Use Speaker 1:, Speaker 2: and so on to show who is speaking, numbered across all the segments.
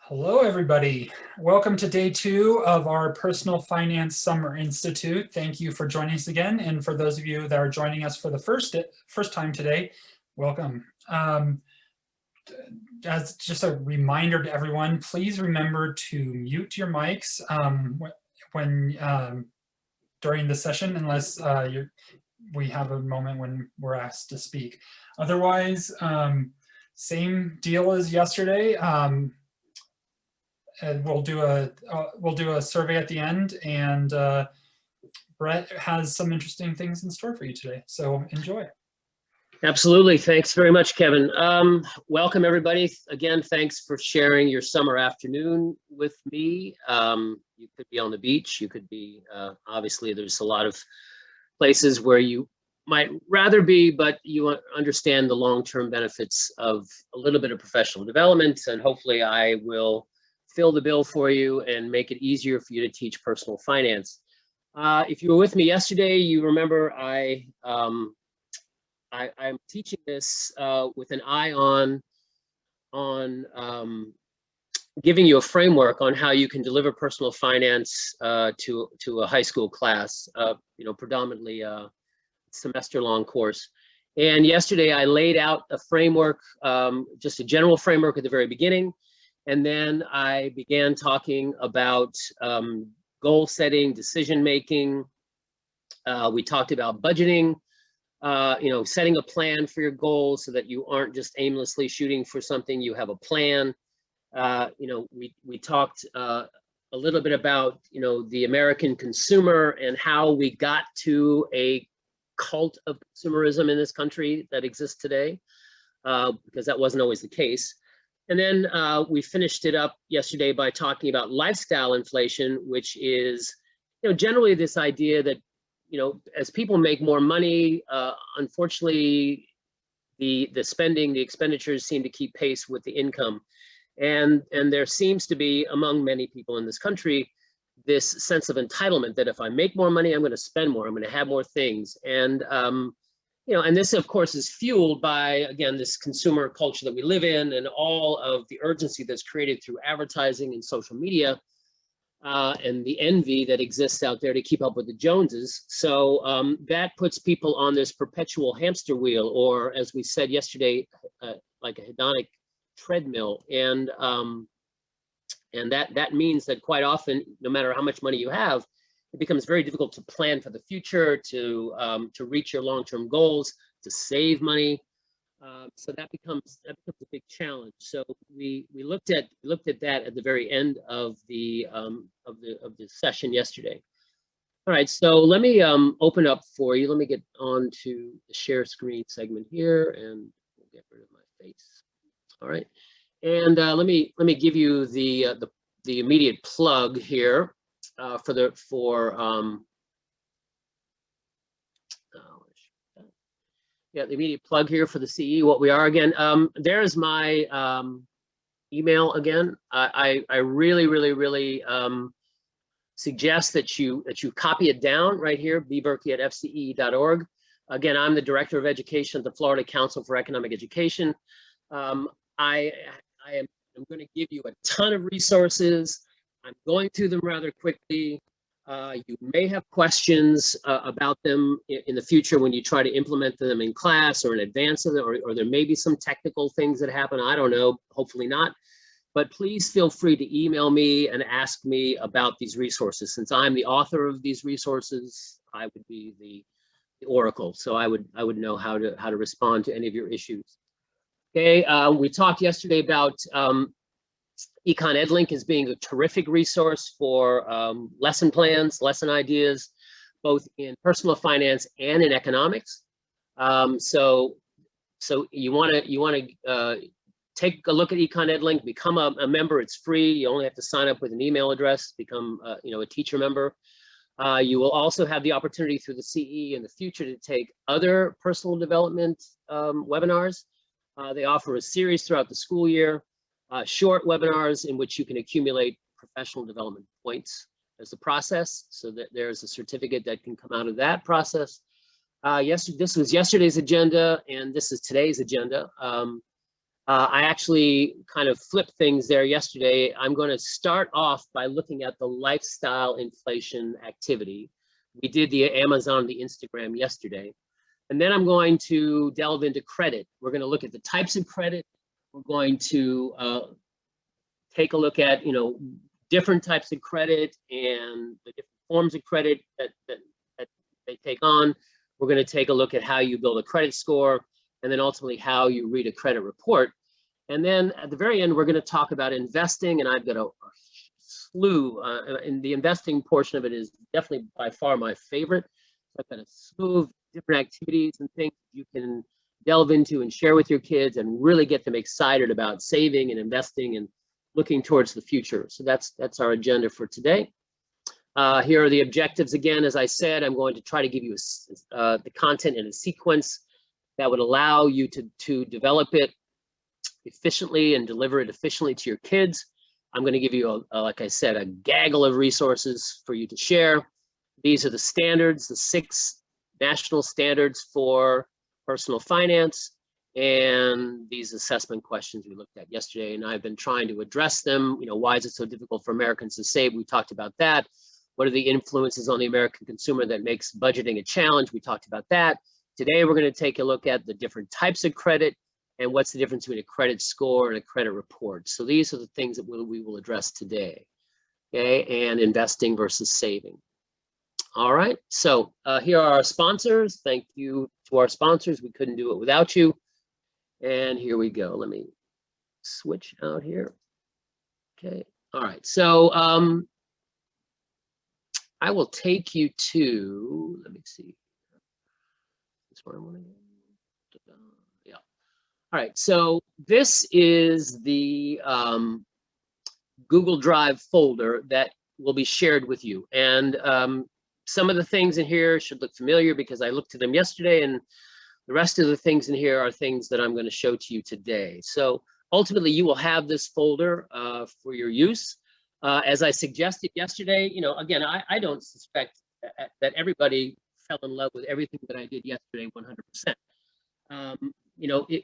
Speaker 1: Hello, everybody. Welcome to day 2 of our Personal Finance Summer Institute. Thank you for joining us again. And for those of you that are joining us for the first time today, welcome. As just a reminder to everyone, please remember to mute your mics during the session, unless we have a moment when we're asked to speak. Otherwise, same deal as yesterday. And we'll do a survey at the end, and Brett has some interesting things in store for you today. So enjoy.
Speaker 2: Absolutely. Thanks very much, Kevin. Welcome, everybody. Again, thanks for sharing your summer afternoon with me. You could be on the beach. You could be, obviously, there's a lot of places where you might rather be, but you understand the long-term benefits of a little bit of professional development, and hopefully I will fill the bill for you and make it easier for you to teach personal finance. If you were with me yesterday, you remember I'm teaching this with an eye on giving you a framework on how you can deliver personal finance to a high school class, predominantly a semester-long course. And yesterday I laid out a framework, just a general framework at the very beginning. And then I began talking about goal setting, decision making. We talked about budgeting, setting a plan for your goals so that you aren't just aimlessly shooting for something, you have a plan. We talked a little bit about, the American consumer and how we got to a cult of consumerism in this country that exists today, because that wasn't always the case. And then we finished it up yesterday by talking about lifestyle inflation, which is, generally this idea that, as people make more money, unfortunately, the expenditures seem to keep pace with the income. And there seems to be, among many people in this country, this sense of entitlement that if I make more money, I'm going to spend more, I'm going to have more things. And and this, of course, is fueled by, again, this consumer culture that we live in and all of the urgency that's created through advertising and social media, and the envy that exists out there to keep up with the Joneses. So that puts people on this perpetual hamster wheel, or as we said yesterday, like a hedonic treadmill. And that means that quite often, no matter how much money you have, it becomes very difficult to plan for the future, to reach your long-term goals, to save money. So that becomes a big challenge. So we looked at that at the very end of the session yesterday. All right, so let me open up for you. Let me get on to the share screen segment here, and we'll get rid of my face. All right, and let me give you the immediate plug here. The immediate plug here for the CE, what we are again. There's my email again. I really suggest that you copy it down right here, bberkey@fce.org. Again, I'm the Director of Education at the Florida Council for Economic Education. I'm going to give you a ton of resources. I'm going through them rather quickly. You may have questions about them in the future when you try to implement them in class or in advance of it, or there may be some technical things that happen. I don't know, hopefully not. But please feel free to email me and ask me about these resources. Since I'm the author of these resources, I would be the oracle. So I would know how to respond to any of your issues. Okay, we talked yesterday about Econ EdLink as being a terrific resource for lesson plans, lesson ideas, both in personal finance and in economics. So you want to take a look at Econ EdLink, become a member. It's free. You only have to sign up with an email address, become a teacher member. You will also have the opportunity through the CE in the future to take other personal development webinars. They offer a series throughout the school year. Short webinars in which you can accumulate professional development points as the process, so that there's a certificate that can come out of that process. Yes, this was yesterday's agenda, and this is today's agenda. I actually kind of flipped things there yesterday. I'm going to start off by looking at the lifestyle inflation activity. We did the Amazon, the Instagram yesterday. And then I'm going to delve into credit. We're going to look at the types of credit. We're going to take a look at, different types of credit and the different forms of credit that they take on. We're going to take a look at how you build a credit score, and then ultimately how you read a credit report. And then at the very end, we're going to talk about investing, and I've got a slew, and the investing portion of it is definitely by far my favorite. So I've got a slew of different activities and things you can delve into and share with your kids and really get them excited about saving and investing and looking towards the future. So that's our agenda for today. Here are the objectives again. As I said, I'm going to try to give you the content in a sequence that would allow you to develop it efficiently and deliver it efficiently to your kids. I'm going to give you, like I said, a gaggle of resources for you to share. These are the standards, the 6 national standards for personal finance, and these assessment questions we looked at yesterday, and I've been trying to address them. Why is it so difficult for Americans to save? We talked about that. What are the influences on the American consumer that makes budgeting a challenge? We talked about that. Today, we're going to take a look at the different types of credit and what's the difference between a credit score and a credit report. So these are the things that we will address today, okay? And investing versus saving. All right, so here are our sponsors. Thank you to our sponsors. We couldn't do it without you. And here we go. Let me switch out here. Okay, all right, so I will take you to, let me see. That's where I want to go. Yeah. All right, so this is the Google Drive folder that will be shared with you. And some of the things in here should look familiar because I looked at them yesterday, and the rest of the things in here are things that I'm going to show to you today. So ultimately, you will have this folder for your use. As I suggested yesterday, again, I don't suspect that everybody fell in love with everything that I did yesterday 100%.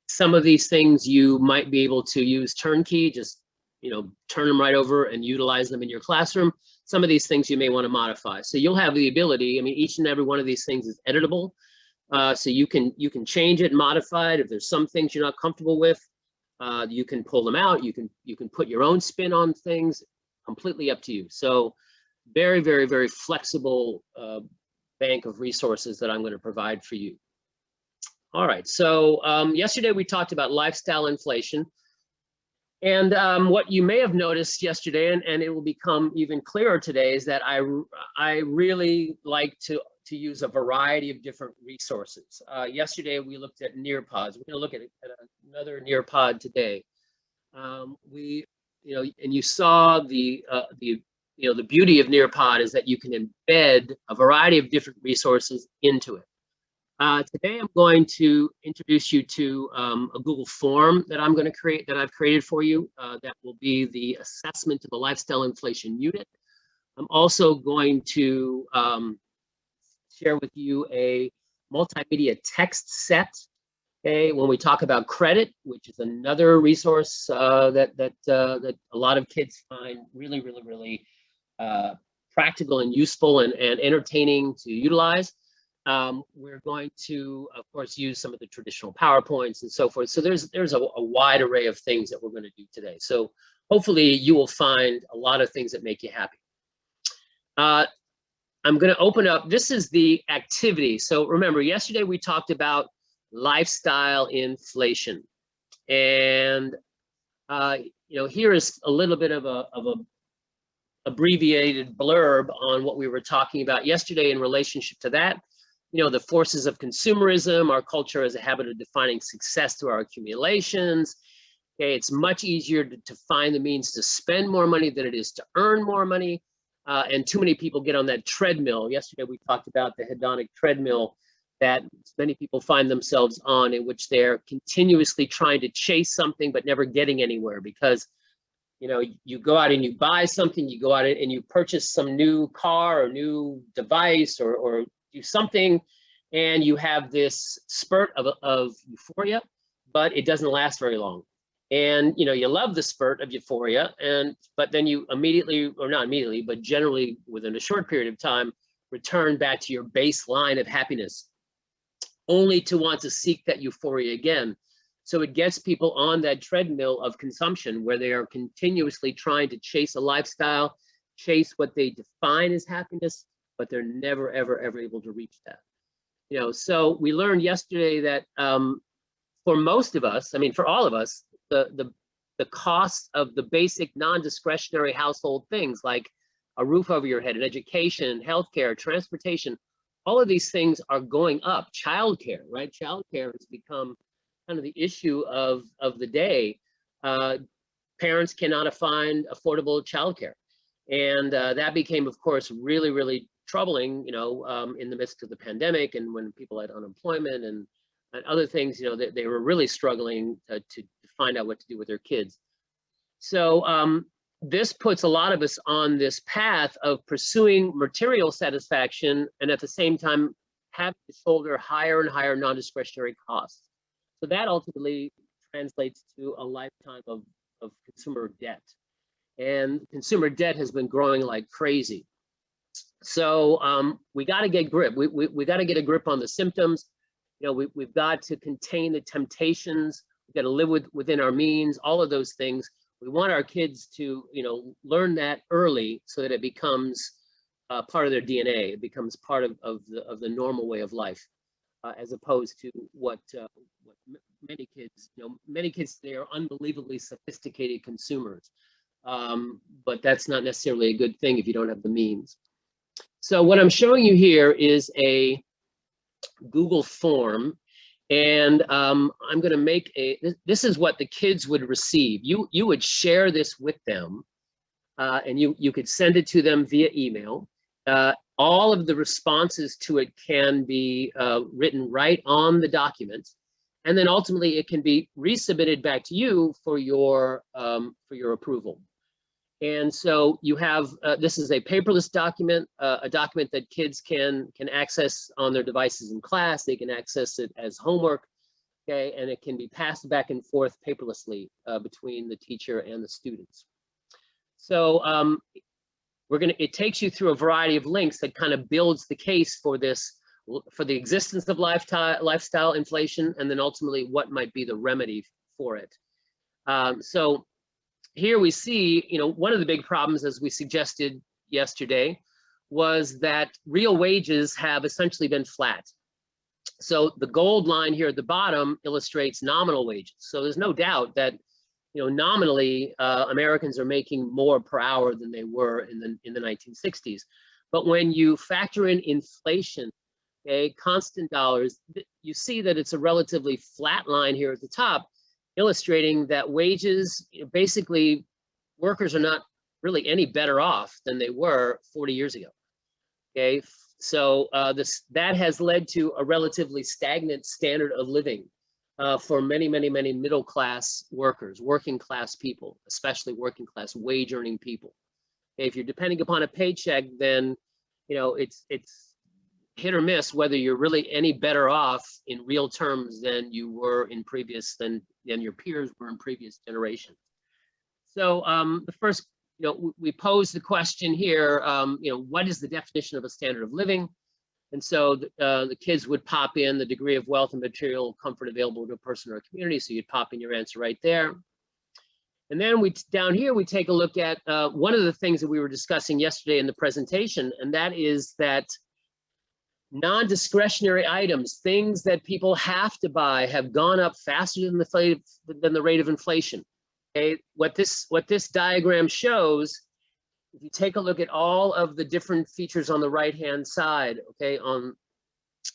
Speaker 2: Some of these things you might be able to use turnkey, just turn them right over and utilize them in your classroom. Some of these things you may want to modify. So you'll have the ability, each and every one of these things is editable. So you can change it, modify it. If there's some things you're not comfortable with, you can pull them out. You can put your own spin on things, completely up to you. So very, very, very flexible bank of resources that I'm going to provide for you. All right, so yesterday we talked about lifestyle inflation. And what you may have noticed yesterday, and it will become even clearer today, is that I really like to use a variety of different resources. Yesterday we looked at Nearpods. We're going to look at another Nearpod today. And you saw the beauty of Nearpod is that you can embed a variety of different resources into it. Today, I'm going to introduce you to a Google form that I'm going to create, that I've created for you, that will be the assessment of the lifestyle inflation unit. I'm also going to share with you a multimedia text set. Okay, when we talk about credit, which is another resource that a lot of kids find really, really, really practical and useful and entertaining to utilize. We're going to, of course, use some of the traditional PowerPoints and so forth. So there's a wide array of things that we're going to do today. So hopefully you will find a lot of things that make you happy. I'm going to open up. This is the activity. So remember, yesterday we talked about lifestyle inflation, and here is a little bit of a abbreviated blurb on what we were talking about yesterday in relationship to that. The forces of consumerism, our culture has a habit of defining success through our accumulations. Okay, it's much easier to find the means to spend more money than it is to earn more money. And too many people get on that treadmill. Yesterday, we talked about the hedonic treadmill that many people find themselves on, in which they're continuously trying to chase something but never getting anywhere, because you go out and you buy something, you go out and you purchase some new car or new device or do something, and you have this spurt of euphoria. but it doesn't last very long. And you love the spurt of euphoria, but then you immediately, or not immediately, but generally within a short period of time, return back to your baseline of happiness, only to want to seek that euphoria again. So it gets people on that treadmill of consumption where they are continuously trying to chase a lifestyle, chase what they define as happiness, but they're never, ever, ever able to reach that. So we learned yesterday that for most of us, I mean, for all of us, the cost of the basic non-discretionary household things like a roof over your head, an education, healthcare, transportation, all of these things are going up. Childcare, right? Childcare has become kind of the issue of the day. Parents cannot find affordable childcare. And that became, of course, really, really troubling, in the midst of the pandemic and when people had unemployment and other things, they were really struggling to find out what to do with their kids. So this puts a lot of us on this path of pursuing material satisfaction and at the same time having to shoulder higher and higher non-discretionary costs. So that ultimately translates to a lifetime of consumer debt. And consumer debt has been growing like crazy. So we got to get grip. We got to get a grip on the symptoms. We've got to contain the temptations. We've got to live within our means, all of those things. We want our kids to, learn that early so that it becomes part of their DNA. It becomes part of the normal way of life, as opposed to what many kids today are unbelievably sophisticated consumers. But that's not necessarily a good thing if you don't have the means. So what I'm showing you here is a Google form, and I'm going to make this is what the kids would receive. You would share this with them, and you could send it to them via email. All of the responses to it can be written right on the document, and then ultimately it can be resubmitted back to you for your approval. And so you have, this is a paperless document, a document that kids can access on their devices in class. They can access it as homework, okay? And it can be passed back and forth paperlessly between the teacher and the students. So it takes you through a variety of links that kind of builds the case for this, for the existence of lifestyle inflation, and then ultimately what might be the remedy for it. So here we see, one of the big problems, as we suggested yesterday, was that real wages have essentially been flat. So the gold line here at the bottom illustrates nominal wages. So there's no doubt that, nominally, Americans are making more per hour than they were in the 1960s. But when you factor in inflation, okay, constant dollars, you see that it's a relatively flat line here at the top, illustrating that wages, basically, workers are not really any better off than they were 40 years ago. Okay, so that has led to a relatively stagnant standard of living for many, many, many middle-class workers, working-class people, especially working-class wage-earning people. Okay, if you're depending upon a paycheck, then it's hit or miss whether you're really any better off in real terms than you were in previous than your peers were in previous generations. So the first, we pose the question here, what is the definition of a standard of living? And so the kids would pop in the degree of wealth and material comfort available to a person or a community. So you'd pop in your answer right there. And then down here, we take a look at one of the things that we were discussing yesterday in the presentation, and that is that non-discretionary items, things that people have to buy, have gone up faster than the rate of inflation. Okay, what this diagram shows, if you take a look at all of the different features on the right-hand side, okay, on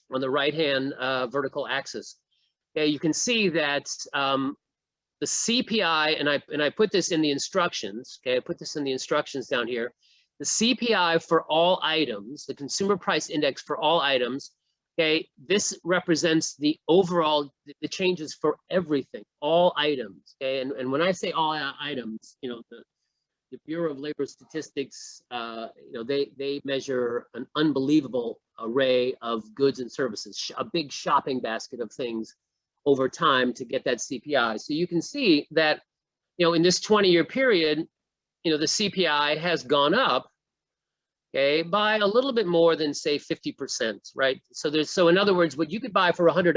Speaker 2: the right-hand vertical axis, okay, you can see that the CPI, and I put this in the instructions, okay, I put this in the instructions down here. The CPI for all items, the consumer price index for all items, okay, this represents the overall, the changes for everything, all items, okay? And when I say all items, the Bureau of Labor Statistics, they measure an unbelievable array of goods and services, a big shopping basket of things over time to get that CPI. So you can see that, in this 20-year period, the CPI has gone up, okay, by a little bit more than, say, 50%, right? So in other words, what you could buy for $100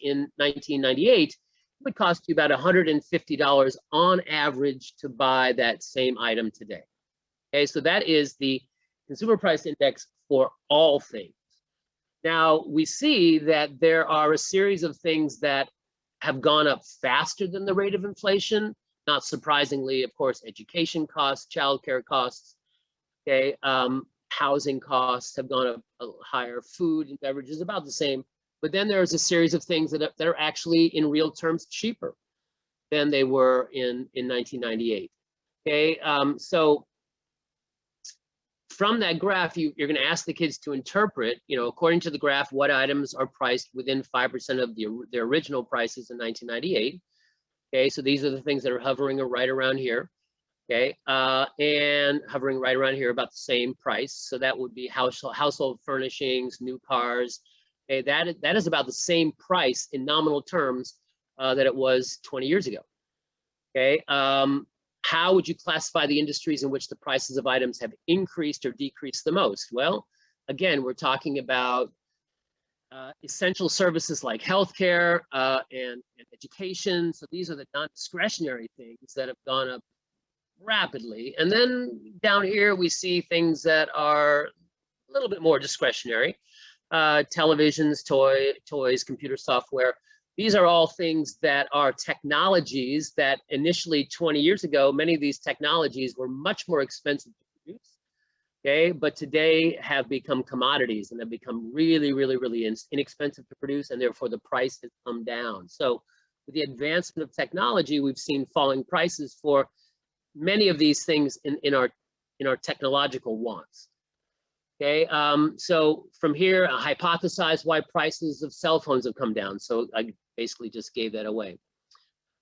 Speaker 2: in 1998 would cost you about $150 on average to buy that same item today. Okay, so that is the consumer price index for all things. Now, we see that there are a series of things that have gone up faster than the rate of inflation. Not surprisingly, of course, education costs, childcare costs, okay, housing costs have gone up higher, food and beverages about the same. But then there's a series of things that are actually in real terms cheaper than they were in 1998. Okay, so from that graph, you're going to ask the kids to interpret, according to the graph, what items are priced within 5% of their original prices in 1998. Okay, so these are the things that are hovering right around here. Okay, and hovering right around here about the same price. So that would be household furnishings, new cars. Okay, that is about the same price in nominal terms that it was 20 years ago. Okay, how would you classify the industries in which the prices of items have increased or decreased the most? Well, again, we're talking about essential services like healthcare and education. So these are the non-discretionary things that have gone up rapidly. And then down here, we see things that are a little bit more discretionary. Televisions, toys, computer software. These are all things that are technologies that initially 20 years ago, many of these technologies were much more expensive to produce, okay? But today have become commodities and have become really, really, really inexpensive to produce, and therefore the price has come down. So with the advancement of technology, we've seen falling prices for many of these things in our technological wants. Okay, so from here, I hypothesize why prices of cell phones have come down. So I basically just gave that away.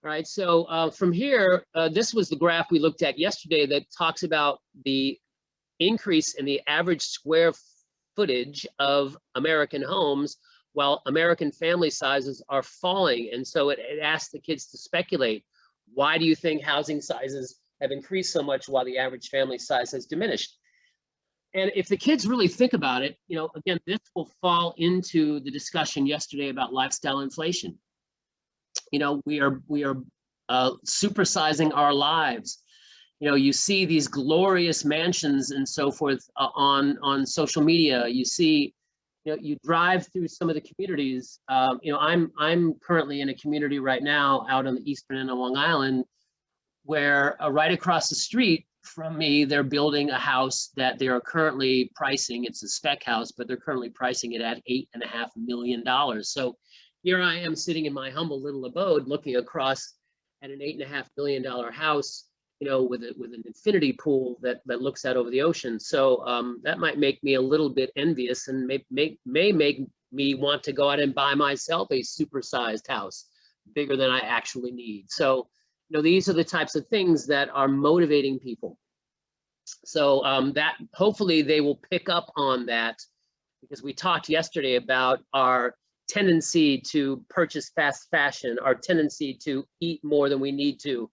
Speaker 2: All right, so from here, this was the graph we looked at yesterday that talks about the increase in the average square footage of American homes while American family sizes are falling. And so it asked the kids to speculate, why do you think housing sizes have increased so much while the average family size has diminished? And if the kids really think about it, again, this will fall into the discussion yesterday about lifestyle inflation. We are supersizing our lives. You see these glorious mansions and so forth on social media. You see, you drive through some of the communities. I'm currently in a community right now out on the eastern end of Long Island, where right across the street from me, they're building a house that they are currently pricing. It's a spec house, but they're currently pricing it at $8.5 million. So here I am sitting in my humble little abode, looking across at an $8.5 million house, with an infinity pool that looks out over the ocean. So that might make me a little bit envious, and may make me want to go out and buy myself a supersized house, bigger than I actually need. So these are the types of things that are motivating people. So that hopefully they will pick up on that, because we talked yesterday about our tendency to purchase fast fashion, our tendency to eat more than we need to,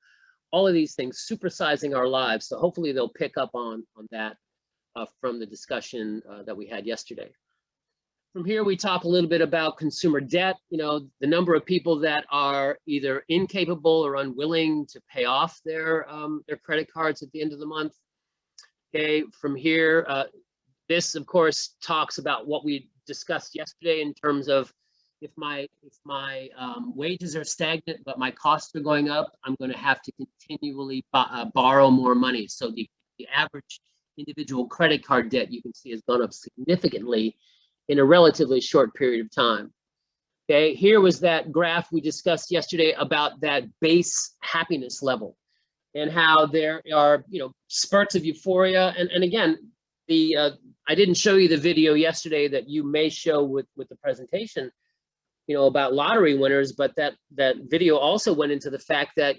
Speaker 2: all of these things, supersizing our lives. So hopefully they'll pick up on that from the discussion that we had yesterday. From here, we talk a little bit about consumer debt, the number of people that are either incapable or unwilling to pay off their credit cards at the end of the month. Okay, from here, this of course talks about what we discussed yesterday in terms of if my wages are stagnant but my costs are going up, I'm going to have to continually borrow more money. So the average individual credit card debt, you can see, has gone up significantly in a relatively short period of time. Okay, here was that graph we discussed yesterday about that base happiness level and how there are, spurts of euphoria. And again, I didn't show you the video yesterday that you may show with the presentation, about lottery winners, but that video also went into the fact that,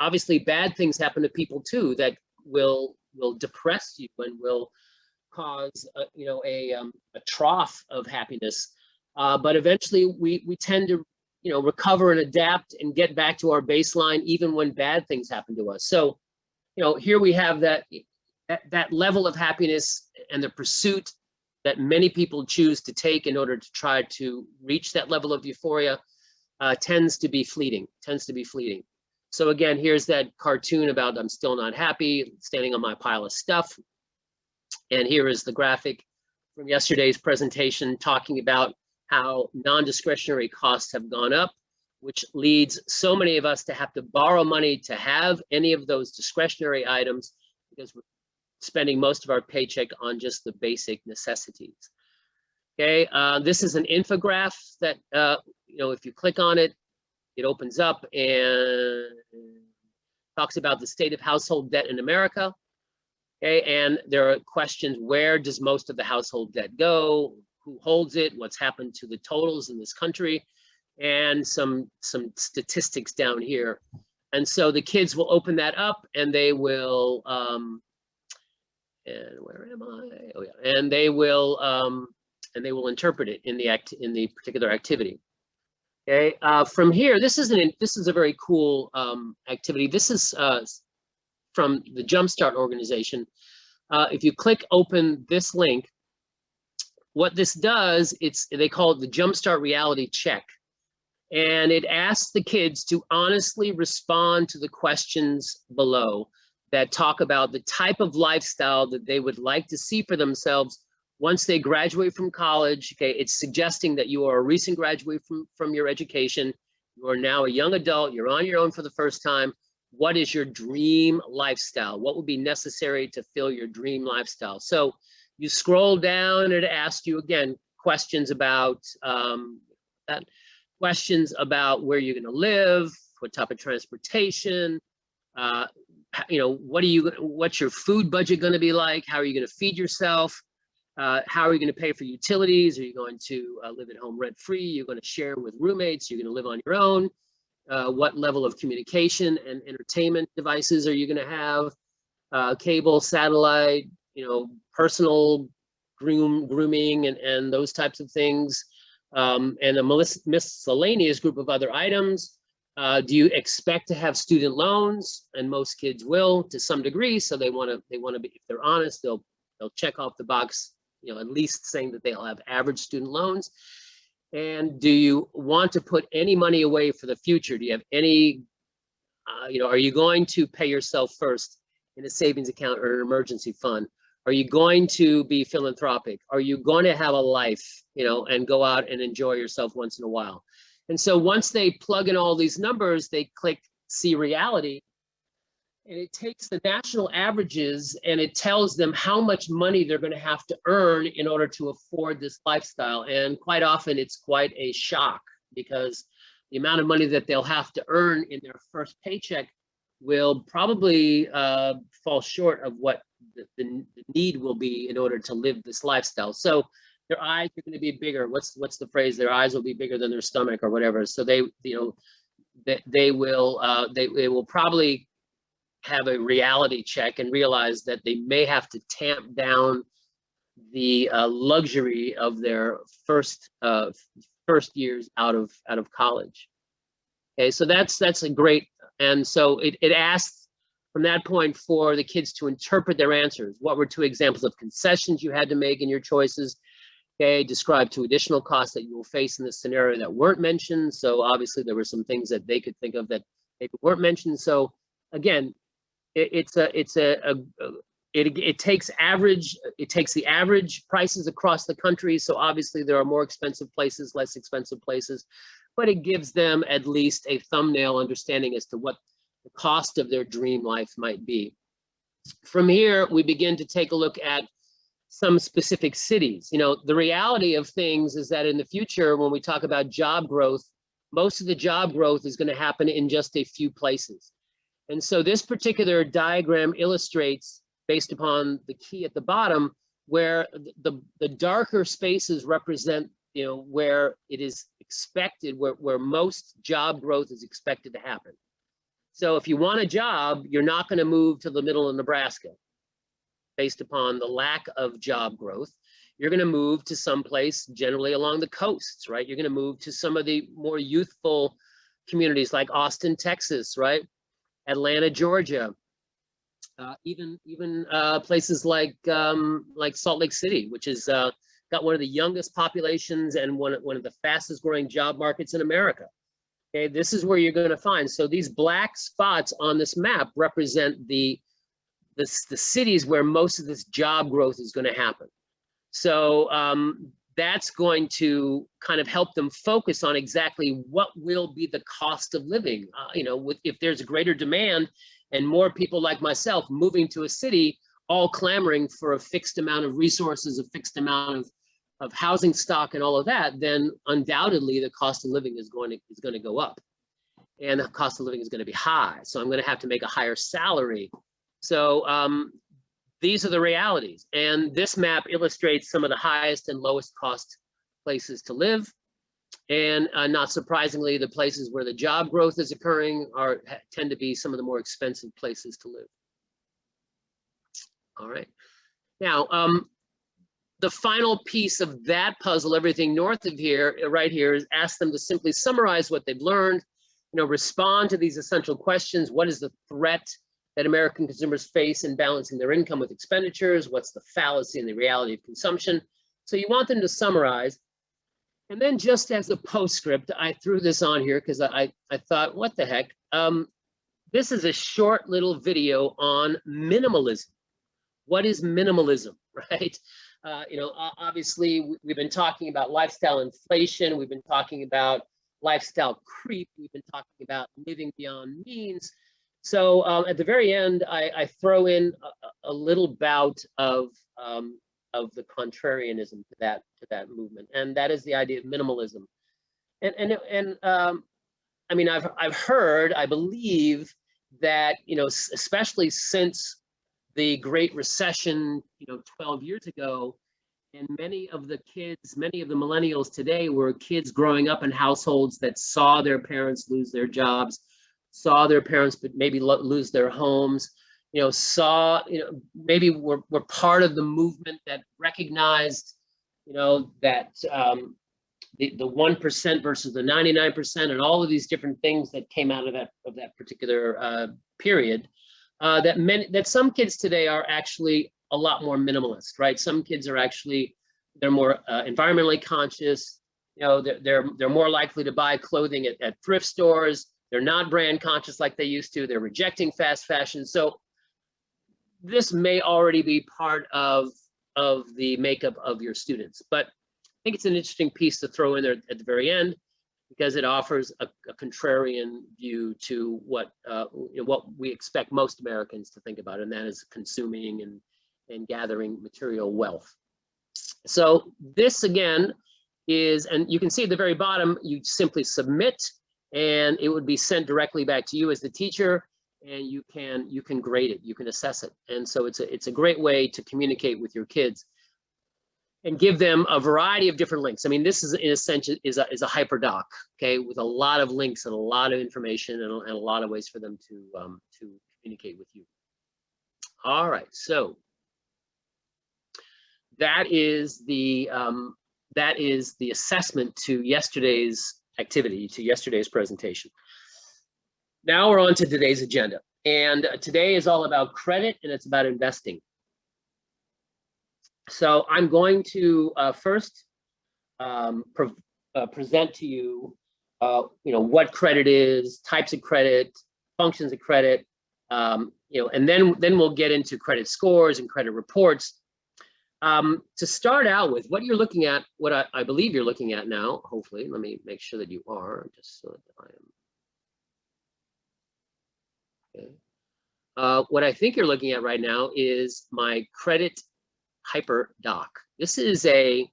Speaker 2: obviously bad things happen to people too that will depress you and will cause a trough of happiness, but eventually we tend to recover and adapt and get back to our baseline even when bad things happen to us. So, here we have that level of happiness and the pursuit that many people choose to take in order to try to reach that level of euphoria tends to be fleeting. So again, here's that cartoon about I'm still not happy, standing on my pile of stuff. And here is the graphic from yesterday's presentation talking about how non-discretionary costs have gone up, which leads so many of us to have to borrow money to have any of those discretionary items because we're spending most of our paycheck on just the basic necessities. Okay, this is an infograph that, if you click on it, it opens up and talks about the state of household debt in America. Okay, and there are questions: where does most of the household debt go? Who holds it? What's happened to the totals in this country? And some statistics down here. And so the kids will open that up and they will, and where am I? Oh yeah, and they will interpret it in the particular activity. Okay, from here, this is a very cool activity. This is from the Jumpstart organization. If you click open this link, what this does, they call it the Jumpstart Reality Check. And it asks the kids to honestly respond to the questions below that talk about the type of lifestyle that they would like to see for themselves once they graduate from college. Okay, it's suggesting that you are a recent graduate from your education. You are now a young adult. You're on your own for the first time. What is your dream lifestyle? What would be necessary to fill your dream lifestyle? So you scroll down and it asks you again questions about questions about where you're going to live, what type of transportation, what's your food budget going to be like? How are you going to feed yourself? How are you going to pay for utilities? Are you going to live at home rent free? You're going to share with roommates? You're going to live on your own? What level of communication and entertainment devices are you going to have? Cable, satellite, personal grooming and those types of things. And a miscellaneous group of other items. Do you expect to have student loans? And most kids will to some degree. So they want to be, if they're honest, they'll check off the box, at least saying that they'll have average student loans. And do you want to put any money away for the future? Do you have any, are you going to pay yourself first in a savings account or an emergency fund? Are you going to be philanthropic? Are you going to have a life, and go out and enjoy yourself once in a while? And so once they plug in all these numbers, they click see reality, and it takes the national averages and it tells them how much money they're going to have to earn in order to afford this lifestyle. And quite often it's quite a shock because the amount of money that they'll have to earn in their first paycheck will probably fall short of what the need will be in order to live this lifestyle. So their eyes are going to be bigger. What's the phrase? Their eyes will be bigger than their stomach or whatever. So they will probably have a reality check and realize that they may have to tamp down the luxury of their first years out of college. Okay, so that's a great, and so it asks from that point for the kids to interpret their answers. What were 2 examples of concessions you had to make in your choices? Okay, describe 2 additional costs that you will face in this scenario that weren't mentioned. So obviously there were some things that they could think of that maybe weren't mentioned. So again, it takes the average prices across the country. So obviously there are more expensive places, less expensive places, but it gives them at least a thumbnail understanding as to what the cost of their dream life might be. From here, we begin to take a look at some specific cities. The reality of things is that in the future, when we talk about job growth, most of the job growth is going to happen in just a few places. And so this particular diagram illustrates, based upon the key at the bottom, where the darker spaces represent, where it is expected, where most job growth is expected to happen. So if you want a job, you're not going to move to the middle of Nebraska based upon the lack of job growth. you're going to move to some place generally along the coasts, right? You're going to move to some of the more youthful communities like Austin, Texas, right? Atlanta, Georgia, even places like Salt Lake City, which is got one of the youngest populations and one of the fastest growing job markets in America. Okay, this is where you're going to find. So these black spots on this map represent the cities where most of this job growth is going to happen. So that's going to kind of help them focus on exactly what will be the cost of living. You know, if there's a greater demand and more people like myself moving to a city, all clamoring for a fixed amount of resources, a fixed amount of housing stock and all of that, then undoubtedly the cost of living is going to go up, and the cost of living is going to be high. So I'm going to have to make a higher salary. So these are the realities. And this map illustrates some of the highest and lowest cost places to live. And not surprisingly, the places where the job growth is occurring tend to be some of the more expensive places to live. All right. Now, the final piece of that puzzle, everything north of here, right here, is ask them to simply summarize what they've learned, you know, respond to these essential questions. What is the threat that American consumers face in balancing their income with expenditures? What's the fallacy and the reality of consumption? So you want them to summarize. And then just as a postscript, I threw this on here because I thought, what the heck? This is a short little video on minimalism. What is minimalism, right? You know, obviously we've been talking about lifestyle inflation. We've been talking about lifestyle creep. We've been talking about living beyond means. So at the very end, I throw in a little bout of the contrarianism to that movement, and that is the idea of minimalism. And I mean, I've heard, I believe that, you know, especially since the Great Recession, you know, 12 years ago, and many of the millennials today were kids growing up in households that saw their parents lose their jobs, saw their parents but maybe lose their homes, you know, maybe were part of the movement that recognized, you know, that the 1% versus the 99% and all of these different things that came out of that particular period. That some kids today are actually a lot more minimalist, right? Some kids are actually, they're more environmentally conscious. You know, they're more likely to buy clothing at thrift stores. They're not brand conscious like they used to. They're rejecting fast fashion. So this may already be part of the makeup of your students, but I think it's an interesting piece to throw in there at the very end, because it offers a contrarian view to what we expect most Americans to think about, and that is consuming and gathering material wealth. So this again is, and you can see at the very bottom, you simply submit, and it would be sent directly back to you as the teacher, and you can grade it, you can assess it, and so it's a great way to communicate with your kids and give them a variety of different links. I mean, this is in a sense is a hyperdoc, okay, with a lot of links and a lot of information and a lot of ways for them to communicate with you. All right, so that is the assessment to yesterday's activity, to yesterday's presentation. Now we're on to today's agenda, and today is all about credit and it's about investing. So I'm going to first present to you, what credit is, types of credit, functions of credit, and then we'll get into credit scores and credit reports. To start out with, what you're looking at, what I believe you're looking at now, hopefully, let me make sure that you are, just so that I am. Okay. What I think you're looking at right now is my credit hyperdoc. This is a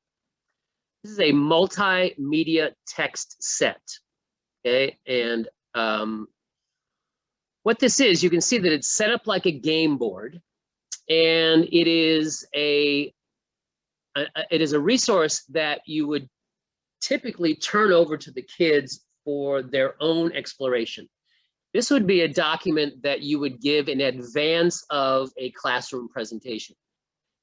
Speaker 2: multimedia text set, okay? And what this is, you can see that it's set up like a game board, and it is a resource that you would typically turn over to the kids for their own exploration. This would be a document that you would give in advance of a classroom presentation.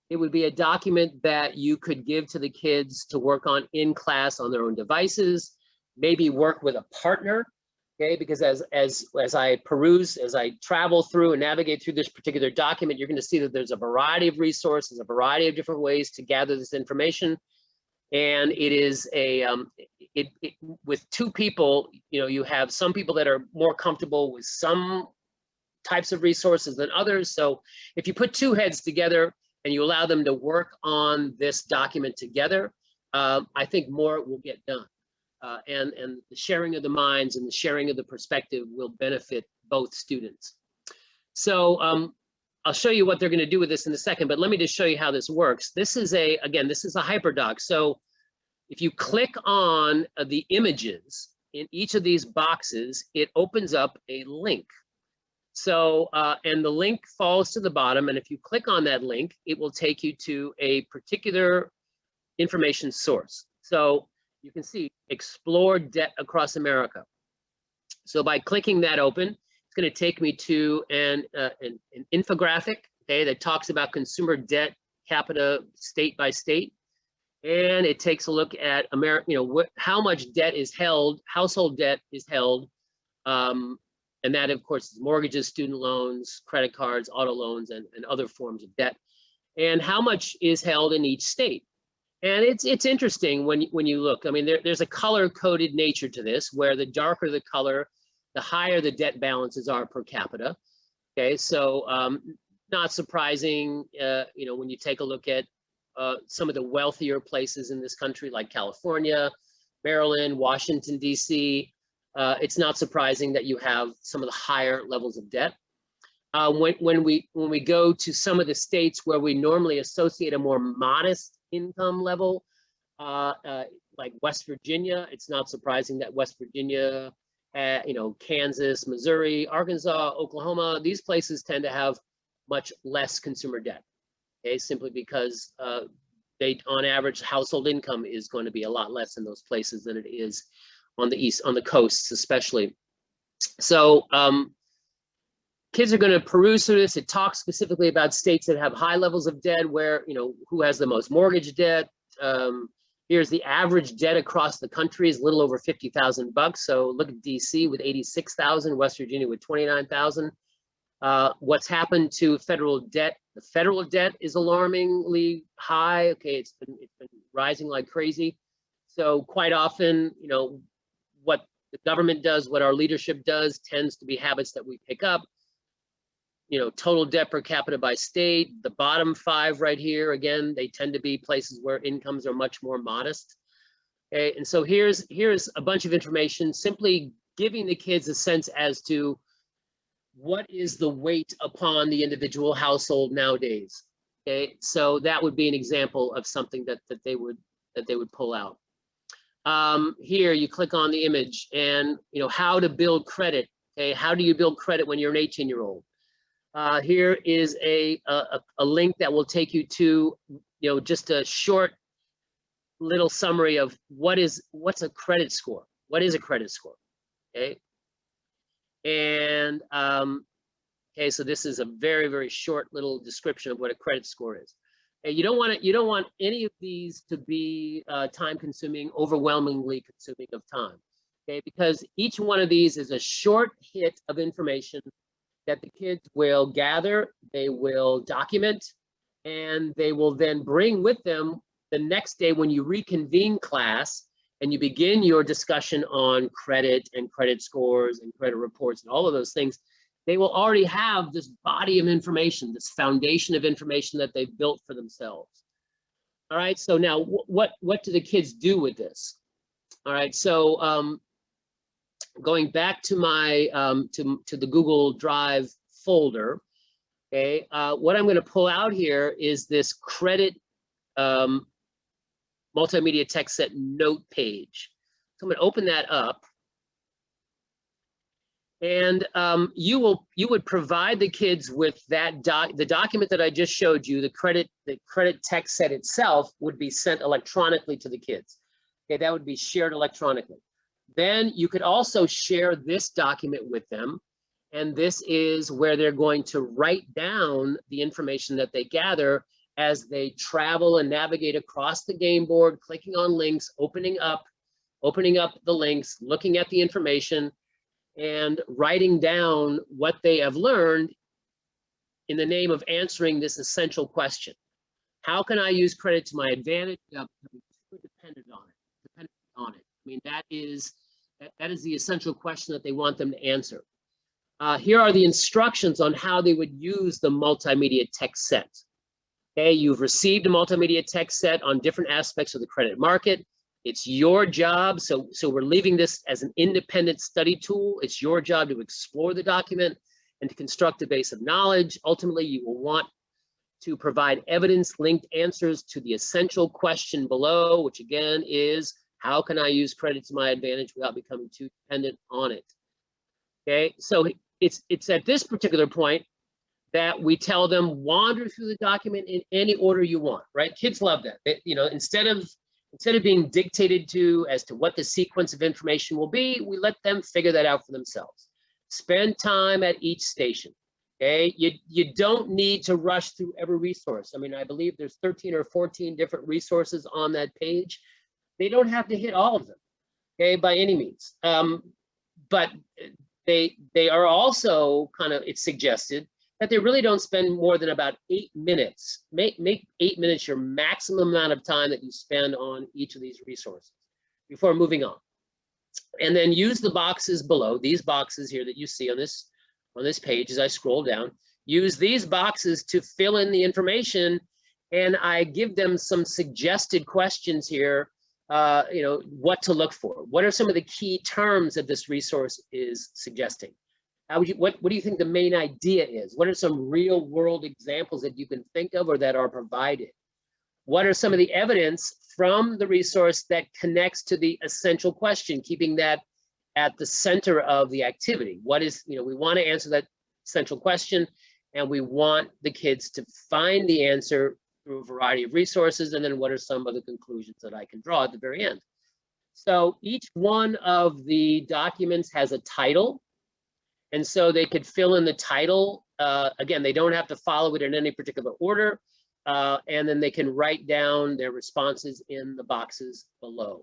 Speaker 2: It would be a document that you could give to the kids to work on in class on their own devices, maybe work with a partner, okay? Because as I peruse, as I travel through and navigate through this particular document, you're going to see that there's a variety of resources, a variety of different ways to gather this information. And it is a, with two people, you know, you have some people that are more comfortable with some types of resources than others. So if you put two heads together and you allow them to work on this document together, I think more will get done. And the sharing of the minds and the sharing of the perspective will benefit both students. So I'll show you what they're going to do with this in a second, but let me just show you how this works. This is again, this is a hyperdoc. So if you click on the images in each of these boxes, it opens up a link. So, and the link falls to the bottom, and if you click on that link, it will take you to a particular information source. So you can see explore debt across America. So by clicking that open, it's going to take me to an infographic, okay, that talks about consumer debt capita state by state. And it takes a look at America, you know, how much debt is held, household debt is held. And that, of course, is mortgages, student loans, credit cards, auto loans, and other forms of debt. And how much is held in each state. And it's interesting when you look. I mean, there's a color-coded nature to this, where the darker the color, the higher the debt balances are per capita. Okay, so not surprising, you know, when you take a look at some of the wealthier places in this country, like California, Maryland, Washington, D.C., it's not surprising that you have some of the higher levels of debt. When we go to some of the states where we normally associate a more modest income level, like West Virginia, it's not surprising that West Virginia, you know, Kansas, Missouri, Arkansas, Oklahoma, these places tend to have much less consumer debt. Okay, simply because they, on average, household income is going to be a lot less in those places than it is on the coasts, especially. So kids are going to peruse through this. It talks specifically about states that have high levels of debt, where, you know, who has the most mortgage debt. Here's the average debt across the country is a little over $50,000. So look at DC with 86,000, West Virginia with 29,000. What's happened to federal debt? The federal debt is alarmingly high. Okay, it's been rising like crazy. So quite often, you know, what the government does, what our leadership does, tends to be habits that we pick up. You know, total debt per capita by state. The bottom five right here, again, they tend to be places where incomes are much more modest. Okay, and so here's a bunch of information, simply giving the kids a sense as to what is the weight upon the individual household nowadays. Okay, so that would be an example of something that they would pull out. Here you click on the image, and you know how to build credit. Okay, how do you build credit when you're an 18-year-old? Here is a link that will take you to, you know, just a short little summary of what's a credit score. What is a credit score? Okay, and okay, so this is a very, very short little description of what a credit score is. And you don't want any of these to be time-consuming, overwhelmingly consuming of time. Okay, because each one of these is a short hit of information that the kids will gather, they will document, and they will then bring with them the next day when you reconvene class and you begin your discussion on credit and credit scores and credit reports and all of those things. They will already have this body of information, this foundation of information that they've built for themselves. All right, so now what do the kids do with this? All right, so going back to my to the Google Drive folder, okay, what I'm going to pull out here is this credit multimedia text set note page. So I'm going to open that up, and you would provide the kids with that the document that I just showed you. The credit text set itself would be sent electronically to the kids. Okay, that would be shared electronically. Then you could also share this document with them, and this is where they're going to write down the information that they gather as they travel and navigate across the game board, clicking on links, opening up the links, looking at the information, and writing down what they have learned in the name of answering this essential question. How can I use credit to my advantage without becoming too dependent on it? I mean, that is the essential question that they want them to answer. Here are the instructions on how they would use the multimedia text set. Okay, you've received a multimedia text set on different aspects of the credit market. It's your job, so we're leaving this as an independent study tool. It's your job to explore the document and to construct a base of knowledge. Ultimately, you will want to provide evidence-linked answers to the essential question below, which again is, how can I use credit to my advantage without becoming too dependent on it? Okay, so it's at this particular point that we tell them wander through the document in any order you want, right? Kids love that. You know, instead of being dictated to as to what the sequence of information will be, we let them figure that out for themselves. Spend time at each station. Okay, you don't need to rush through every resource. I mean, I believe there's 13 or 14 different resources on that page. They don't have to hit all of them, okay, by any means. But they are also kind of, it's suggested that they really don't spend more than about 8 minutes. Make 8 minutes your maximum amount of time that you spend on each of these resources before moving on. And then use the boxes below, these boxes here that you see on this page as I scroll down. Use these boxes to fill in the information, and I give them some suggested questions here, you know, what to look for. What are some of the key terms that this resource is suggesting? How would you, what do you think the main idea is? What are some real world examples that you can think of or that are provided? What are some of the evidence from the resource that connects to the essential question, keeping that at the center of the activity? What is, you know, we want to answer that essential question, and we want the kids to find the answer through a variety of resources, and then what are some of the conclusions that I can draw at the very end? So each one of the documents has a title, and so they could fill in the title. Again, they don't have to follow it in any particular order, and then they can write down their responses in the boxes below.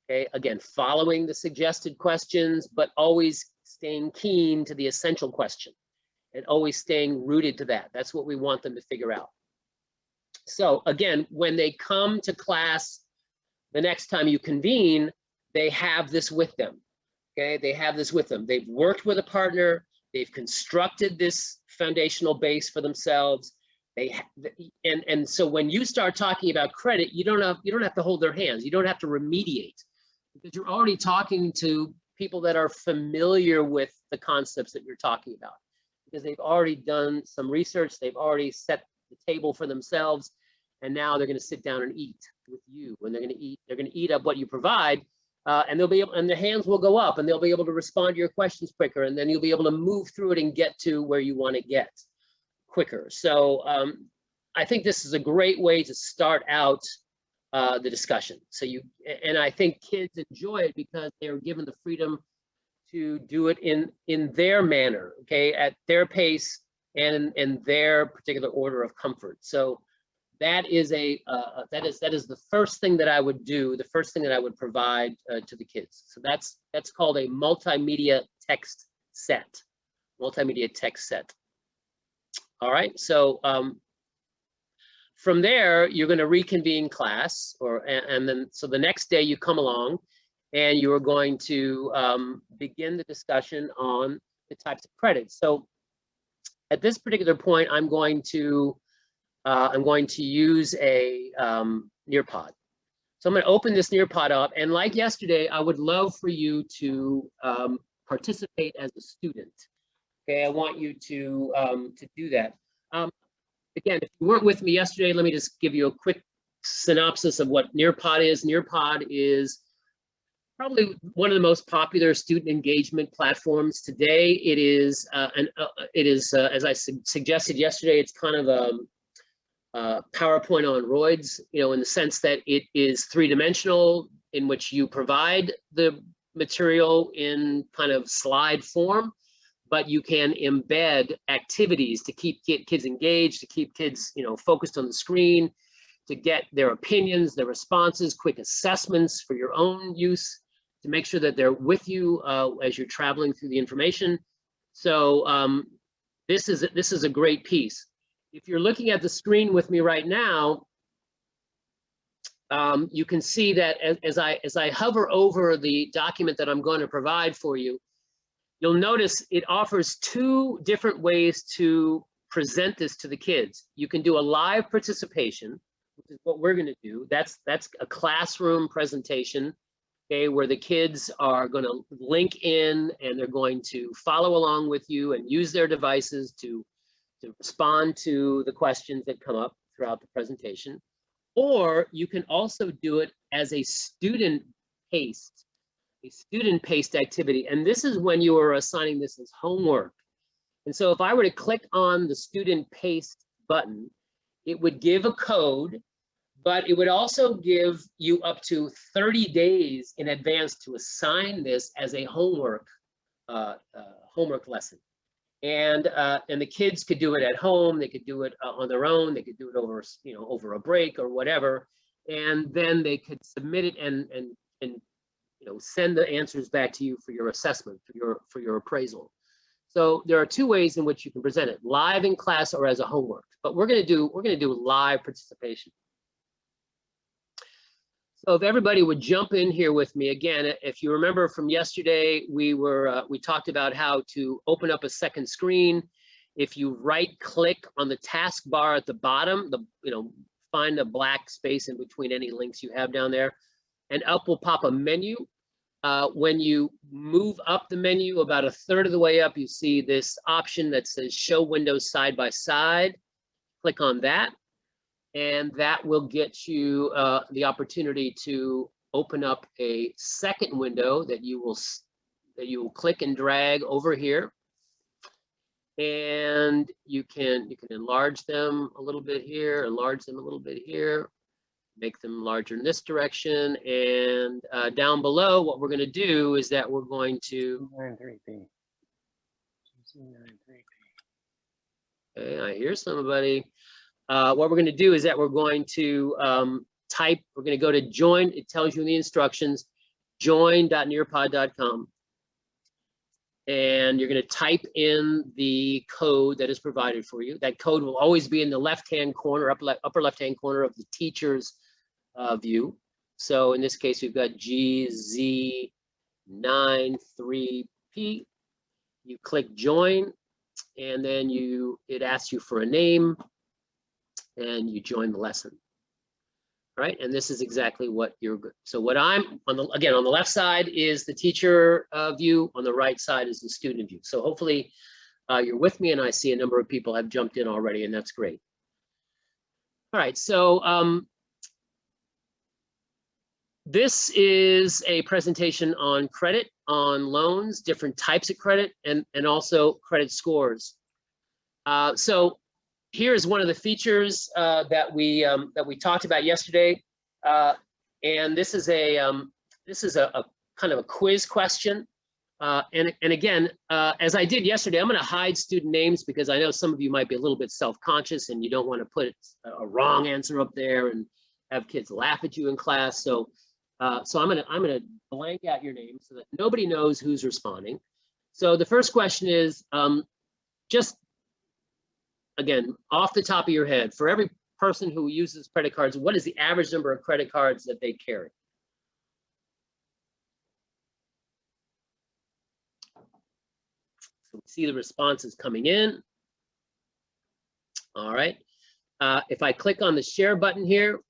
Speaker 2: Okay, again, following the suggested questions, but always staying keen to the essential question and always staying rooted to that. That's what we want them to figure out. So again, when they come to class the next time you convene, they have this with them. Okay, they have this with them. They've worked with a partner. They've constructed this foundational base for themselves. And so when you start talking about credit, you don't have to hold their hands. You don't have to remediate, because you're already talking to people that are familiar with the concepts that you're talking about, because they've already done some research. They've already set the table for themselves, and now they're going to sit down and eat with you. And they're going to eat up what you provide. And they'll be able, and their hands will go up, and they'll be able to respond to your questions quicker, and then you'll be able to move through it and get to where you want to get quicker. So I think this is a great way to start out the discussion. So and I think kids enjoy it because they're given the freedom to do it in their manner, okay, at their pace and in their particular order of comfort. So that is that is the first thing that I would do, the first thing that I would provide to the kids. So that's called a multimedia text set. Multimedia text set. All right, so from there you're going to reconvene class, and then so the next day you come along, and you are going to begin the discussion on the types of credits. So at this particular point, I'm going to use a Nearpod. So I'm going to open this Nearpod up, and like yesterday, I would love for you to participate as a student. Okay, I want you to do that. Again, if you weren't with me yesterday, let me just give you a quick synopsis of what Nearpod is. Nearpod is probably one of the most popular student engagement platforms today. It is, as I suggested yesterday, it's kind of PowerPoint on roids, you know, in the sense that it is three-dimensional, in which you provide the material in kind of slide form, but you can embed activities to keep kids engaged, to keep kids, focused on the screen, to get their opinions, their responses, quick assessments for your own use, to make sure that they're with you as you're traveling through the information. So this is a great piece. If you're looking at the screen with me right now, you can see that as I hover over the document that I'm going to provide for you, you'll notice it offers two different ways to present this to the kids. You can do a live participation, which is what we're going to do. That's a classroom presentation, okay, where the kids are going to link in and they're going to follow along with you and use their devices to respond to the questions that come up throughout the presentation. Or you can also do it as a student-paced activity. And this is when you are assigning this as homework. And so if I were to click on the student-paced button, it would give a code, but it would also give you up to 30 days in advance to assign this as a homework lesson. And the kids could do it at home. They could do it on their own. They could do it over, over a break or whatever. And then they could submit it and send the answers back to you for your assessment, for your appraisal. So there are two ways in which you can present it: live in class or as a homework. But we're going to do live participation. So if everybody would jump in here with me again, if you remember from yesterday, we talked about how to open up a second screen. If you right-click on the taskbar at the bottom, find a black space in between any links you have down there, and up will pop a menu. When you move up the menu about a third of the way up, you see this option that says Show Windows Side by Side. Click on that. And that will get you the opportunity to open up a second window that you will click and drag over here, and you can enlarge them a little bit here, enlarge them a little bit here, make them larger in this direction, and down below, what we're going to do is that we're going to. Okay, I hear somebody. What we're going to do is that we're going to we're going to go to join. It tells you in the instructions, join.nearpod.com. And you're going to type in the code that is provided for you. That code will always be in the left-hand corner, upper left-hand corner of the teacher's view. So in this case, we've got GZ93P. You click join, and then it asks you for a name, and you join the lesson. All right, and this is exactly what so what I'm on the left side is the teacher view, on the right side is the student view. So hopefully you're with me, and I see a number of people have jumped in already, and that's great. All right, so this is a presentation on credit, on loans, different types of credit, and also credit scores. So here's one of the features that we talked about yesterday, and this is a kind of a quiz question. And again, as I did yesterday, I'm going to hide student names because I know some of you might be a little bit self-conscious and you don't want to put a wrong answer up there and have kids laugh at you in class. So I'm going to blank out your name so that nobody knows who's responding. So the first question is just, again, off the top of your head, for every person who uses credit cards, what is the average number of credit cards that they carry? So we see the responses coming in. All right. If I click on the share button here,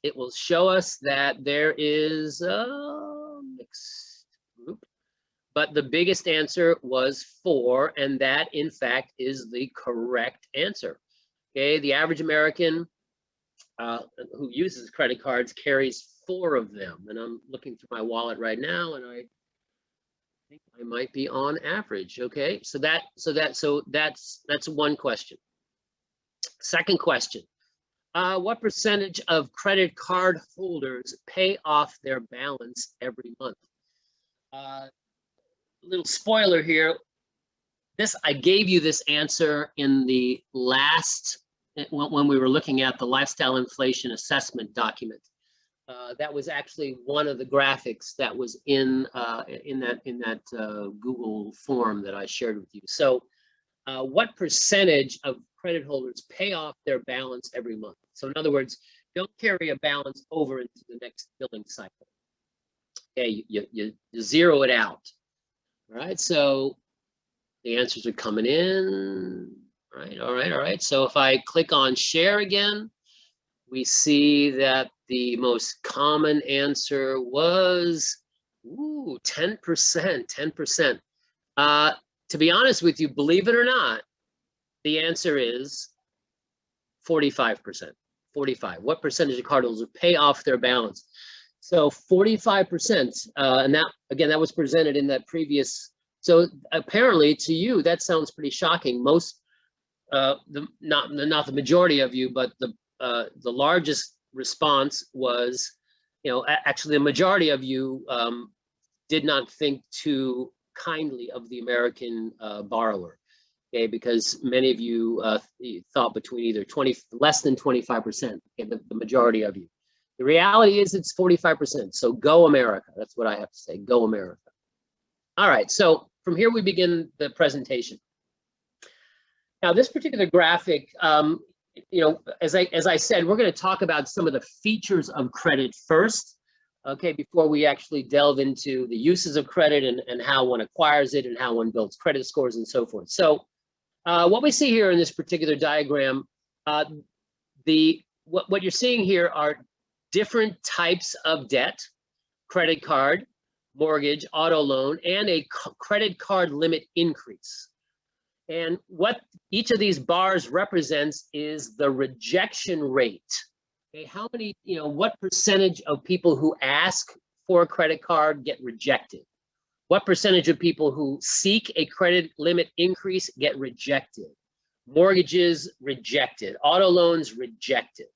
Speaker 2: it will show us that there is a mixed group. But the biggest answer was 4, and that, in fact, is the correct answer. Okay, the average American who uses credit cards carries 4 of them. And I'm looking through my wallet right now, and I think I might be on average. Okay, so that's one question. Second question. What percentage of credit card holders pay off their balance every month? Little spoiler here, I gave you this answer in the last, when we were looking at the lifestyle inflation assessment document. That was actually one of the graphics that was in that Google form that I shared with you. So what percentage of credit holders pay off their balance every month? So in other words, don't carry a balance over into the next billing cycle. Okay, you zero it out. All right, so the answers are coming in. All right. So if I click on share again, we see that the most common answer was 10%. 10%. To be honest with you, believe it or not, the answer is 45%. 45. What percentage of cardholders pay off their balance? So 45%, and that again, that was presented in that previous. So apparently, to you, that sounds pretty shocking. Most, not the majority of you, but the largest response was, actually the majority of you did not think too kindly of the American borrower, okay, because many of you thought between either less than 25%, okay, the majority of you. The reality is it's 45%, so go America. That's what I have to say, go America. All right, so from here we begin the presentation. Now this particular graphic, as I said, we're going to talk about some of the features of credit first, okay, before we actually delve into the uses of credit and how one acquires it and how one builds credit scores and so forth. So what we see here in this particular diagram, what you're seeing here are different types of debt: credit card, mortgage, auto loan, and a credit card limit increase. And what each of these bars represents is the rejection rate. Okay, how many, what percentage of people who ask for a credit card get rejected? What percentage of people who seek a credit limit increase get rejected? Mortgages, rejected. Auto loans, rejected.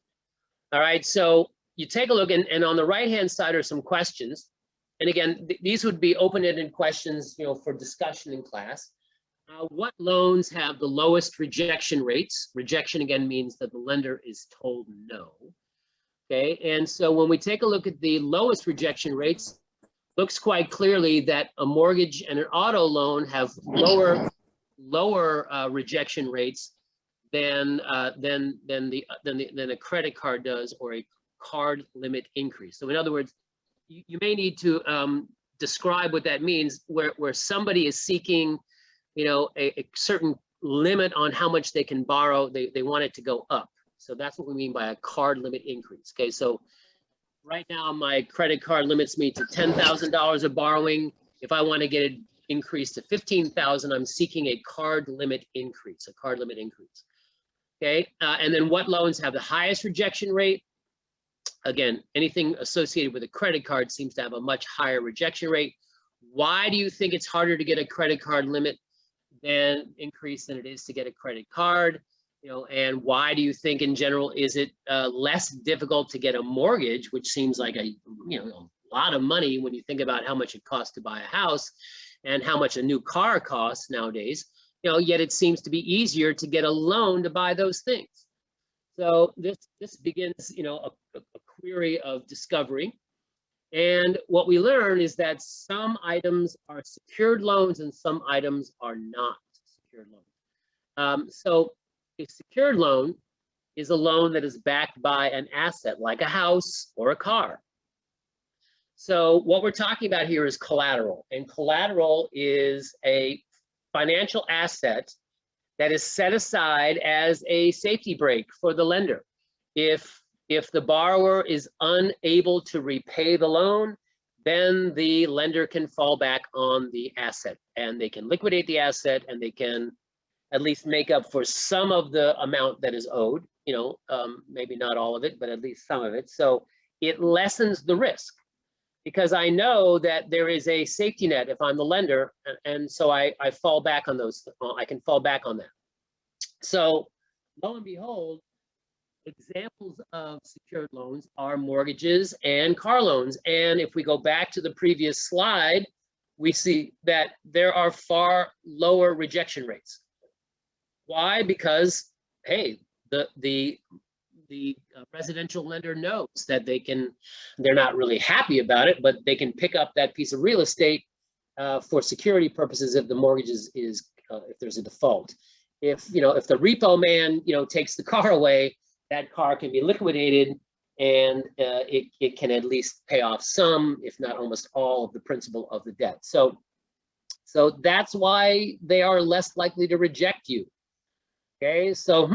Speaker 2: All right, so you take a look, and on the right-hand side are some questions. And again, these would be open-ended questions, for discussion in class. What loans have the lowest rejection rates? Rejection, again, means that the lender is told no. Okay, and so when we take a look at the lowest rejection rates, looks quite clearly that a mortgage and an auto loan have lower rejection rates than a credit card does, or a card limit increase. So in other words, you may need to describe what that means, where somebody is seeking, a certain limit on how much they can borrow. They want it to go up. So that's what we mean by a card limit increase. Okay, so right now my credit card limits me to $10,000 of borrowing. If I want to get it increased to $15,000, I'm seeking a card limit increase. Okay, and then what loans have the highest rejection rate? Again, anything associated with a credit card seems to have a much higher rejection rate. Why do you think it's harder to get a credit card limit increase than it is to get a credit card? And why do you think in general is it less difficult to get a mortgage, which seems like a lot of money when you think about how much it costs to buy a house and how much a new car costs nowadays, yet it seems to be easier to get a loan to buy those things. So this begins, a query of discovery. And what we learn is that some items are secured loans and some items are not secured loans. So a secured loan is a loan that is backed by an asset like a house or a car. So what we're talking about here is collateral, and collateral is a financial asset that is set aside as a safety brake for the lender. If the borrower is unable to repay the loan, then the lender can fall back on the asset, and they can liquidate the asset, and they can at least make up for some of the amount that is owed, maybe not all of it, but at least some of it. So it lessens the risk, because I know that there is a safety net if I'm the lender, and so I fall back on those. I can fall back on that. So lo and behold, examples of secured loans are mortgages and car loans. And if we go back to the previous slide, we see that there are far lower rejection rates. Why? Because, hey, the residential lender knows that they're not really happy about it, but they can pick up that piece of real estate for security purposes if the mortgage is if there's a default. If the repo man takes the car away, that car can be liquidated, and it can at least pay off some, if not almost all, of the principal of the debt. So that's why they are less likely to reject you. Okay, so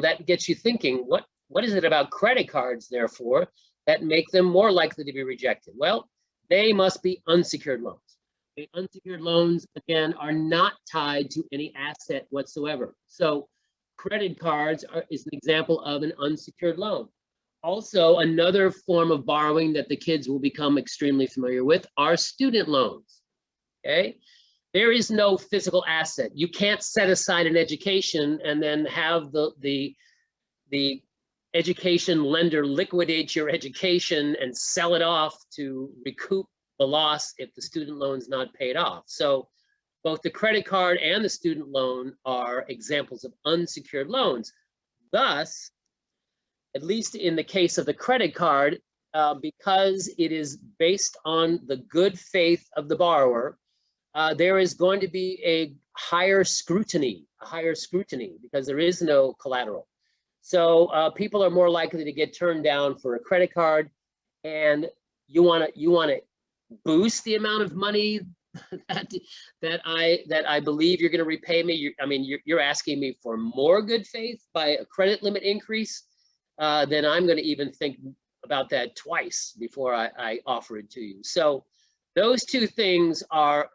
Speaker 2: that gets you thinking, what is it about credit cards, therefore, that make them more likely to be rejected? Well, they must be unsecured loans. The unsecured loans, again, are not tied to any asset whatsoever. So credit cards is an example of an unsecured loan. Also, another form of borrowing that the kids will become extremely familiar with are student loans. Okay, there is no physical asset. You can't set aside an education and then have the education lender liquidate your education and sell it off to recoup the loss if the student loan is not paid off. So both the credit card and the student loan are examples of unsecured loans. Thus, at least in the case of the credit card, because it is based on the good faith of the borrower, there is going to be a higher scrutiny because there is no collateral. So people are more likely to get turned down for a credit card, and you want to boost the amount of money that I believe you're going to repay me. You're asking me for more good faith by a credit limit increase. Then I'm going to even think about that twice before I offer it to you. So those two things are,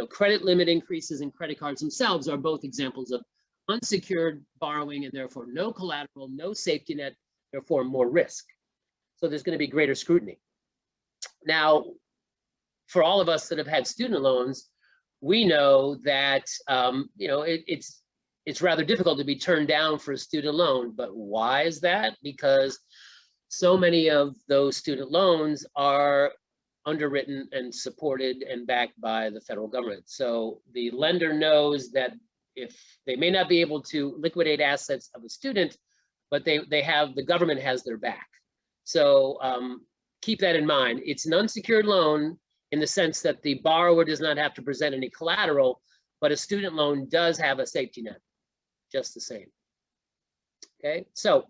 Speaker 2: credit limit increases and credit cards themselves are both examples of unsecured borrowing, and therefore no collateral, no safety net, therefore more risk. So there's going to be greater scrutiny. Now, for all of us that have had student loans, we know that it's rather difficult to be turned down for a student loan. But why is that? Because so many of those student loans are underwritten and supported and backed by the federal government. So the lender knows that if they may not be able to liquidate assets of a student, but the government has their back. So keep that in mind. It's an unsecured loan in the sense that the borrower does not have to present any collateral, but a student loan does have a safety net, just the same. Okay, so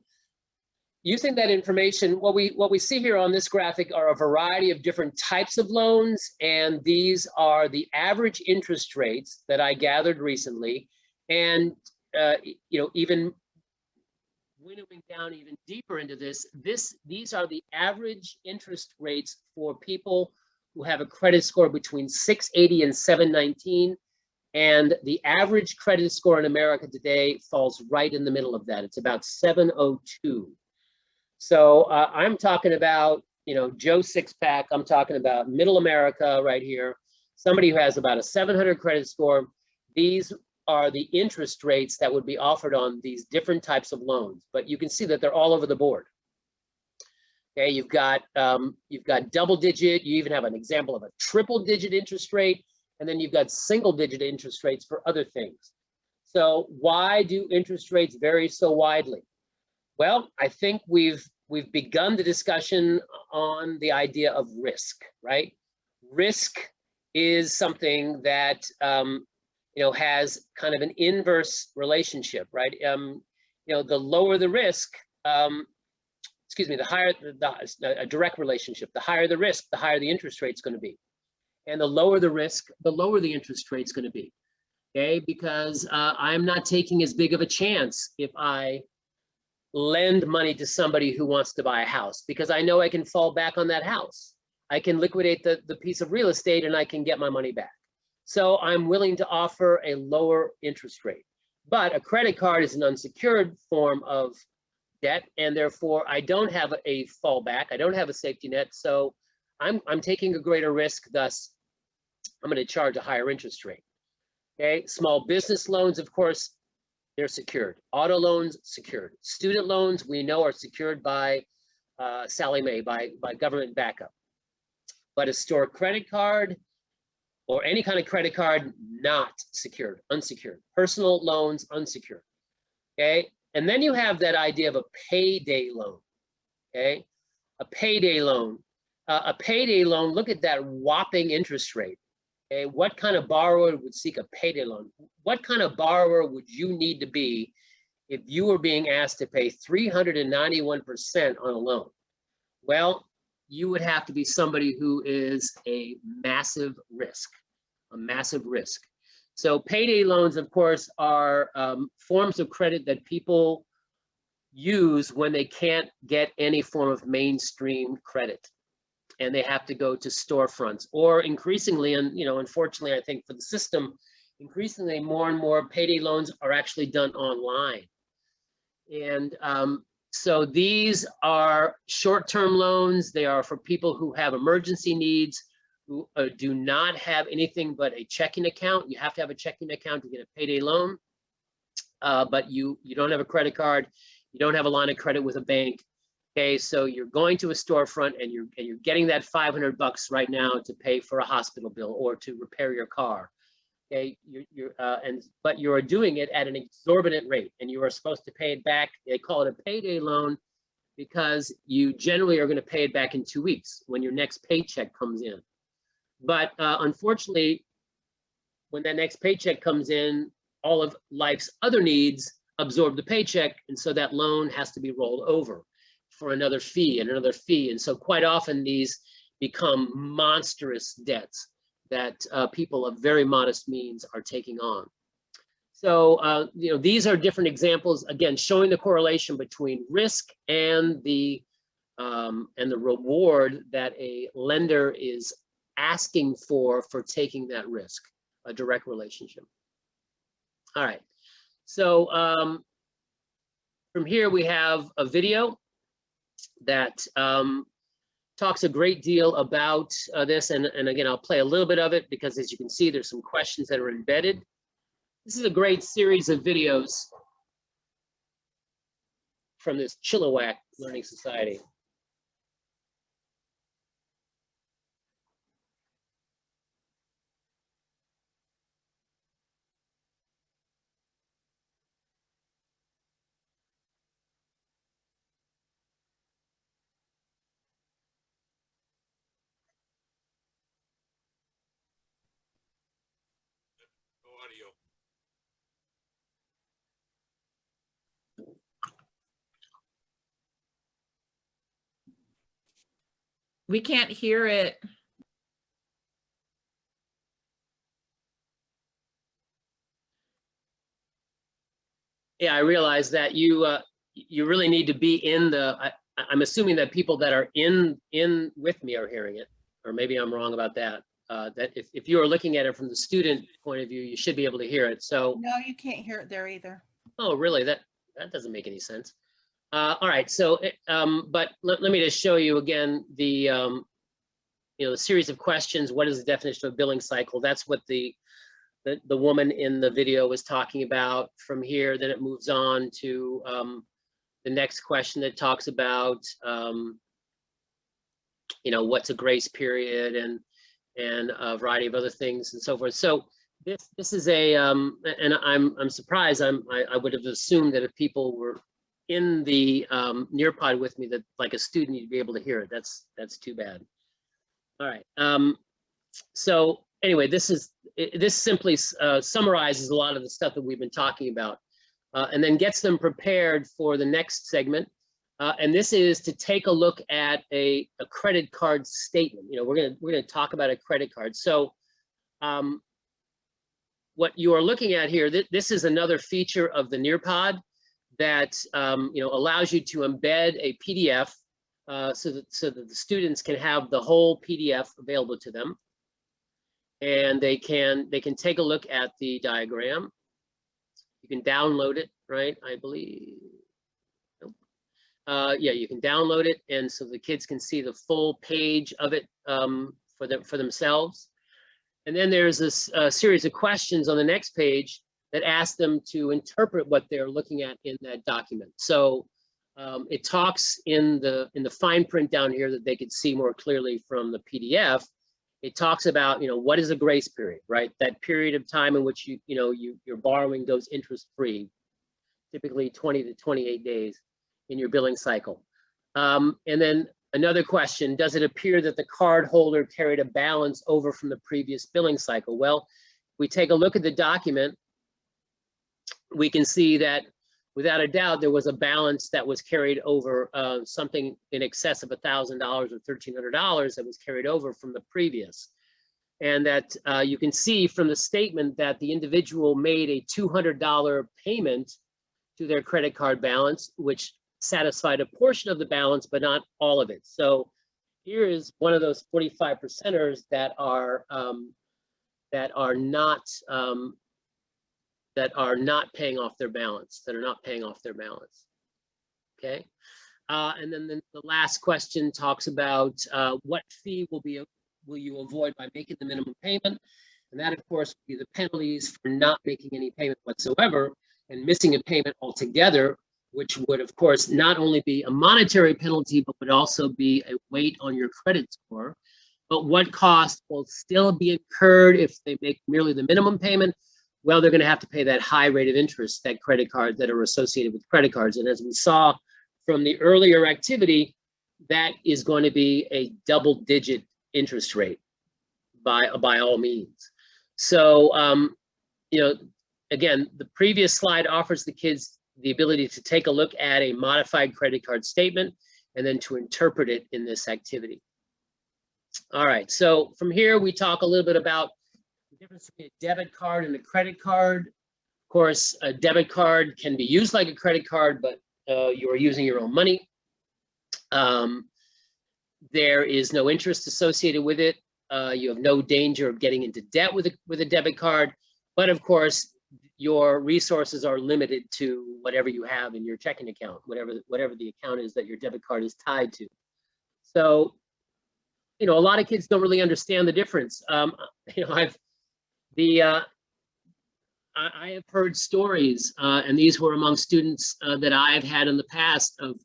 Speaker 2: using that information, what we see here on this graphic are a variety of different types of loans, and these are the average interest rates that I gathered recently. And even winnowing down even deeper into these are the average interest rates for people who have a credit score between 680 and 719. And the average credit score in America today falls right in the middle of that. It's about 702. So I'm talking about, Joe Sixpack. I'm talking about middle America right here. Somebody who has about a 700 credit score. These are the interest rates that would be offered on these different types of loans. But you can see that they're all over the board. Okay, you've got double digit. You even have an example of a triple digit interest rate. And then you've got single digit interest rates for other things. So why do interest rates vary so widely? Well, I think we've begun the discussion on the idea of risk, right? Risk is something that has kind of an inverse relationship, right? The lower the risk, the higher a direct relationship. The higher the risk, the higher the interest rate's going to be. And the lower the risk, the lower the interest rate's going to be, okay? Because I'm not taking as big of a chance if I lend money to somebody who wants to buy a house, because I know I can fall back on that house. I can liquidate the piece of real estate and I can get my money back. So I'm willing to offer a lower interest rate. But a credit card is an unsecured form of debt, and therefore I don't have a fallback. I don't have a safety net. So I'm taking a greater risk, thus I'm going to charge a higher interest rate. Okay, small business loans, of course, they're secured. Auto loans, secured. Student loans, we know, are secured by Sally Mae, by government backup. But a store credit card, or any kind of credit card not secured, unsecured. Personal loans, unsecured, okay? And then you have that idea of a payday loan, okay? A payday loan. A payday loan, look at that whopping interest rate, okay? What kind of borrower would seek a payday loan? What kind of borrower would you need to be if you were being asked to pay 391% on a loan? Well, you would have to be somebody who is a massive risk, a massive risk. So payday loans, of course, are forms of credit that people use when they can't get any form of mainstream credit, and they have to go to storefronts, or increasingly, and unfortunately, I think for the system, increasingly more and more payday loans are actually done online. And so these are short-term loans. They are for people who have emergency needs, who do not have anything but a checking account. You have to have a checking account to get a payday loan, but you don't have a credit card. You don't have a line of credit with a bank. Okay, so you're going to a storefront and you're getting that $500 right now to pay for a hospital bill or to repair your car. Okay, but you are doing it at an exorbitant rate, and you are supposed to pay it back. They call it a payday loan because you generally are going to pay it back in 2 weeks when your next paycheck comes in. But unfortunately, when that next paycheck comes in, all of life's other needs absorb the paycheck, and so that loan has to be rolled over for another fee and another fee. And so quite often these become monstrous debts that people of very modest means are taking on. So, these are different examples, again, showing the correlation between risk and the reward that a lender is asking for taking that risk, a direct relationship. All right, so from here we have a video that talks a great deal about this, and again, I'll play a little bit of it because, as you can see, there's some questions that are embedded. This is a great series of videos from this Chilliwack Learning Society.
Speaker 3: Audio.
Speaker 4: We can't hear it.
Speaker 2: Yeah, I realize that you really need to be in the. I'm assuming that people that are in with me are hearing it, or maybe I'm wrong about that. That if you are looking at it from the student point of view, you should be able to hear it. So
Speaker 5: no, you can't hear it there either.
Speaker 2: Oh, really? That doesn't make any sense. All right. So, but let me just show you again the the series of questions. What is the definition of a billing cycle? That's what the woman in the video was talking about. From here, then it moves on to the next question that talks about what's a grace period and a variety of other things and so forth. So this is a and I'm surprised. I would have assumed that if people were in the Nearpod with me, that like a student you'd be able to hear it. That's too bad. All right. So anyway, this simply summarizes a lot of the stuff that we've been talking about, and then gets them prepared for the next segment. And this is to take a look at a credit card statement. We're gonna talk about a credit card. So what you are looking at here, this is another feature of the Nearpod that allows you to embed a PDF so that the students can have the whole PDF available to them, and they can take a look at the diagram. You can download it, right? I believe. Yeah, you can download it, and so the kids can see the full page of it for themselves. And then there's this series of questions on the next page that ask them to interpret what they're looking at in that document. So it talks in the fine print down here that they could see more clearly from the PDF. it talks about, what is a grace period, right? That period of time in which your borrowing goes interest free, typically 20 to 28 days in your billing cycle. And then another question, does it appear that the card holder carried a balance over from the previous billing cycle? Well, we take a look at the document, we can see that without a doubt, there was a balance that was carried over, something in excess of $1,000 or $1,300 that was carried over from the previous. And that you can see from the statement that the individual made a $200 payment to their credit card balance, which satisfied a portion of the balance, but not all of it. So here is one of those 45 percenters that are not paying off their balance, Okay. And then the last question talks about what fee will you avoid by making the minimum payment? And that, of course, would be the penalties for not making any payment whatsoever and missing a payment altogether, which would, of course, not only be a monetary penalty, but would also be a weight on your credit score. But what cost will still be incurred if they make merely the minimum payment? Well, they're going to have to pay that high rate of interest that are associated with credit cards. And as we saw from the earlier activity, that is going to be a double-digit interest rate by all means. So, again, the previous slide offers the kids the ability to take a look at a modified credit card statement and then to interpret it in this activity. All right, so from here, we talk a little bit about the difference between a debit card and a credit card. Of course, a debit card can be used like a credit card, but you are using your own money. There is no interest associated with it. You have no danger of getting into debt with a debit card, but of course, your resources are limited to whatever you have in your checking account, whatever the account is that your debit card is tied to. So, a lot of kids don't really understand the difference. I have heard stories, and these were among students that I've had in the past, of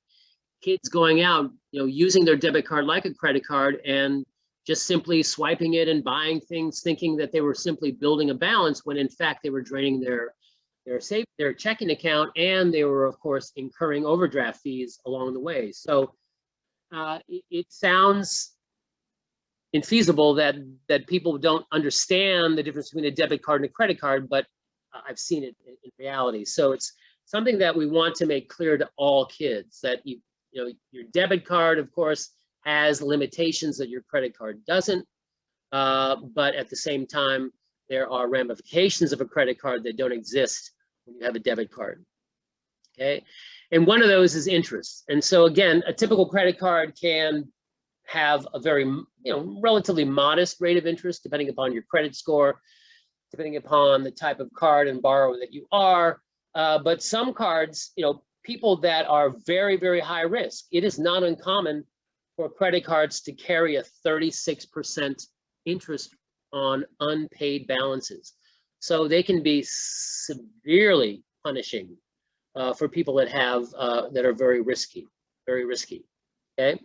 Speaker 2: kids going out, using their debit card like a credit card and just simply swiping it and buying things, thinking that they were simply building a balance, when in fact they were draining their checking account, and they were, of course, incurring overdraft fees along the way. So it sounds infeasible that people don't understand the difference between a debit card and a credit card, but I've seen it in reality. So it's something that we want to make clear to all kids, that your debit card, of course, has limitations that your credit card doesn't, but at the same time, there are ramifications of a credit card that don't exist when you have a debit card. Okay, and one of those is interest. And so again, a typical credit card can have a very relatively modest rate of interest, depending upon your credit score, depending upon the type of card and borrower that you are. But some cards, people that are very, very high risk, it is not uncommon for credit cards to carry a 36% interest on unpaid balances. So they can be severely punishing for people that are very risky, okay?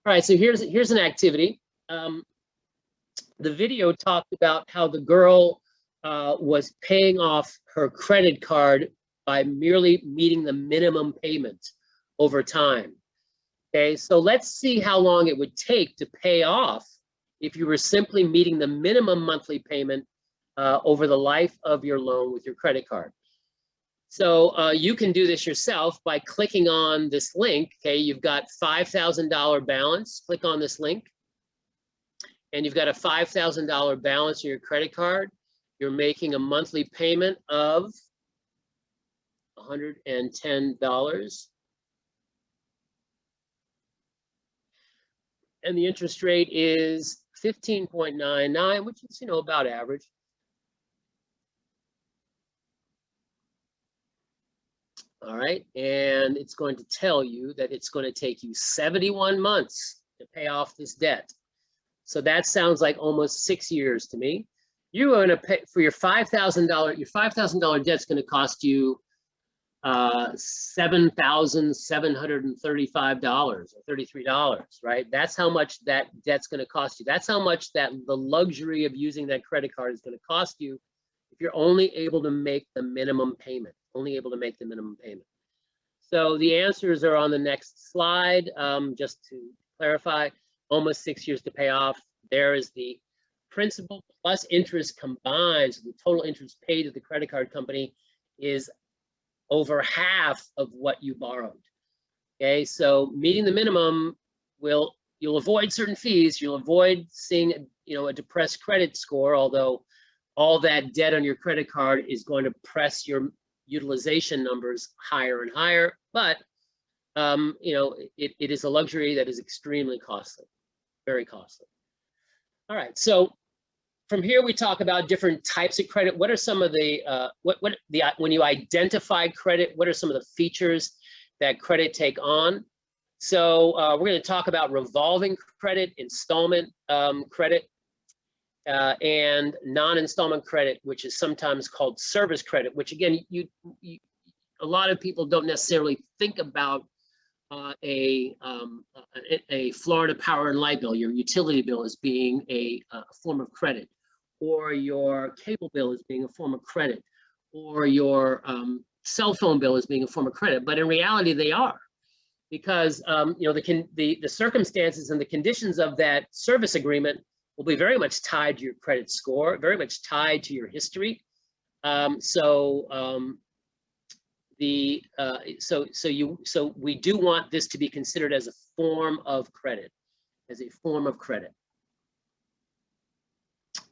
Speaker 2: All right, so here's an activity. The video talked about how the girl was paying off her credit card by merely meeting the minimum payment over time. Okay, so let's see how long it would take to pay off if you were simply meeting the minimum monthly payment over the life of your loan with your credit card. So you can do this yourself by clicking on this link. Okay, you've got $5,000 balance. Click on this link, and you've got a $5,000 balance in your credit card. You're making a monthly payment of $110. And the interest rate is 15.99, which is, about average. All right, and it's going to tell you that it's going to take you 71 months to pay off this debt. So that sounds like almost 6 years to me. You're going to pay for your $5,000. Your $5,000 debt is going to cost you $7,735 or $33, right? That's how much that debt's going to cost you. That's how much that the luxury of using that credit card is going to cost you if you're only able to make the minimum payment, So the answers are on the next slide. Just to clarify, almost 6 years to pay off. There is the principal plus interest combined. So the total interest paid to the credit card company is over half of what you borrowed. Okay, so meeting the minimum you'll avoid certain fees. You'll avoid seeing, a depressed credit score, although all that debt on your credit card is going to press your utilization numbers higher and higher. But it is a luxury that is extremely costly, very costly. All right, so from here we talk about different types of credit. What are some of the when you identify credit, what are some of the features that credit take on? So we're going to talk about revolving credit, installment credit, and non-installment credit, which is sometimes called service credit, which again, a lot of people don't necessarily think about a Florida power and light bill, your utility bill, as being a form of credit, or your cable bill as being a form of credit, or your cell phone bill as being a form of credit. But in reality, they are, because the circumstances and the conditions of that service agreement will be very much tied to your credit score, very much tied to your history. So we do want this to be considered as a form of credit,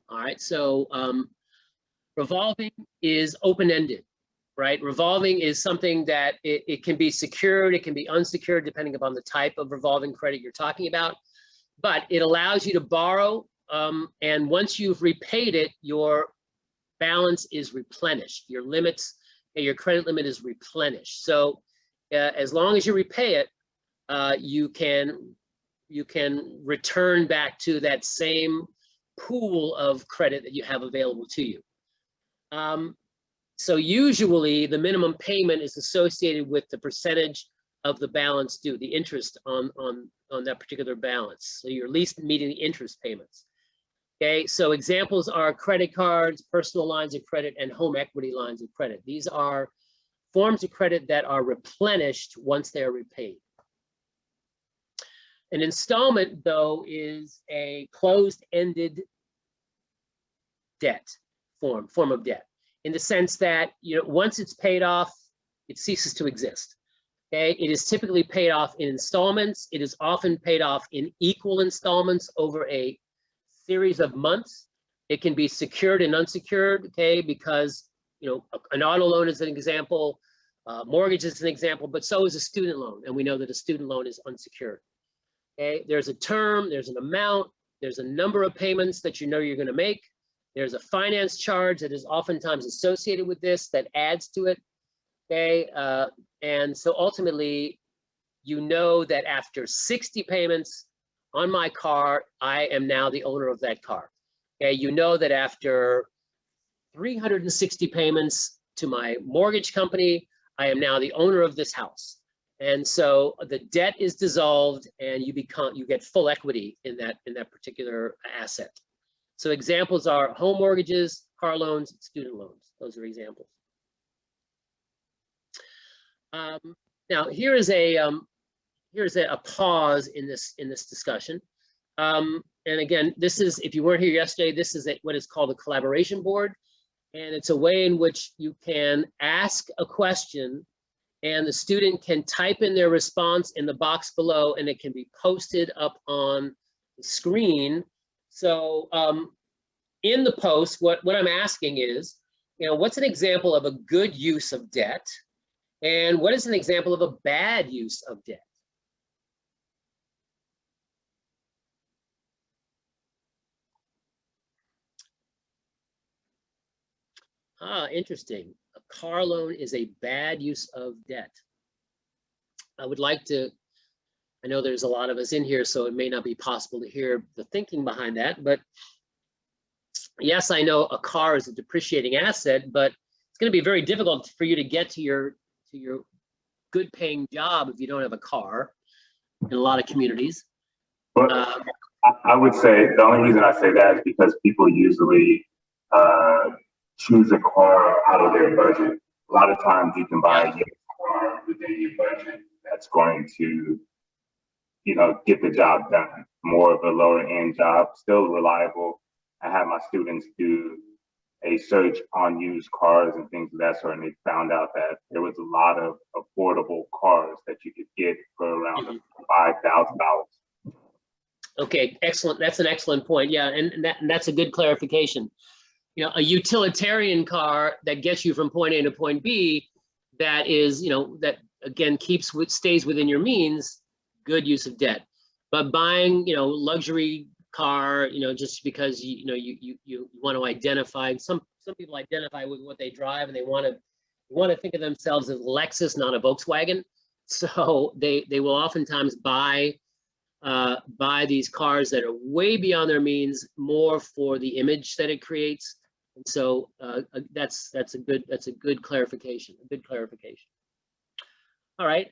Speaker 2: All right, so revolving is open-ended, right? Revolving is something that it can be secured, it can be unsecured, depending upon the type of revolving credit you're talking about. But it allows you to borrow, and once you've repaid it, your balance is replenished. Your credit limit is replenished. So as long as you repay it, you can return back to that same pool of credit that you have available to you. So usually the minimum payment is associated with the percentage of the balance due, the interest on that particular balance. So you're at least meeting the interest payments. Okay, so examples are credit cards, personal lines of credit, and home equity lines of credit. These are forms of credit that are replenished once they are repaid. An installment, though, is a closed-ended debt form of debt, in the sense that once it's paid off, it ceases to exist. Okay, it is typically paid off in installments. It is often paid off in equal installments over a series of months. It can be secured and unsecured, okay, because an auto loan is an example, mortgage is an example, but so is a student loan, and we know that a student loan is unsecured. Okay, there's a term, there's an amount, there's a number of payments that you're going to make. There's a finance charge that is oftentimes associated with this that adds to it. Okay, and so ultimately, that after 60 payments on my car, I am now the owner of that car. Okay, that after 360 payments to my mortgage company, I am now the owner of this house. And so the debt is dissolved, and you get full equity in that particular asset. So examples are home mortgages, car loans, student loans. Those are examples. Now here's a pause in this discussion. And again, this is, if you weren't here yesterday, this is what is called a collaboration board, and it's a way in which you can ask a question, and the student can type in their response in the box below, and it can be posted up on the screen. So in the post, what I'm asking is, what's an example of a good use of debt? And what is an example of a bad use of debt? Interesting. A car loan is a bad use of debt. I know there's a lot of us in here, so it may not be possible to hear the thinking behind that, but yes, I know a car is a depreciating asset, but it's going to be very difficult for you to get to your to your good paying job if you don't have a car in a lot of communities.
Speaker 3: But I would say the only reason I say that is because people usually choose a car out of their budget. A lot of times you can buy a car within your budget that's going to, get the job done. More of a lower end job, still reliable. I had my students do a search on used cars and things of that sort, and they found out that there was a lot of affordable cars that you could get for around $5,000.
Speaker 2: Okay, excellent. That's an excellent point. Yeah, and that's a good clarification. A utilitarian car that gets you from point A to point B, that is, that again stays within your means, good use of debt. But buying, luxury car, just because you want to identify. Some people identify with what they drive, and they want to think of themselves as Lexus, not a Volkswagen. So they will oftentimes buy these cars that are way beyond their means, more for the image that it creates. And so that's a good clarification. All right.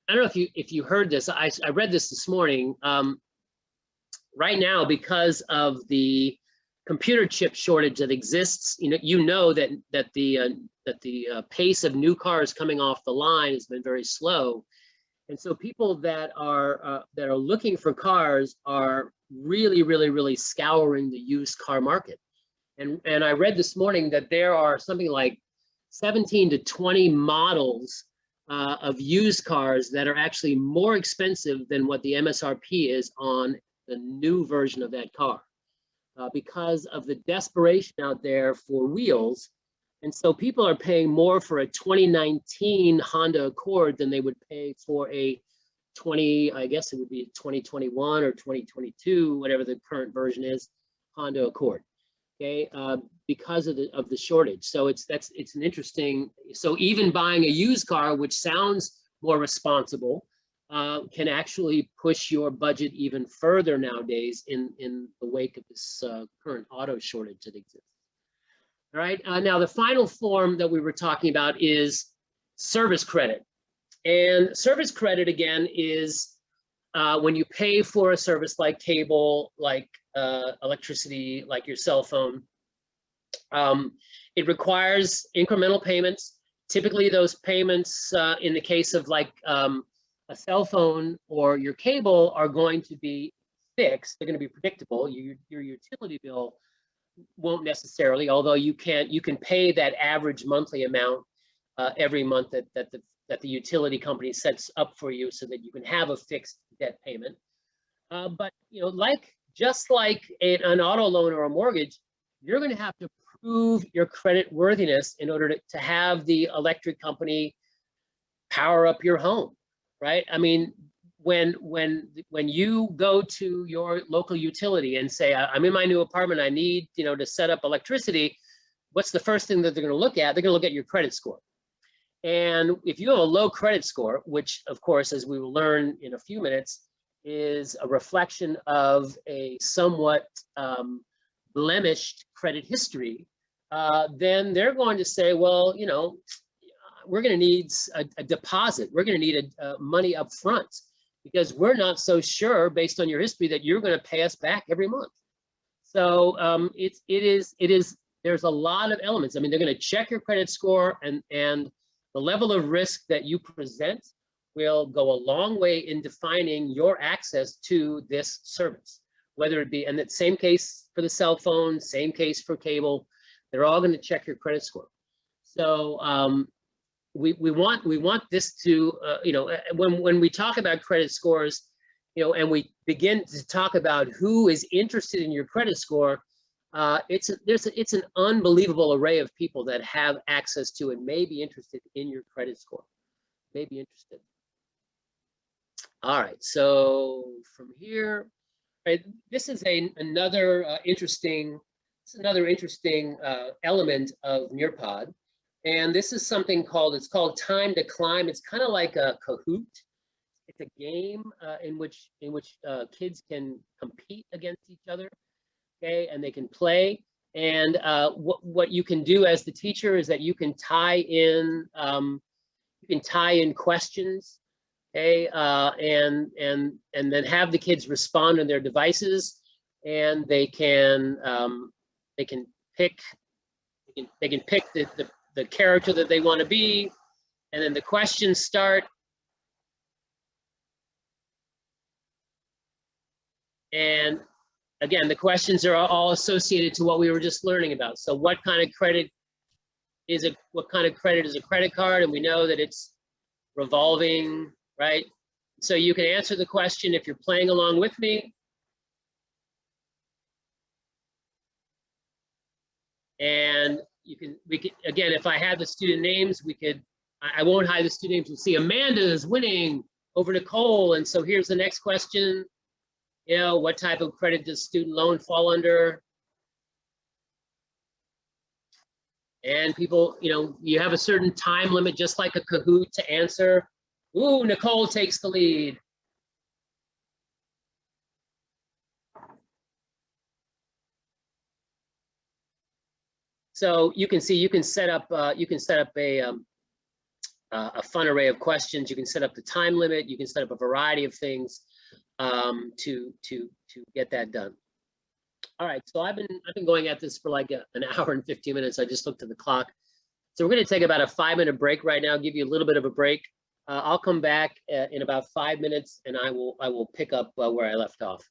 Speaker 2: I don't know if you heard this. I read this morning. Right now, because of the computer chip shortage that exists, that the pace of new cars coming off the line has been very slow. And so people that are looking for cars are really scouring the used car market. And I read this morning that there are something like 17 to 20 models of used cars that are actually more expensive than what the MSRP is on the new version of that car, because of the desperation out there for wheels. And so people are paying more for a 2019 Honda Accord than they would pay for a 2021 or 2022, whatever the current version is, Honda Accord. Okay, because of the shortage. So it's an interesting. So even buying a used car, which sounds more responsible, can actually push your budget even further nowadays in the wake of this current auto shortage that exists. All right. Now the final form that we were talking about is service credit, and service credit again is when you pay for a service like cable, like electricity, like your cell phone. It requires incremental payments. Typically, those payments, in the case of like a cell phone or your cable, are going to be fixed. They're going to be predictable. Your utility bill won't necessarily, although you can pay that average monthly amount every month that the utility company sets up for you, so that you can have a fixed debt payment. But just like an auto loan or a mortgage, you're going to have to prove your credit worthiness in order to have the electric company power up your home, right? I mean, when you go to your local utility and say, I'm in my new apartment, I need to set up electricity, what's the first thing that they're going to look at? They're going to look at your credit score. And if you have a low credit score, which of course, as we will learn in a few minutes, is a reflection of a somewhat blemished credit history, then they're going to say, well, we're going to need a deposit. We're going to need money up front, because we're not so sure, based on your history, that you're going to pay us back every month. So there's a lot of elements. I mean, they're going to check your credit score, and the level of risk that you present will go a long way in defining your access to this service, whether it be, and the same case for the cell phone, same case for cable, they're all going to check your credit score. So we want this to, when we talk about credit scores, and we begin to talk about who is interested in your credit score, it's an unbelievable array of people that have access to and may be interested in your credit score, may be interested. All right, so from here, right, this is another interesting element of Nearpod, and this is something called Time to Climb. It's kind of like a Kahoot. It's a game in which kids can compete against each other, okay, and they can play. And what you can do as the teacher is that you can tie in questions, okay, and then have the kids respond on their devices, and they can pick the character that they want to be, and then the questions start. And again, the questions are all associated to what we were just learning about. So what kind of credit is a credit card? And we know that it's revolving, right? So you can answer the question if you're playing along with me. And we could, again, if I had the student names, I won't hide the student names. We'll see Amanda is winning over Nicole. And so here's the next question. You know, what type of credit does student loan fall under? And people, you know, you have a certain time limit, just like a Kahoot, to answer. Ooh, Nicole takes the lead. So you can see, you can set up a fun array of questions. You can set up the time limit. You can set up a variety of things to get that done. All right, so I've been going at this for like an hour and 15 minutes. I just looked at the clock. So we're going to take about a 5-minute break right now, give you a little bit of a break. I'll come back in about 5 minutes, and I will pick up where I left off.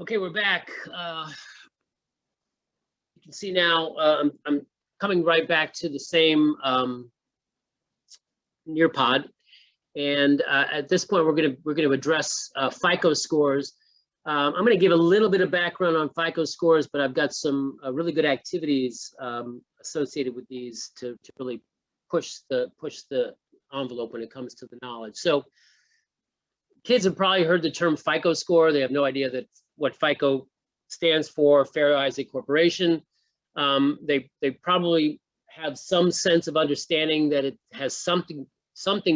Speaker 2: Okay, we're back. You can see now I'm coming right back to the same Nearpod, and at this point we're gonna address FICO scores. I'm going to give a little bit of background on FICO scores, but I've got some really good activities associated with these to really push the envelope when it comes to the knowledge. So kids have probably heard the term FICO score. They have no idea what FICO stands for, Fair Isaac Corporation. They probably have some sense of understanding that it has something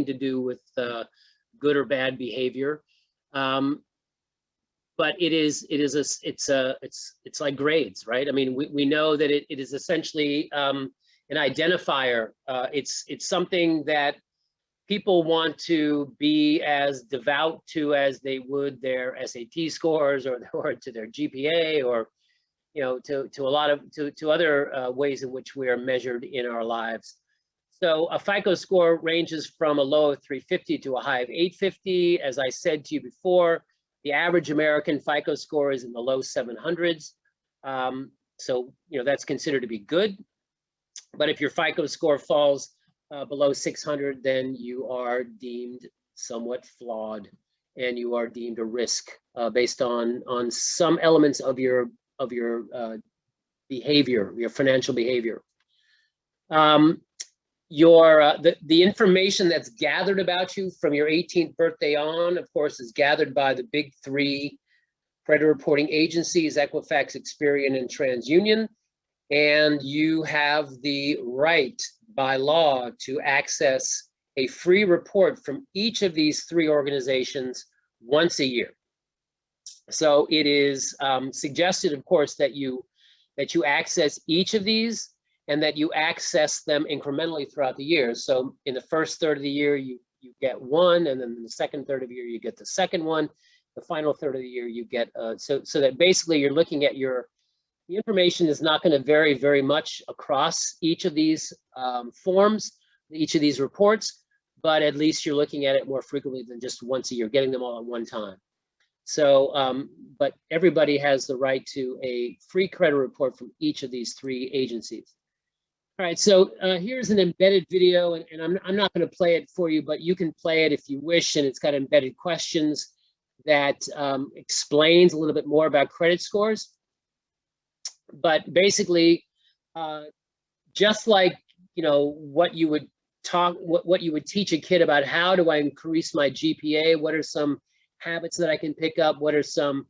Speaker 2: to do with good or bad behavior. But it's like grades, right? I mean, we know that it is essentially an identifier. It's something that people want to be as devout to as they would their SAT scores or to their GPA, or to a lot of to other ways in which we are measured in our lives. So a FICO score ranges from a low of 350 to a high of 850. As I said to you before, the average American FICO score is in the low 700s. So that's considered to be good. But if your FICO score falls below 600, then you are deemed somewhat flawed, and you are deemed a risk based on some elements of your behavior, your financial behavior. The information that's gathered about you from your 18th birthday on, of course, is gathered by the big three credit reporting agencies, Equifax, Experian, and TransUnion. And you have the right by law to access a free report from each of these three organizations once a year. So it is suggested, of course, that you access each of these, and that you access them incrementally throughout the year. So in the first third of the year, you get one, and then in the second third of the year, you get the second one. The final third of the year, you get, so that basically you're looking at the information is not going to vary very much across each of these forms, each of these reports, but at least you're looking at it more frequently than just once a year, getting them all at one time. So, but everybody has the right to a free credit report from each of these three agencies. All right, so here's an embedded video, and I'm not going to play it for you, but you can play it if you wish, and it's got embedded questions that explains a little bit more about credit scores. But basically, just like what you would teach a kid about how do I increase my GPA, what are some habits that I can pick up, what are some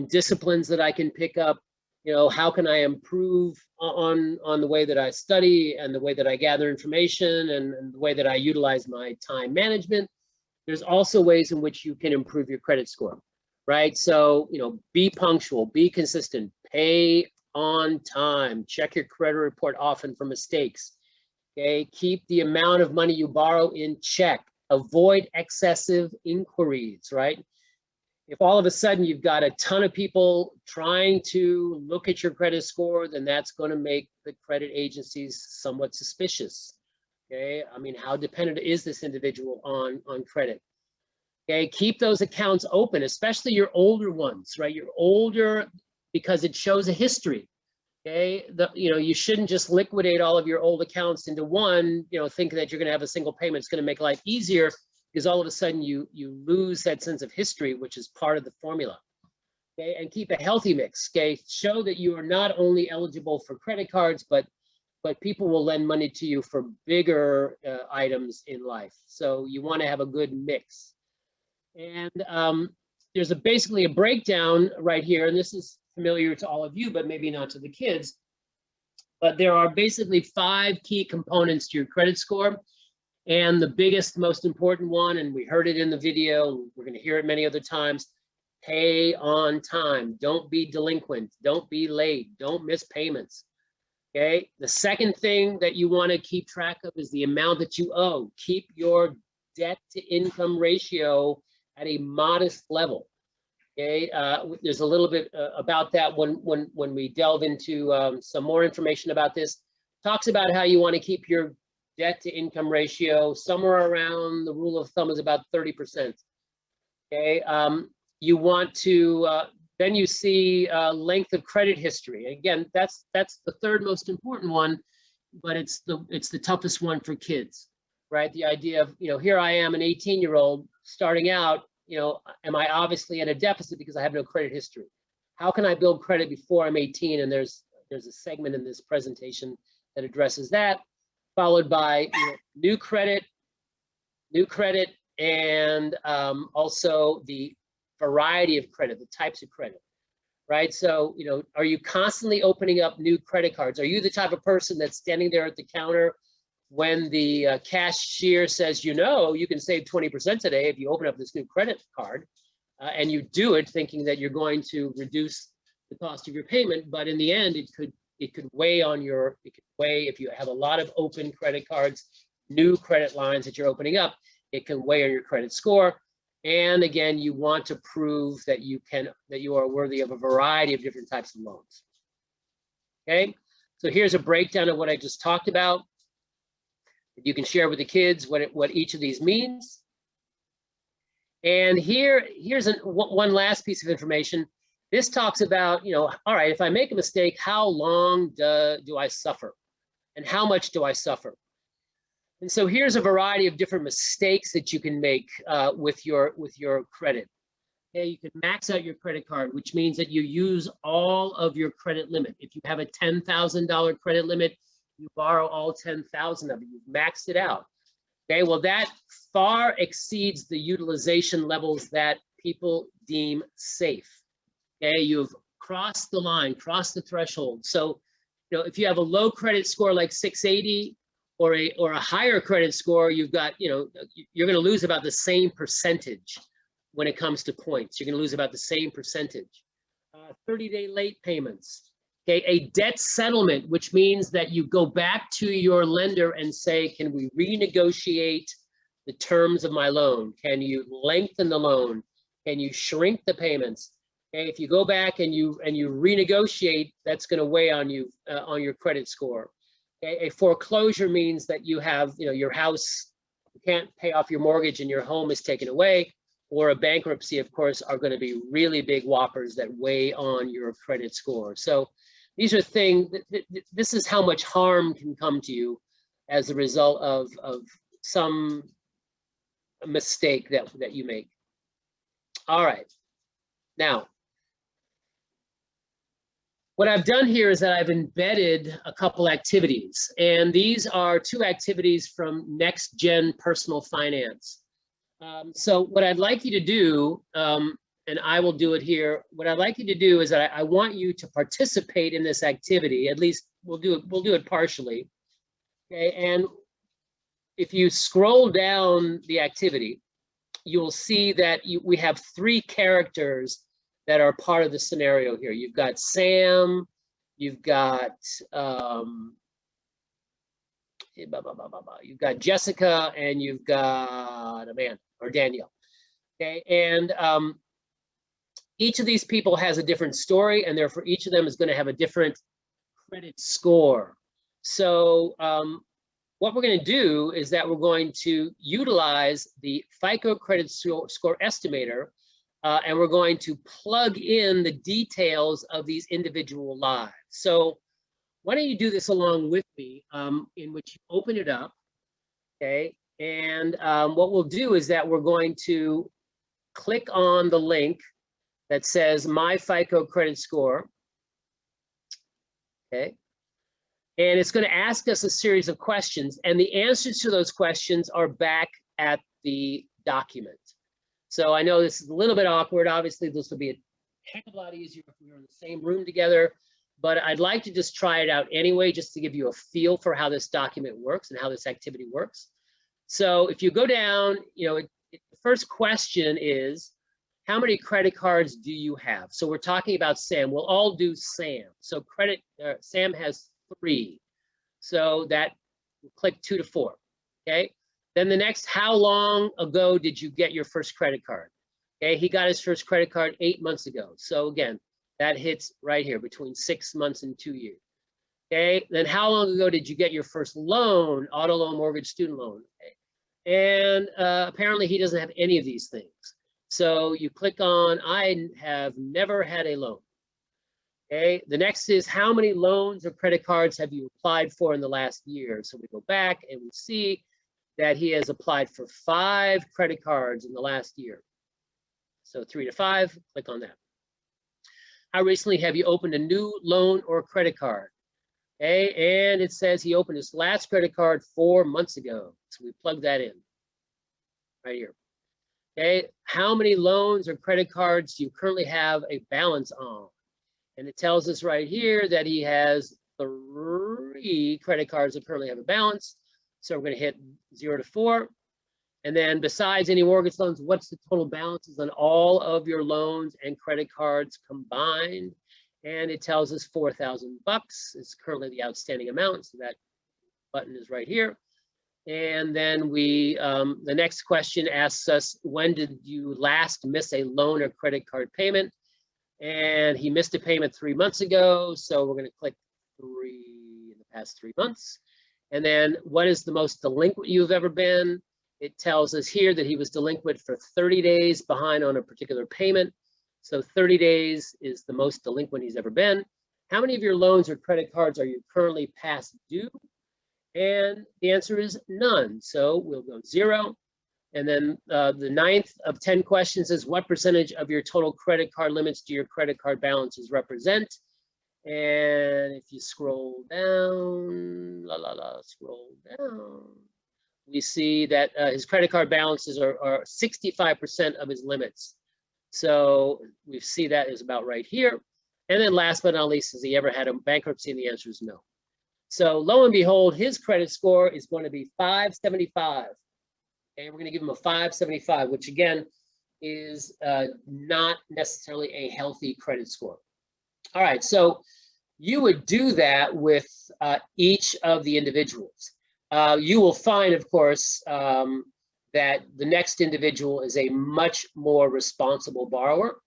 Speaker 2: disciplines that I can pick up, how can I improve on the way that I study and the way that I gather information and the way that I utilize my time management. There's also ways in which you can improve your credit score, right? So, be punctual, be consistent, pay on time, check your credit report often for mistakes, okay? Keep the amount of money you borrow in check, avoid excessive inquiries, right? If all of a sudden you've got a ton of people trying to look at your credit score, then that's going to make the credit agencies somewhat suspicious. Okay, I mean, how dependent is this individual on credit? Okay, keep those accounts open, especially your older ones, right? You're older because it shows a history. Okay, you shouldn't just liquidate all of your old accounts into one, thinking that you're going to have a single payment. It's going to make life easier, because all of a sudden you lose that sense of history, which is part of the formula. Okay, and keep a healthy mix. Okay, show that you are not only eligible for credit cards, but people will lend money to you for bigger items in life. So you want to have a good mix. And there's basically a breakdown right here, and this is familiar to all of you, but maybe not to the kids. But there are basically 5 key components to your credit score. And the biggest, most important one, and we heard it in the video, we're going to hear it many other times, pay on time. Don't be delinquent. Don't be late. Don't miss payments. Okay. The second thing that you want to keep track of is the amount that you owe. Keep your debt to income ratio at a modest level. Okay. There's a little bit about that when we delve into some more information about this. Talks about how you want to keep your debt to income ratio somewhere around, the rule of thumb is about 30%. Okay, you want to Then you see length of credit history. Again, that's the third most important one, but it's the toughest one for kids, right? The idea of, here I am, an 18-year-old starting out, am I obviously at a deficit because I have no credit history? How can I build credit before I'm 18? And there's a segment in this presentation that addresses that, followed by new credit, and also the variety of credit, the types of credit, right? So, are you constantly opening up new credit cards? Are you the type of person that's standing there at the counter when the cashier says, you can save 20% today if you open up this new credit card, and you do it thinking that you're going to reduce the cost of your payment, but in the end, it could weigh on if you have a lot of open credit cards, new credit lines that you're opening up, it can weigh on your credit score. And again, you want to prove that you are worthy of a variety of different types of loans. Okay, so here's a breakdown of what I just talked about. You can share with the kids what each of these means. And here's one last piece of information. This talks about, all right, if I make a mistake, how long do I suffer? And how much do I suffer? And so here's a variety of different mistakes that you can make with your credit. Okay, you can max out your credit card, which means that you use all of your credit limit. If you have a $10,000 credit limit, you borrow all 10,000 of it. You've maxed it out. Okay, well, that far exceeds the utilization levels that people deem safe. Okay, you've crossed the line, crossed the threshold. So, if you have a low credit score like 680 or a higher credit score, you've got, you're going to lose about the same percentage when it comes to points. You're going to lose about the same percentage. 30-day late payments. Okay, a debt settlement, which means that you go back to your lender and say, can we renegotiate the terms of my loan? Can you lengthen the loan? Can you shrink the payments? Okay, if you go back and you renegotiate, that's going to weigh on you on your credit score. Okay, a foreclosure means that you have, your house, you can't pay off your mortgage and your home is taken away. Or a bankruptcy, of course, are going to be really big whoppers that weigh on your credit score. So these are things, this is how much harm can come to you as a result of some mistake that you make. All right. Now, what I've done here is that I've embedded a couple activities, and these are two activities from Next Gen Personal Finance. So what I'd like you to do, and I will do it here, what I'd like you to do is that I want you to participate in this activity. At least we'll do it partially. Okay, and if you scroll down the activity, you will see that we have three characters that are part of the scenario here. You've got Sam, you've got Jessica, and you've got Amanda or Danielle. Okay, and each of these people has a different story, and therefore each of them is going to have a different credit score. So what we're going to do is that we're going to utilize the FICO credit score estimator, and we're going to plug in the details of these individual lives. So why don't you do this along with me, in which you open it up, okay? And what we'll do is that we're going to click on the link that says My FICO Credit Score, okay? And it's going to ask us a series of questions, and the answers to those questions are back at the document. So I know this is a little bit awkward. Obviously, this will be a heck of a lot easier if we were in the same room together, but I'd like to just try it out anyway, just to give you a feel for how this document works and how this activity works. So if you go down, the first question is, how many credit cards do you have? So we're talking about Sam. We'll all do Sam. So Sam has 3. So that, we'll click 2 to 4, okay? Then the next, how long ago did you get your first credit card? Okay, he got his first credit card 8 months ago. So again, that hits right here, between 6 months and 2 years. Okay, then how long ago did you get your first loan, auto loan, mortgage, student loan? Okay. And apparently he doesn't have any of these things. So you click on, I have never had a loan. Okay, the next is how many loans or credit cards have you applied for in the last year? So we go back and we see that he has applied for 5 credit cards in the last year. So 3 to 5, click on that. How recently have you opened a new loan or credit card? Okay, and it says he opened his last credit card 4 months ago. So we plug that in right here. Okay, how many loans or credit cards do you currently have a balance on? And it tells us right here that he has 3 credit cards that currently have a balance. So we're going to hit 0 to 4. And then besides any mortgage loans, what's the total balances on all of your loans and credit cards combined? And it tells us $4,000 is currently the outstanding amount. So that button is right here. And then we, the next question asks us, when did you last miss a loan or credit card payment? And he missed a payment 3 months ago. So we're going to click 3 in the past 3 months. And then what is the most delinquent you've ever been? It tells us here that he was delinquent for 30 days behind on a particular payment. So 30 days is the most delinquent he's ever been. How many of your loans or credit cards are you currently past due? And the answer is none. So we'll go 0. And then the 9th of 10 questions is what percentage of your total credit card limits do your credit card balances represent? And if you scroll down, scroll down, we see that his credit card balances are 65% of his limits. So we see that is about right here. And then last but not least, has he ever had a bankruptcy? And the answer is no. So lo and behold, his credit score is going to be 575. And we're going to give him a 575, which again is not necessarily a healthy credit score. All right, so you would do that with each of the individuals. You will find, of course, that the next individual is a much more responsible borrower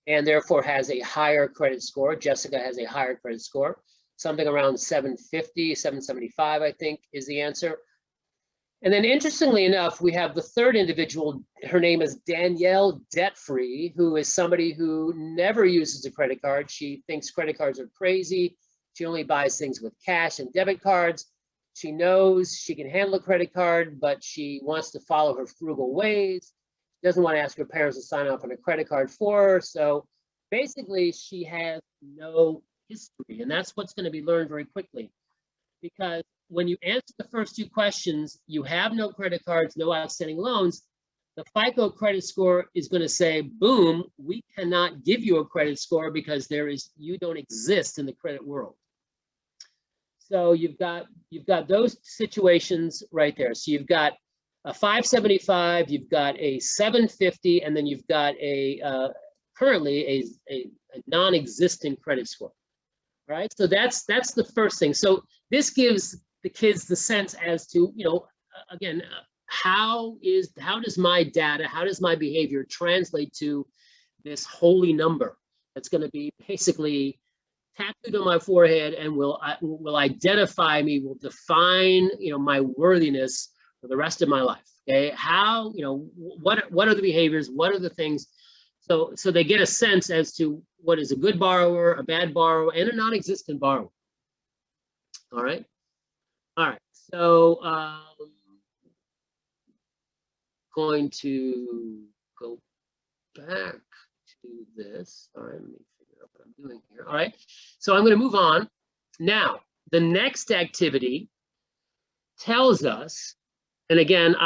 Speaker 2: and therefore has a higher credit score. Jessica has a higher credit score, something around 750, 775, I think is the answer. And then interestingly enough, we have the third individual. Her name is Danielle Debt-Free, who is somebody who never uses a credit card. She thinks credit cards are crazy. She only buys things with cash and debit cards. She knows she can handle a credit card, but she wants to follow her frugal ways. She doesn't want to ask her parents to sign off on a credit card for her. So basically, she has no history. And that's what's going to be learned very quickly. Because when you answer the first 2 questions, you have no credit cards, no outstanding loans, the FICO credit score is going to say, boom, we cannot give you a credit score because you don't exist in the credit world. So you've got those situations right there. So you've got a 575, you've got a 750, and then you've got a currently a non-existent credit score. All right, so that's the first thing. So this gives the kids the sense as to, again, how does my data, how does my behavior translate to this holy number that's going to be basically tattooed on my forehead and will identify me, will define, my worthiness for the rest of my life. Okay, how, what are the behaviors, what are the things? So they get a sense as to what is a good borrower, a bad borrower, and a non-existent borrower. All right. So going to go back to this. All right, let me figure out what I'm doing here. All right. So I'm going to move on. Now, the next activity tells us, and again,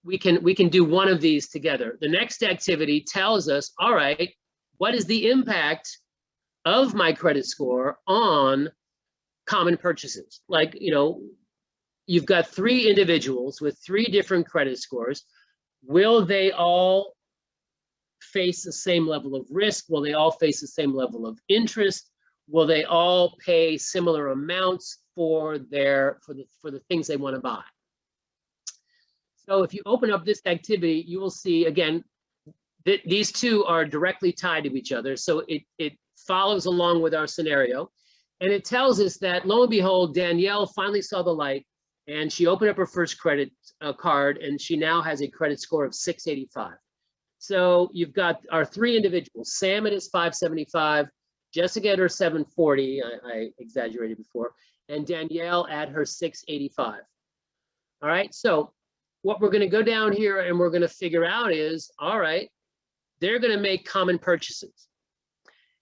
Speaker 2: we can do one of these together. The next activity tells us, all right, what is the impact of my credit score on common purchases? Like, you've got 3 individuals with 3 different credit scores. Will they all face the same level of risk? Will they all face the same level of interest? Will they all pay similar amounts for the things they want to buy? So if you open up this activity, you will see, again, that these 2 are directly tied to each other. So it follows along with our scenario. And it tells us that, lo and behold, Danielle finally saw the light and she opened up her first credit card and she now has a credit score of 685. So you've got our three individuals, Sam at his 575, Jessica at her 740, I exaggerated before, and Danielle at her 685. All right, so what we're gonna go down here and we're gonna figure out is, all right, they're gonna make common purchases.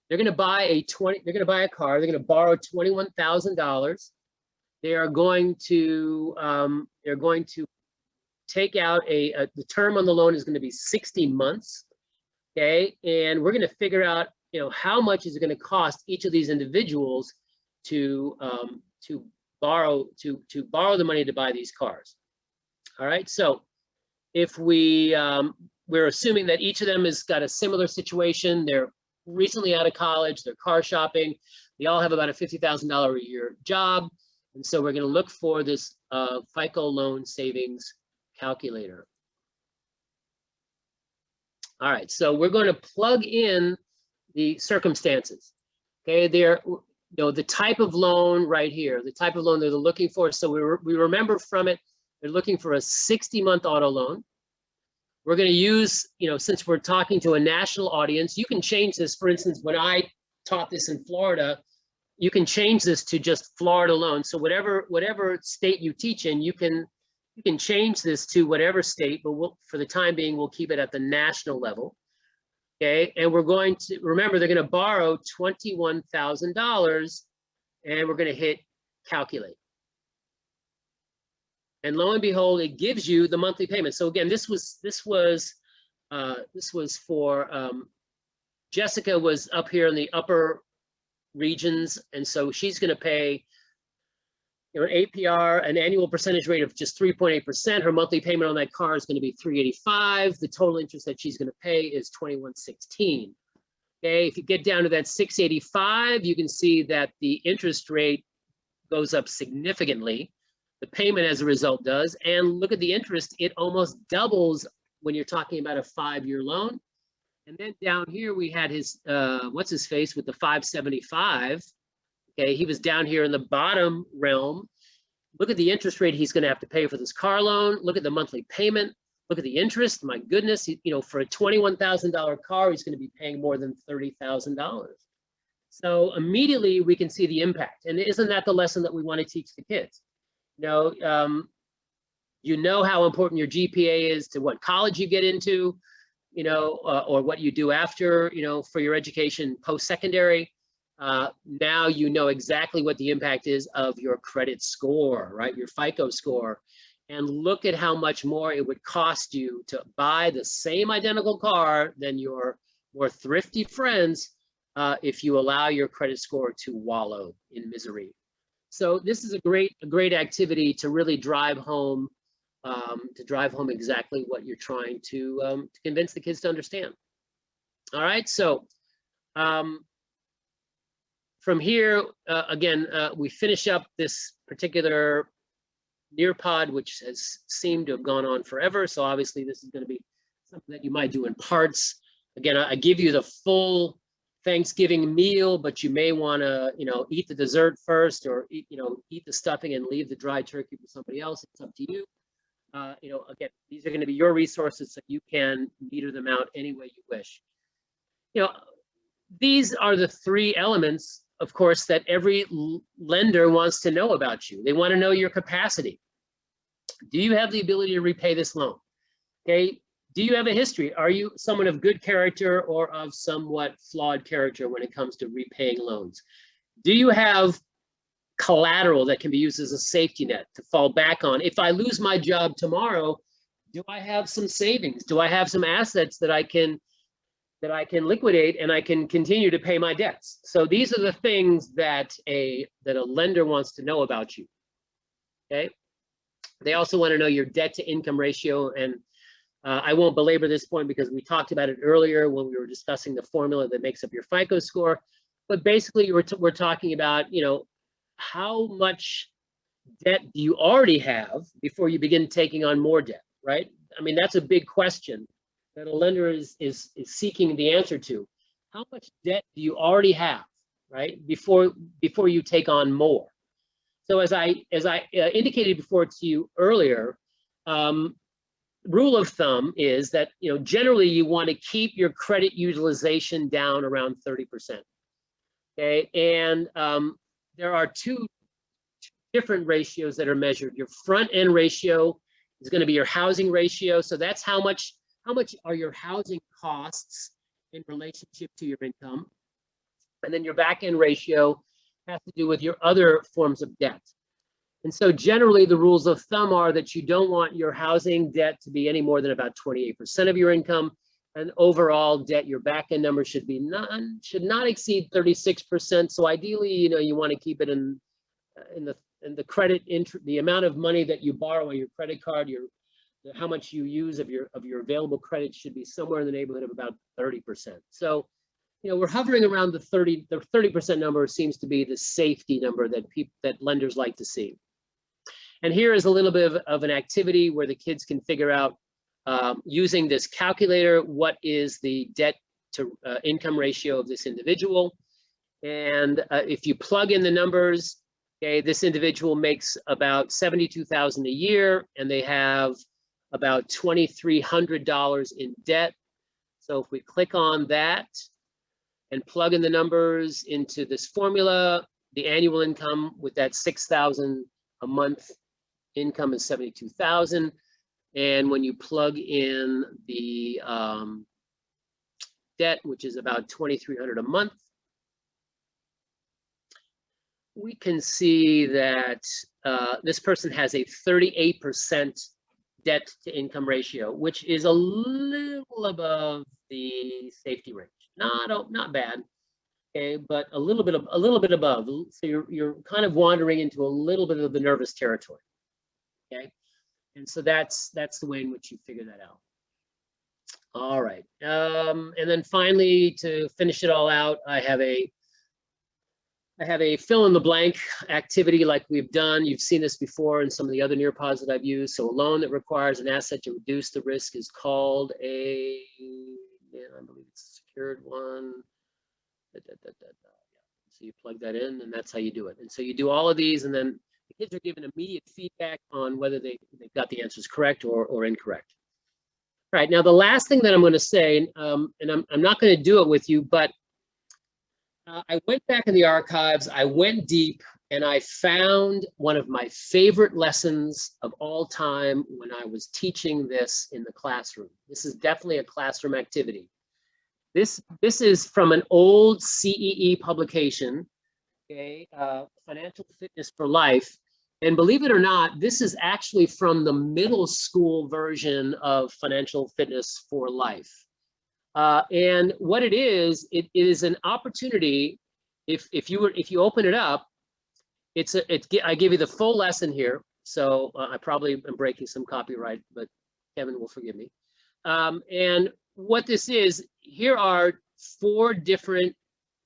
Speaker 2: They're gonna buy a car, they're gonna borrow $21,000. They are going to take out the term on the loan is going to be 60 months. Okay, and we're going to figure out, how much is it going to cost each of these individuals to borrow the money to buy these cars. All right, so if we're assuming that each of them has got a similar situation, they're recently out of college, they're car shopping, they all have about a $50,000 a year job, and so we're going to look for this FICO loan savings calculator. All right, so we're going to plug in the circumstances. Okay, the type of loan right here, the type of loan they're looking for. So we remember from it, they're looking for a 60-month auto loan. We're going to use, since we're talking to a national audience, you can change this. For instance, when I taught this in Florida, you can change this to just Florida loan. So whatever state you teach in, you can change this to whatever state, but for the time being, we'll keep it at the national level. Okay, and we're going to, remember, they're going to borrow $21,000, and we're going to hit calculate. And lo and behold, it gives you the monthly payment. So again, this was for Jessica was up here in the upper regions, and so she's going to pay an APR, an annual percentage rate of just 3.8%. Her monthly payment on that car is going to be $385. The total interest that she's going to pay is $2116. Okay, if you get down to that $685, you can see that the interest rate goes up significantly. The payment as a result does, and look at the interest, it almost doubles when you're talking about a 5-year loan. And then down here we had his, what's his face with the 575. Okay, he was down here in the bottom realm. Look at the interest rate he's going to have to pay for this car loan. Look at the monthly payment. Look at the interest. My goodness, for a $21,000 car, he's going to be paying more than $30,000. So immediately we can see the impact. And isn't that the lesson that we want to teach the kids? You know how important your GPA is to what college you get into, or what you do after, for your education post-secondary. Now you know exactly what the impact is of your credit score, right? Your FICO score. And look at how much more it would cost you to buy the same identical car than your more thrifty friends if you allow your credit score to wallow in misery. So this is a great activity to really drive home exactly what you're trying to convince the kids to understand. All right, so from here, again, we finish up this particular Nearpod, which has seemed to have gone on forever. So obviously this is going to be something that you might do in parts. Again, I give you the full Thanksgiving meal, but you may want to, eat the dessert first, or eat the stuffing and leave the dry turkey for somebody else. It's up to you. Again, these are going to be your resources, so you can meter them out any way you wish. These are the three elements, of course, that every lender wants to know about you. They want to know your capacity. Do you have the ability to repay this loan? Okay. Do you have a history? Are you someone of good character or of somewhat flawed character when it comes to repaying loans? Do you have collateral that can be used as a safety net to fall back on? If I lose my job tomorrow, do I have some savings? Do I have some assets that I can liquidate and I can continue to pay my debts? So these are the things that a lender wants to know about you. Okay. They also want to know your debt to income ratio, and I won't belabor this point because we talked about it earlier when we were discussing the formula that makes up your FICO score. But basically, we're talking about, how much debt do you already have before you begin taking on more debt, right? I mean, that's a big question that a lender is seeking the answer to. How much debt do you already have, right, before you take on more? So as I indicated before to you earlier, rule of thumb is that, generally you want to keep your credit utilization down around 30%. Okay, and there are two different ratios that are measured. Your front end ratio is going to be your housing ratio. So that's how much are your housing costs in relationship to your income. And then your back end ratio has to do with your other forms of debt. And so generally the rules of thumb are that you don't want your housing debt to be any more than about 28% of your income, and overall debt, your back end number should not exceed 36%. So ideally, you want to keep it in the credit the amount of money that you borrow on your credit card, how much you use of your available credit should be somewhere in the neighborhood of about 30%. So, we're hovering around the 30% number seems to be the safety number that lenders like to see. And here is a little bit of an activity where the kids can figure out, using this calculator, what is the debt to income ratio of this individual. And if you plug in the numbers, okay, this individual makes about $72,000 a year, and they have about $2,300 in debt. So if we click on that and plug in the numbers into this formula, the annual income with that $6,000 a month income is $72,000. And when you plug in the debt, which is about $2,300 a month, we can see that this person has a 38% debt to income ratio, which is a little above the safety range. Not bad, okay, but a little bit above. So you're kind of wandering into a little bit of the nervous territory, okay. And so that's the way in which you figure that out. All right, and then finally, to finish it all out, I have a fill in the blank activity like we've done. You've seen this before in some of the other Nearpods that I've used. So a loan that requires an asset to reduce the risk is called I believe it's a secured one. So you plug that in, and that's how you do it. And so you do all of these, and then the kids are given immediate feedback on whether they've got the answers correct or incorrect. All right, now the last thing that I'm going to say, and I'm not going to do it with you, but I went back in the archives, I went deep, and I found one of my favorite lessons of all time when I was teaching this in the classroom. This is definitely a classroom activity. This is from an old CEE publication, okay, Financial Fitness for Life. And believe it or not, this is actually from the middle school version of Financial Fitness for Life. And what it is an opportunity. If you open it up, I give you the full lesson here. So I probably am breaking some copyright, but Kevin will forgive me. And what this is, here are 4 different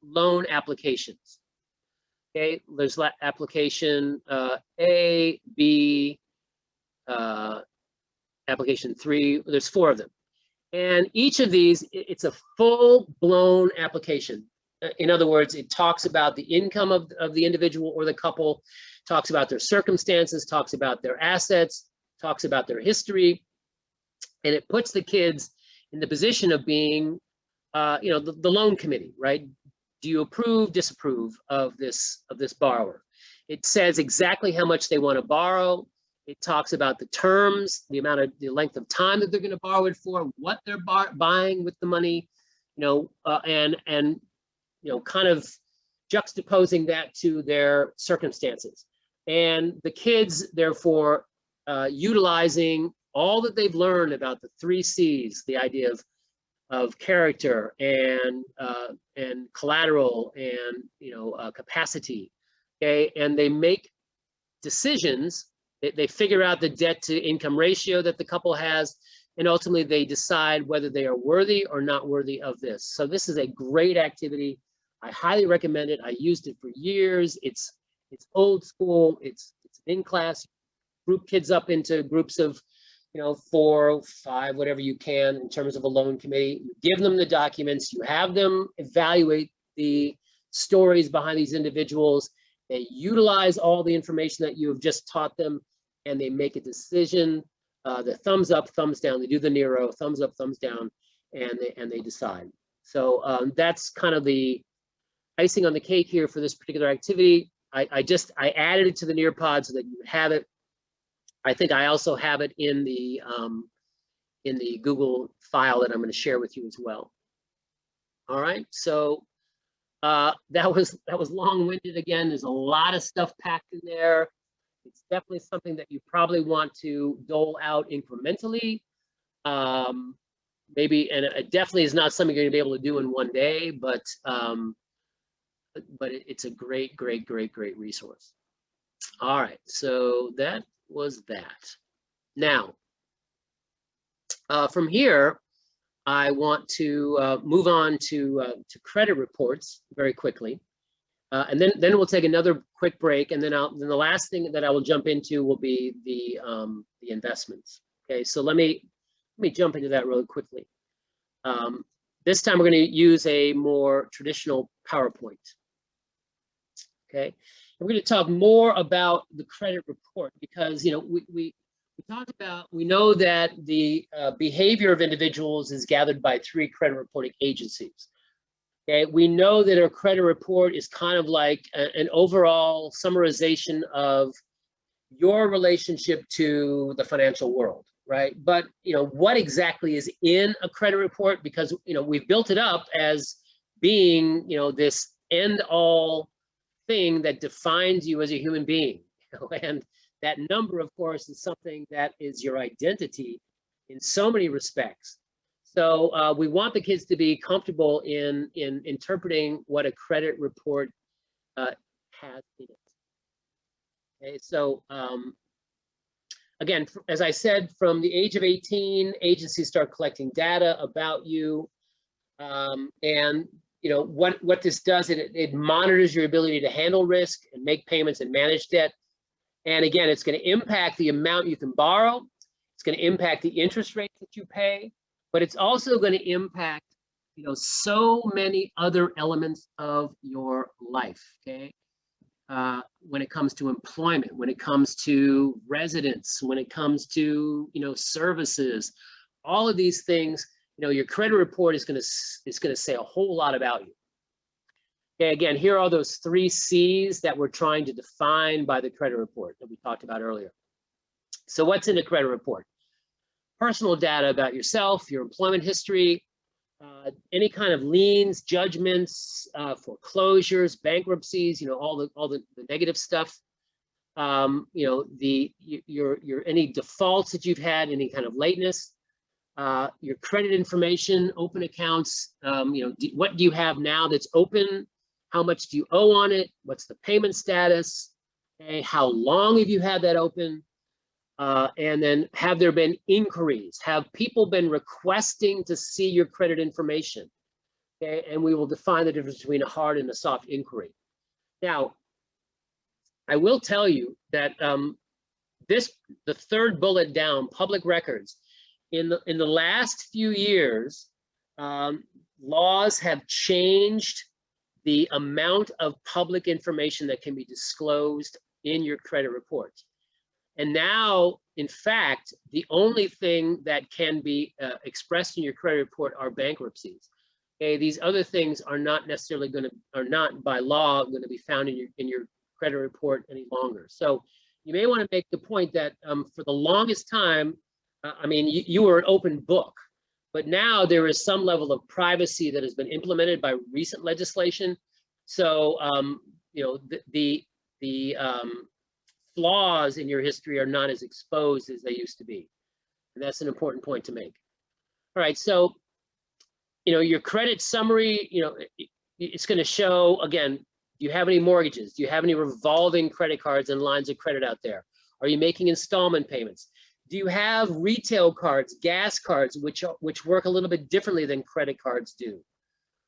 Speaker 2: loan applications. Okay, there's application A, B, application 3. There's 4 of them. And each of these, it's a full-blown application. In other words, it talks about the income of the individual or the couple, talks about their circumstances, talks about their assets, talks about their history, and it puts the kids in the position of being, the loan committee, right? Do you approve, disapprove of this borrower? It says exactly how much they want to borrow. It talks about the terms, the length of time that they're going to borrow it for, what they're buying with the money, and kind of juxtaposing that to their circumstances. And the kids, therefore, utilizing all that they've learned about the 3 C's, the idea of character and collateral and capacity, okay, and they make decisions. They figure out the debt to income ratio that the couple has, and ultimately they decide whether they are worthy or not worthy of this. So this is a great activity. I highly recommend it. I used it for years. It's old school. It's in class. Group kids up into groups of 4, 5, whatever you can in terms of a loan committee. You give them the documents. You have them evaluate the stories behind these individuals. They utilize all the information that you have just taught them, and they make a decision the thumbs up, thumbs down. They do the Nero, thumbs up, thumbs down, and they decide. So that's kind of the icing on the cake here for this particular activity. I added it to the Nearpod so that you would have it. I think I also have it in the Google file that I'm going to share with you as well. All right, so that was long-winded again. There's a lot of stuff packed in there. It's definitely something that you probably want to dole out incrementally. Maybe, and it definitely is not something you're gonna be able to do in one day, but it's a great resource. All right, so that was that. Now, from here, I want to move on to credit reports very quickly. And then we'll take another quick break, and then the last thing that I will jump into will be the investments. Okay, so let me jump into that really quickly. This time we're going to use a more traditional PowerPoint. Okay, and we're going to talk more about the credit report because we talked about, we know that the behavior of individuals is gathered by 3 credit reporting agencies. Okay, we know that a credit report is kind of like an overall summarization of your relationship to the financial world, right? But what exactly is in a credit report? Because we've built it up as being this end-all thing that defines you as a human being, and that number, of course, is something that is your identity in so many respects. So we want the kids to be comfortable in interpreting what a credit report has in it. Okay, so again, as I said, from the age of 18, agencies start collecting data about you, and what this does, it monitors your ability to handle risk and make payments and manage debt. And again, it's going to impact the amount you can borrow. It's going to impact the interest rates that you pay. But it's also going to impact, so many other elements of your life, okay? When it comes to employment, when it comes to residence, when it comes to, services, all of these things, your credit report is going to say a whole lot about you. Okay, again, here are those 3 C's that we're trying to define by the credit report that we talked about earlier. So what's in the credit report? Personal data about yourself, your employment history, any kind of liens, judgments, foreclosures, bankruptcies, all the negative stuff. Your any defaults that you've had, any kind of lateness, your credit information, open accounts. What do you have now that's open? How much do you owe on it? What's the payment status? Okay, how long have you had that open? And then, have there been inquiries? Have people been requesting to see your credit information? Okay, and we will define the difference between a hard and a soft inquiry. Now, I will tell you that the third bullet down, public records, in the last few years, laws have changed the amount of public information that can be disclosed in your credit report. And now, in fact, the only thing that can be expressed in your credit report are bankruptcies. Okay, these other things are not necessarily are not by law going to be found in your credit report any longer. So you may want to make the point that for the longest time, you were an open book, but now there is some level of privacy that has been implemented by recent legislation. So the flaws in your history are not as exposed as they used to be. And that's an important point to make. All right, so, your credit summary, it's going to show, again, do you have any mortgages? Do you have any revolving credit cards and lines of credit out there? Are you making installment payments? Do you have retail cards, gas cards, which work a little bit differently than credit cards do,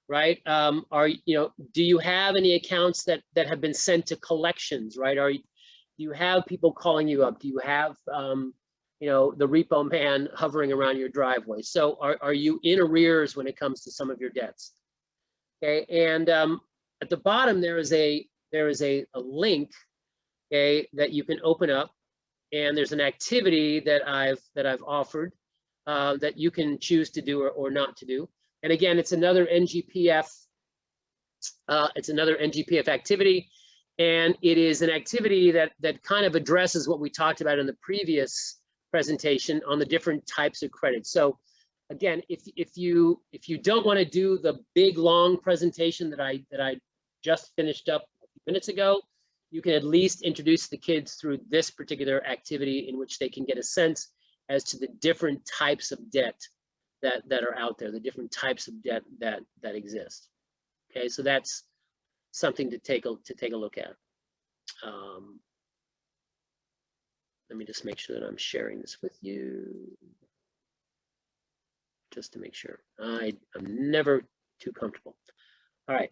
Speaker 2: right? Do you have any accounts that have been sent to collections, right? Do you have people calling you up? Do you have, the repo man hovering around your driveway? So are you in arrears when it comes to some of your debts? Okay, and at the bottom there is a link, okay, that you can open up, and there's an activity that I've offered that you can choose to do or not to do. And again, it's another NGPF. It's another NGPF activity, and it is an activity that kind of addresses what we talked about in the previous presentation on the different types of credit. So again, if you don't want to do the big long presentation that I just finished up a few minutes ago, you can at least introduce the kids through this particular activity in which they can get a sense as to the different types of debt that are out there, the different types of debt that exist. Okay, so that's something to take a look at. Let me just make sure that I'm sharing this with you, just to make sure. I'm never too comfortable. All right.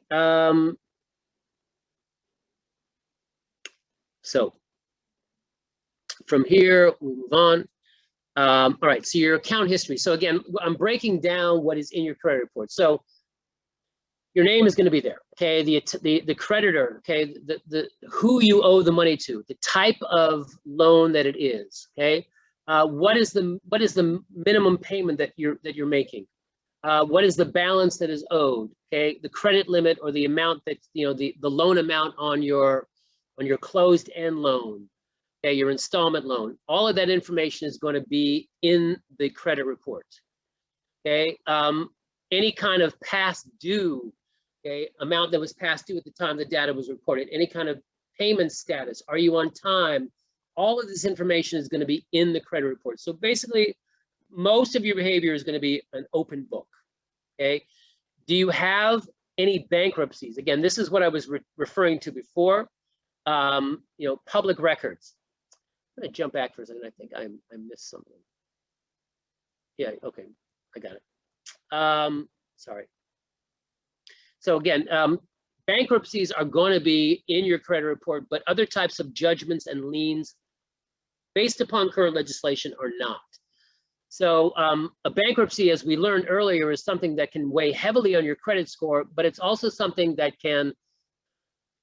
Speaker 2: So from here, we move on. All right, so your account history. So again, I'm breaking down what is in your credit report. So your name is going to be there, okay? The creditor, okay? The who you owe the money to, the type of loan that it is, okay? What is the minimum payment that you're making? What is the balance that is owed? Okay, the credit limit or the amount that the loan amount on your closed-end loan, okay, your installment loan. All of that information is going to be in the credit report. Okay, any kind of past due, okay, amount that was past due at the time the data was reported, any kind of payment status, are you on time? All of this information is going to be in the credit report. So basically, most of your behavior is going to be an open book. Okay, do you have any bankruptcies? Again, this is what I was referring to before. Public records. I'm going to jump back for a second. I think I missed something. Yeah, okay, I got it. Sorry. So again, bankruptcies are going to be in your credit report, but other types of judgments and liens based upon current legislation are not. So a bankruptcy, as we learned earlier, is something that can weigh heavily on your credit score, but it's also something that can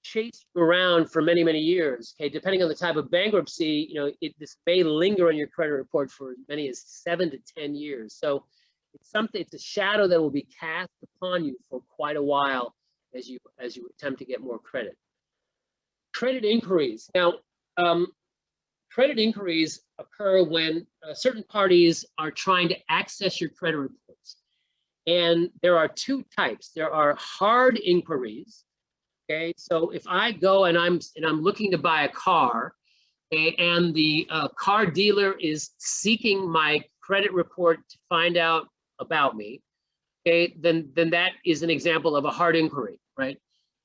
Speaker 2: chase you around for many, many years. Okay, depending on the type of bankruptcy, this may linger on your credit report for as many as 7 to 10 years. So it's a shadow that will be cast upon you for quite a while as you attempt to get more credit. Credit inquiries. Now, credit inquiries occur when certain parties are trying to access your credit reports. And there are two types. There are hard inquiries. Okay, so if I go and I'm looking to buy a car, okay, and the car dealer is seeking my credit report to find out about me, okay, then that is an example of a hard inquiry, right?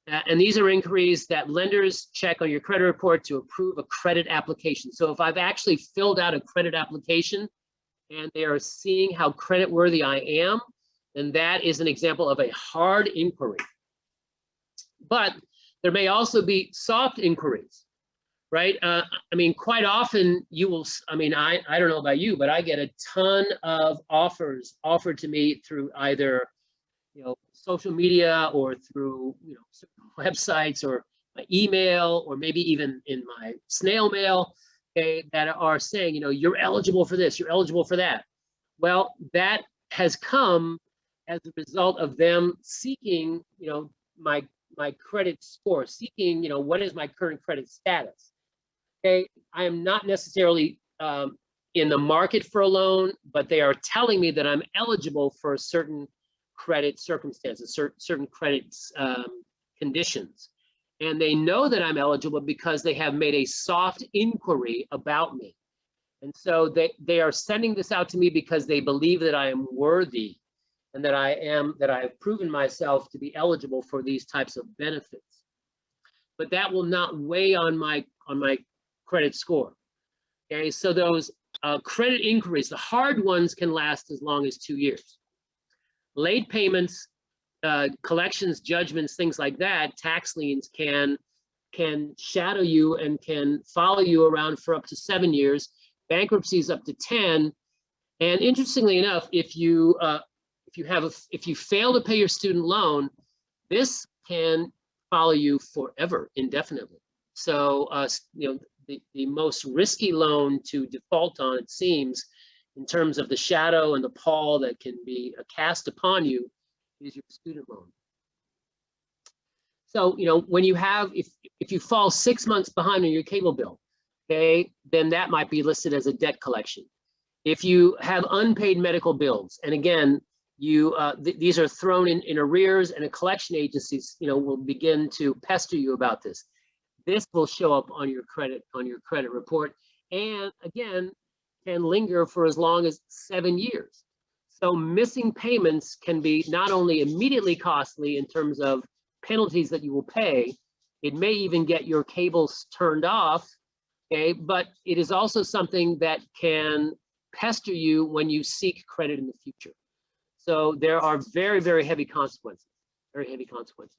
Speaker 2: And these are inquiries that lenders check on your credit report to approve a credit application. So if I've actually filled out a credit application and they are seeing how creditworthy I am, then that is an example of a hard inquiry. But there may also be soft inquiries, right? I mean, quite often you will, I don't know about you, but I get a ton of offers offered to me through either social media or through websites or my email or maybe even in my snail mail, okay, that are saying, you're eligible for this, you're eligible for that. Well, that has come as a result of them seeking, my credit score, seeking, what is my current credit status. Okay, I am not necessarily in the market for a loan, but they are telling me that I'm eligible for a certain credit circumstances, certain credit conditions. And they know that I'm eligible because they have made a soft inquiry about me. And so they are sending this out to me because they believe that I am worthy and that I have proven myself to be eligible for these types of benefits. But that will not weigh on my credit score. Okay, so those credit inquiries, the hard ones, can last as long as 2 years. Late payments, collections, judgments, things like that, tax liens can shadow you and can follow you around for up to 7 years. Bankruptcies up to 10. And interestingly enough, if you fail to pay your student loan, this can follow you forever, indefinitely. So the most risky loan to default on, it seems, in terms of the shadow and the pall that can be cast upon you, is your student loan. So, you know, when you have, if you fall 6 months behind on your cable bill, okay, then that might be listed as a debt collection. If you have unpaid medical bills, and again, these are thrown in arrears, and a collection agencies, you know, will begin to pester you about this. This will show up on your credit report, and again, can linger for as long as 7 years. So missing payments can be not only immediately costly in terms of penalties that you will pay, it may even get your cables turned off, okay? But it is also something that can pester you when you seek credit in the future. So there are very, very heavy consequences, very heavy consequences.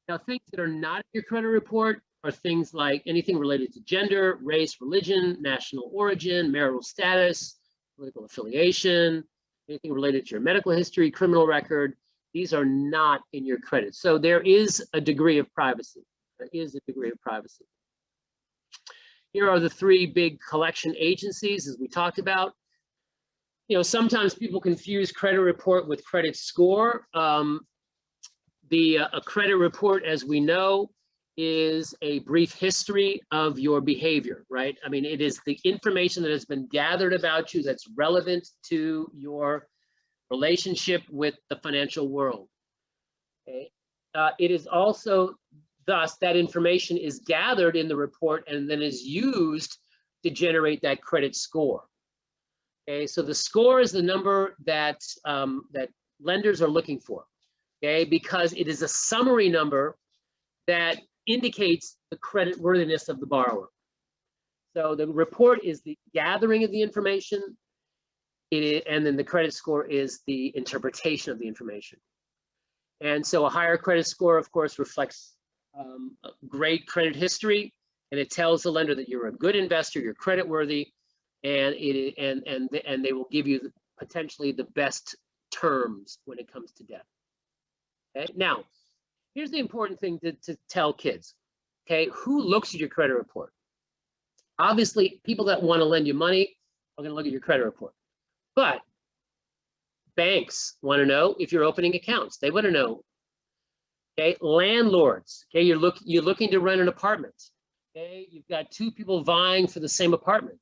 Speaker 2: Now, things that are not in your credit report are things like anything related to gender, race, religion, national origin, marital status, political affiliation, anything related to your medical history, criminal record. These are not in your credit. So there is a degree of privacy. There is a degree of privacy. Here are the 3 big collection agencies, as we talked about. You know, sometimes people confuse credit report with credit score. A credit report, as we know, is a brief history of your behavior, right? I mean, it is the information that has been gathered about you that's relevant to your relationship with the financial world. Okay. It is also, thus, that information is gathered in the report and then is used to generate that credit score. Okay, so the score is the number that that lenders are looking for. Okay, because it is a summary number that indicates the credit worthiness of the borrower. So the report is the gathering of the information. And then the credit score is the interpretation of the information. And so a higher credit score, of course, reflects great credit history, and it tells the lender that you're a good investor, you're credit worthy, and they will give you potentially the best terms when it comes to debt. Okay, now here's the important thing to tell kids. Okay, who looks at your credit report? Obviously, people that want to lend you money are going to look at your credit report. But banks want to know if you're opening accounts. They want to know. Okay, landlords. Okay, you're looking to rent an apartment. Okay, you've got 2 people vying for the same apartment.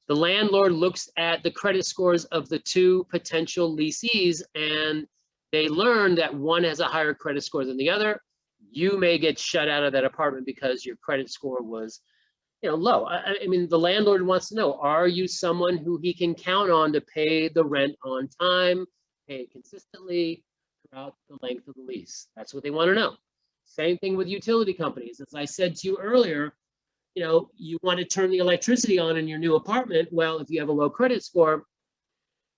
Speaker 2: The landlord looks at the credit scores of the 2 potential lessees, and they learn that one has a higher credit score than the other. You may get shut out of that apartment because your credit score was, you know, low. I mean, the landlord wants to know, are you someone who he can count on to pay the rent on time, pay it consistently throughout the length of the lease? That's what they want to know. Same thing with utility companies. As I said to you earlier, you know, you want to turn the electricity on in your new apartment. Well, if you have a low credit score,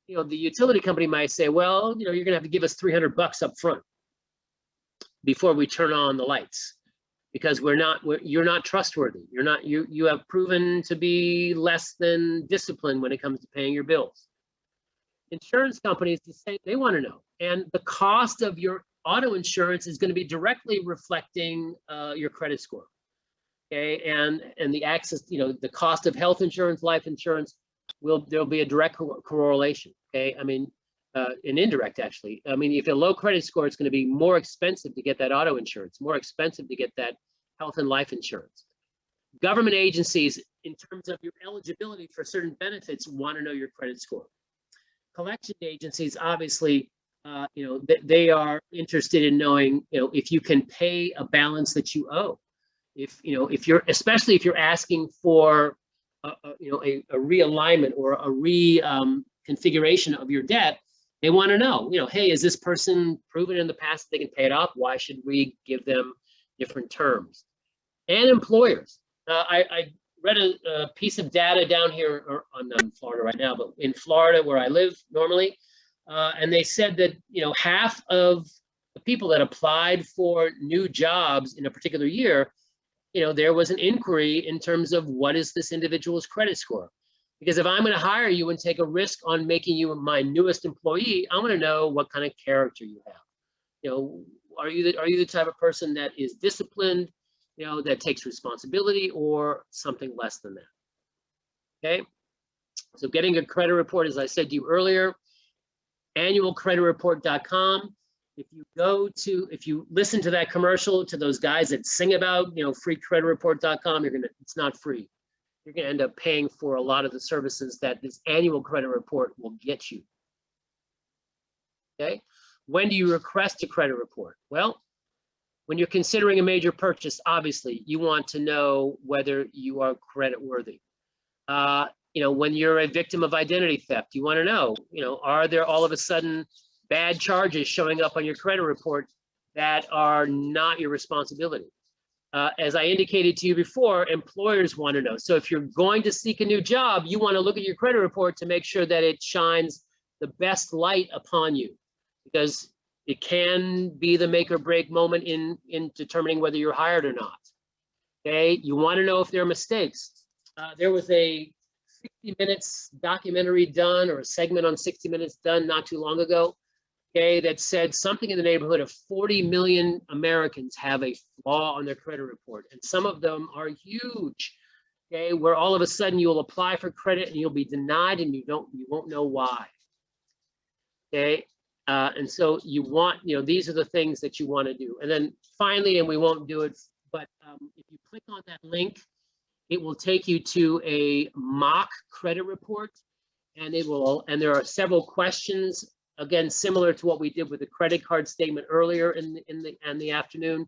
Speaker 2: you know, the utility company might say, well, you know, you're going to have to give us $300 up front before we turn on the lights, because you're not trustworthy. You have proven to be less than disciplined when it comes to paying your bills. Insurance companies, the same, they want to know. And the cost of your auto insurance is going to be directly reflecting your credit score. Okay, and the access, you know, the cost of health insurance, life insurance, there'll be a direct correlation. Okay, I mean, an indirect actually. I mean, if you have a low credit score, it's going to be more expensive to get that auto insurance, more expensive to get that health and life insurance. Government agencies, in terms of your eligibility for certain benefits, want to know your credit score. Collection agencies, obviously, you know, they are interested in knowing, you know, if you can pay a balance that you owe. If, you know, especially if you're asking for, you know, a realignment or a reconfiguration of your debt, they want to know, you know, hey, is this person proven in the past they can pay it off? Why should we give them different terms? And employers. I read a piece of data down here, or I'm not in Florida right now, but in Florida where I live normally, and they said that, you know, half of the people that applied for new jobs in a particular year, you know, there was an inquiry in terms of what is this individual's credit score? Because if I'm going to hire you and take a risk on making you my newest employee, I want to know what kind of character you have. You know, are you the type of person that is disciplined, that takes responsibility or something less than that. Okay. So getting a credit report, as I said to you earlier, annualcreditreport.com. If you listen to that commercial, to those guys that sing about, freecreditreport.com, it's not free. You're gonna end up paying for a lot of the services that this annual credit report will get you. Okay. When do you request a credit report? Well, when you're considering a major purchase, obviously you want to know whether you are credit worthy. When you're a victim of identity theft, you want to know, are there all of a sudden bad charges showing up on your credit report that are not your responsibility? As I indicated to you before, employers want to know. So if you're going to seek a new job, you want to look at your credit report to make sure that it shines the best light upon you, because it can be the make or break moment in determining whether you're hired or not. Okay, you want to know if there are mistakes. There was a 60 Minutes documentary done, or a segment on 60 Minutes done not too long ago, okay, that said something in the neighborhood of 40 million Americans have a flaw on their credit report, and some of them are huge, okay, where all of a sudden you'll apply for credit and you'll be denied and you won't know why. Okay, and so you want, these are the things that you want to do. And then finally, and we won't do it, but if you click on that link, it will take you to a mock credit report, and there are several questions, again, similar to what we did with the credit card statement earlier in the afternoon.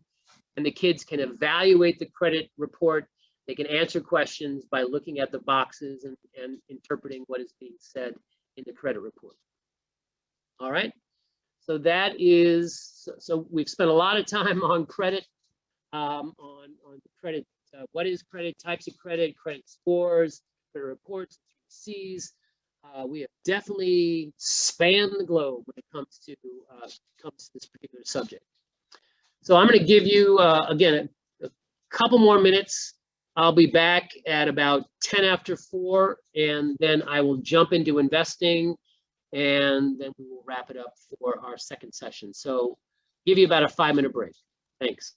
Speaker 2: And the kids can evaluate the credit report. They can answer questions by looking at the boxes and interpreting what is being said in the credit report. All right. So so we've spent a lot of time on credit, on credit. What is credit, types of credit scores, credit reports, C's. We have definitely spanned the globe when it comes to this particular subject. So I'm going to give you, again, a couple more minutes. I'll be back at about 10 after 4, and then I will jump into investing, and then we will wrap it up for our second session. So give you about a 5-minute break. Thanks.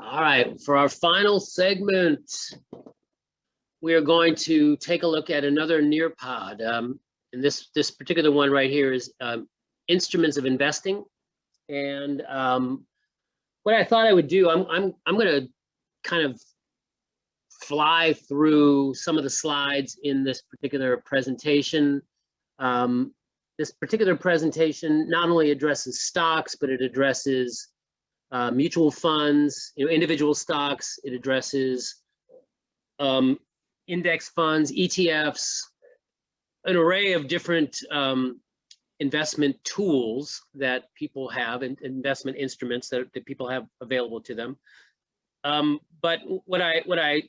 Speaker 2: All right, for our final segment, we are going to take a look at another Nearpod. And this particular one right here is instruments of investing. And what I thought I would do, I'm going to kind of fly through some of the slides in this particular presentation. This particular presentation not only addresses stocks, but it addresses mutual funds, individual stocks. It addresses index funds, ETFs, an array of different investment tools that people have, and investment instruments that people have available to them. But what I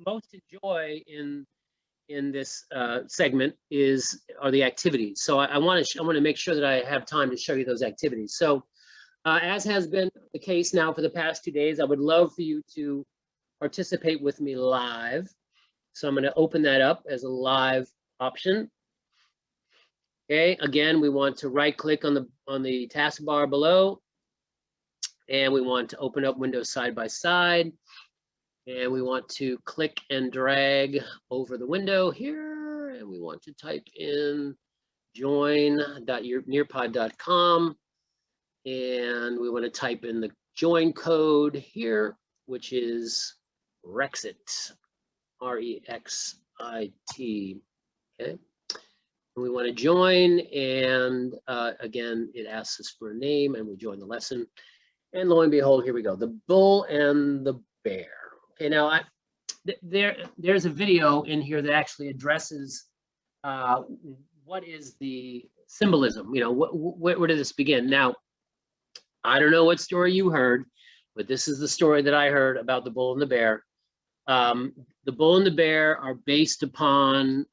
Speaker 2: most enjoy in this segment are the activities. So I want to make sure that I have time to show you those activities. So as has been the case now for the past 2 days, I would love for you to participate with me live. So I'm going to open that up as a live option. Okay, again, we want to right click on the taskbar below, and we want to open up Windows side by side, and we want to click and drag over the window here, and we want to type in join.nearpod.com, and we want to type in the join code here, which is Rexit, R-E-X-I-T. Okay. We want to join, and again, it asks us for a name, and we join the lesson. And lo and behold, here we go, the bull and the bear. Okay, now there's a video in here that actually addresses what is the symbolism. Where did this begin? Now, I don't know what story you heard, but this is the story that I heard about the bull and the bear. The bull and the bear are based upon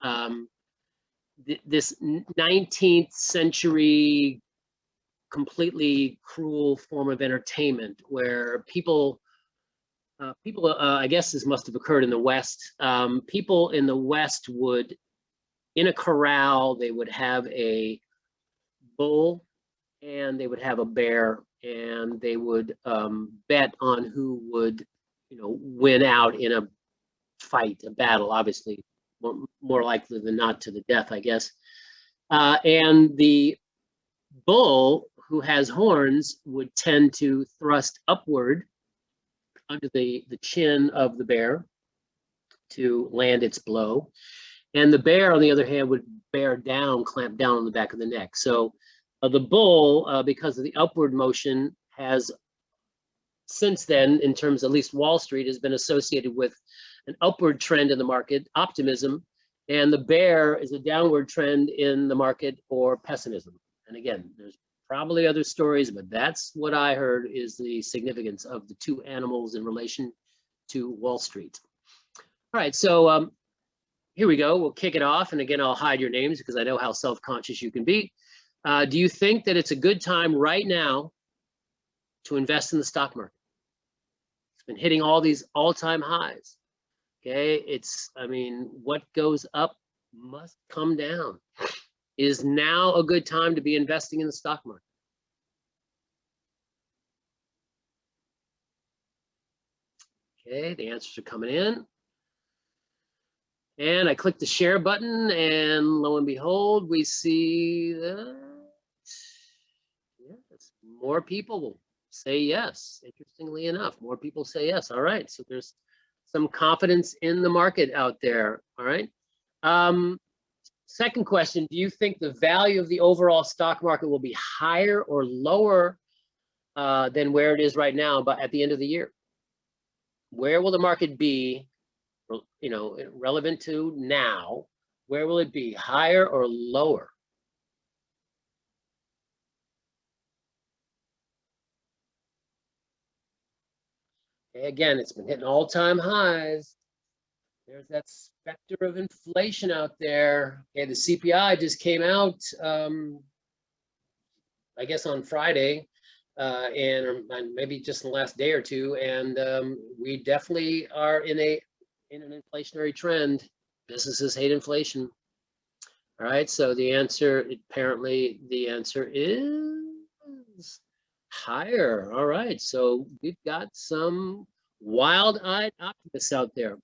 Speaker 2: this 19th century completely cruel form of entertainment where people, I guess this must have occurred in the West. People in the West would, in a corral, they would have a bull and they would have a bear, and they would bet on who would, win out in a fight, a battle, obviously. More likely than not to the death, I guess. And the bull, who has horns, would tend to thrust upward under the chin of the bear to land its blow. And the bear, on the other hand, would bear down, clamp down on the back of the neck. So the bull, because of the upward motion, has since then, in terms of at least Wall Street, has been associated with an upward trend in the market, optimism, and the bear is a downward trend in the market, or pessimism. And again, there's probably other stories, but that's what I heard is the significance of the two animals in relation to Wall Street. All right, so here we go. We'll kick it off. And again, I'll hide your names because I know how self-conscious you can be. Do you think that it's a good time right now to invest in the stock market? It's been hitting all these all-time highs. Okay, what goes up must come down. Is now a good time to be investing in the stock market? Okay, the answers are coming in. And I click the share button, and lo and behold, we see that yes, more people will say yes. Interestingly enough, more people say yes. All right, so there's some confidence in the market out there. All right. Second question, do you think the value of the overall stock market will be higher or lower than where it is right now, but at the end of the year? Where will the market be, relevant to now? Where will it be, higher or lower? Again, it's been hitting all-time highs. There's that specter of inflation out there. Okay, the CPI just came out, I guess on Friday, and maybe just in the last day or two, and we definitely are in an inflationary trend. Businesses hate inflation. All right, so the answer, apparently the answer is higher. All right, so we've got some wild-eyed optimists out there.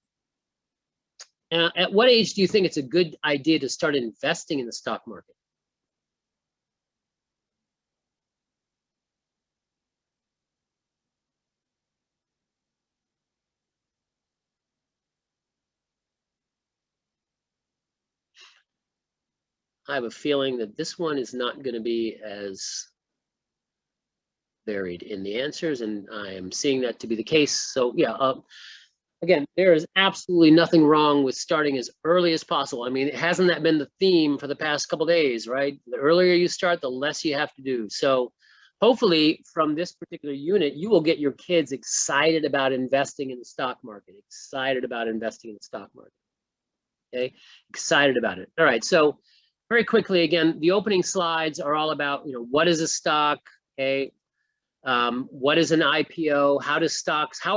Speaker 2: At what age do you think it's a good idea to start investing in the stock market? I have a feeling that this one is not going to be as varied in the answers, and I am seeing that to be the case. So yeah, again, there is absolutely nothing wrong with starting as early as possible. I mean, hasn't that been the theme for the past couple of days, right? The earlier you start, the less you have to do. So hopefully from this particular unit, you will get your kids excited about investing in the stock market, excited about investing in the stock market. Okay, excited about it. All right, so very quickly, again, the opening slides are all about, what is a stock, okay? What is an IPO? How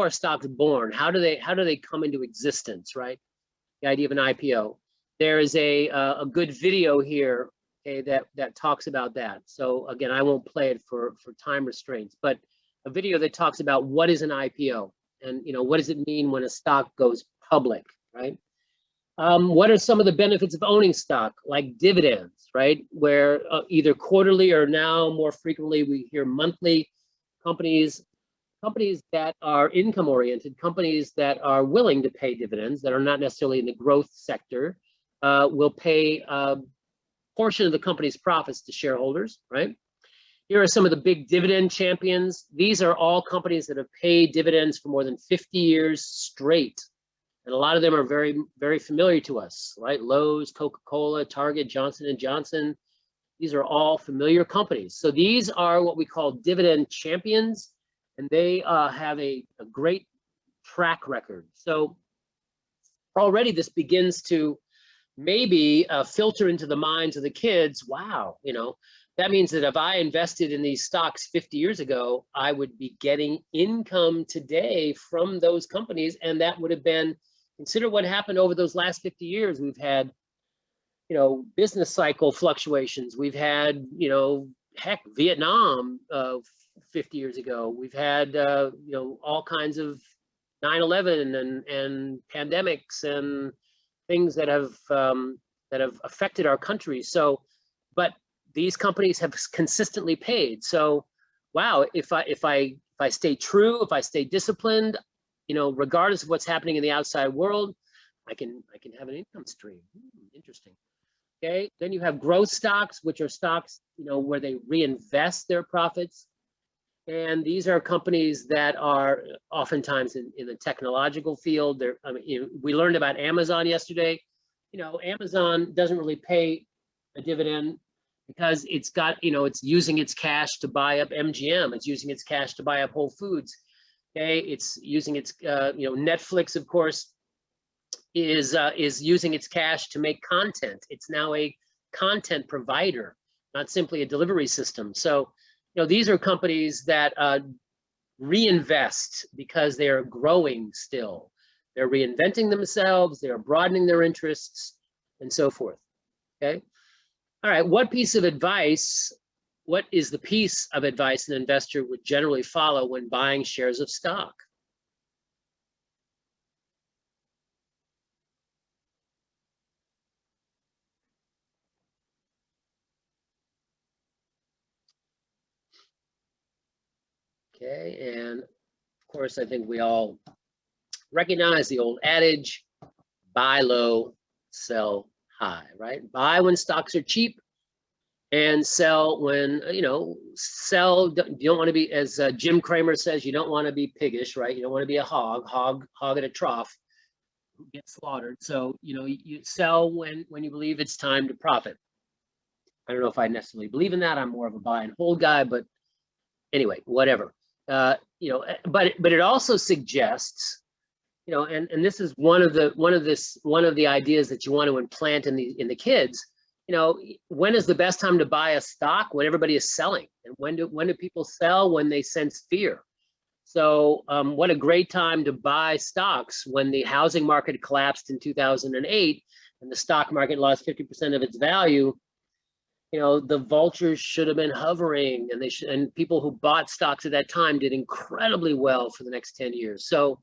Speaker 2: are stocks born? How do they come into existence, right? The idea of an IPO. There is a good video here, okay, that talks about that. So again, I won't play it for time restraints, but a video that talks about what is an IPO and what does it mean when a stock goes public, right? What are some of the benefits of owning stock, like dividends, right? Where either quarterly or now more frequently we hear monthly. Companies that are income oriented, companies that are willing to pay dividends, that are not necessarily in the growth sector, will pay a portion of the company's profits to shareholders, right? Here are some of the big dividend champions. These are all companies that have paid dividends for more than 50 years straight. And a lot of them are very, very familiar to us, right? Lowe's, Coca-Cola, Target, Johnson & Johnson. These are all familiar companies. So these are what we call dividend champions, and they have a great track record. So already this begins to maybe filter into the minds of the kids. Wow, that means that if I invested in these stocks 50 years ago, I would be getting income today from those companies. And that would have been, consider what happened over those last 50 years. We've had business cycle fluctuations. We've had, heck, Vietnam 50 years ago. We've had, all kinds of 9/11 and pandemics and things that have affected our country. So, but these companies have consistently paid. So, wow, if I stay true, if I stay disciplined, regardless of what's happening in the outside world, I can have an income stream. Interesting. Okay, then you have growth stocks, which are stocks, where they reinvest their profits. And these are companies that are oftentimes in the technological field. We learned about Amazon yesterday. Amazon doesn't really pay a dividend because it's got, it's using its cash to buy up MGM. It's using its cash to buy up Whole Foods. Okay, it's using its, Netflix, of course, is using its cash to make content. It's now a content provider, not simply a delivery system. So, these are companies that reinvest because they are growing still. They're reinventing themselves, they're broadening their interests, and so forth. Okay. All right. What is the piece of advice an investor would generally follow when buying shares of stock? Okay, and of course, I think we all recognize the old adage, buy low, sell high, right? Buy when stocks are cheap and sell when, sell, you don't want to be, as Jim Cramer says, you don't want to be piggish, right? You don't want to be a hog at a trough who gets slaughtered. So, you sell when you believe it's time to profit. I don't know if I necessarily believe in that. I'm more of a buy and hold guy, but anyway, whatever. But it also suggests, and this is one of the ideas that you want to implant in the kids. When is the best time to buy a stock? When everybody is selling. And when do people sell? When they sense fear. So what a great time to buy stocks when the housing market collapsed in 2008 and the stock market lost 50% of its value. The vultures should have been hovering, and people who bought stocks at that time did incredibly well for the next 10 years. So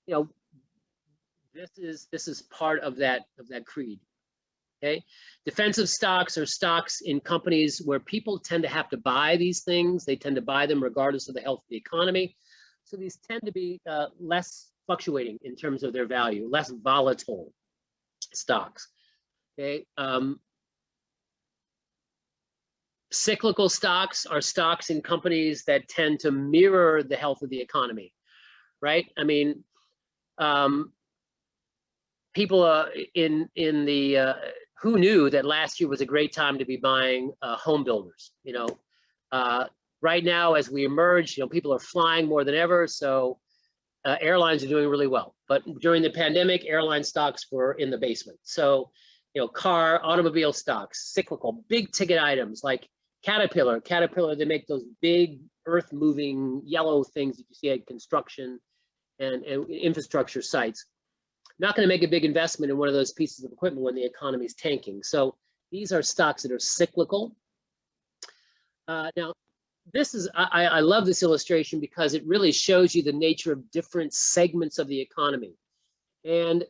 Speaker 2: you know, this is part of that creed. Okay, defensive stocks are stocks in companies where people tend to have to buy these things. They tend to buy them regardless of the health of the economy. So these tend to be less fluctuating in terms of their value, less volatile stocks. Okay. Cyclical stocks are stocks in companies that tend to mirror the health of the economy, right? I mean, people in the who knew that last year was a great time to be buying home builders? You know, right now as we emerge, you know, people are flying more than ever, so airlines are doing really well. But during the pandemic, airline stocks were in the basement. So, you know, automobile stocks, cyclical, big ticket items like Caterpillar, they make those big earth moving yellow things that you see at construction and infrastructure sites. Not going to make a big investment in one of those pieces of equipment when the economy is tanking. So these are stocks that are cyclical. Now, this is, I love this illustration because it really shows you the nature of different segments of the economy. And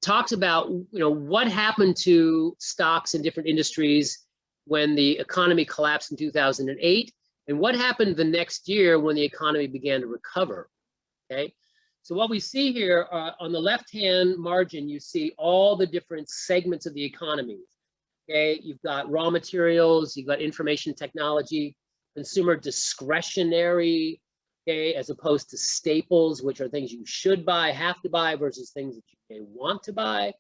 Speaker 2: talks about, you know, what happened to stocks in different industries when the economy collapsed in 2008, and what happened the next year when the economy began to recover, okay? So what we see here on the left-hand margin, you see all the different segments of the economy, okay? You've got raw materials, you've got information technology, consumer discretionary, okay, as opposed to staples, which are things you should buy, have to buy, versus things that you may want to buy.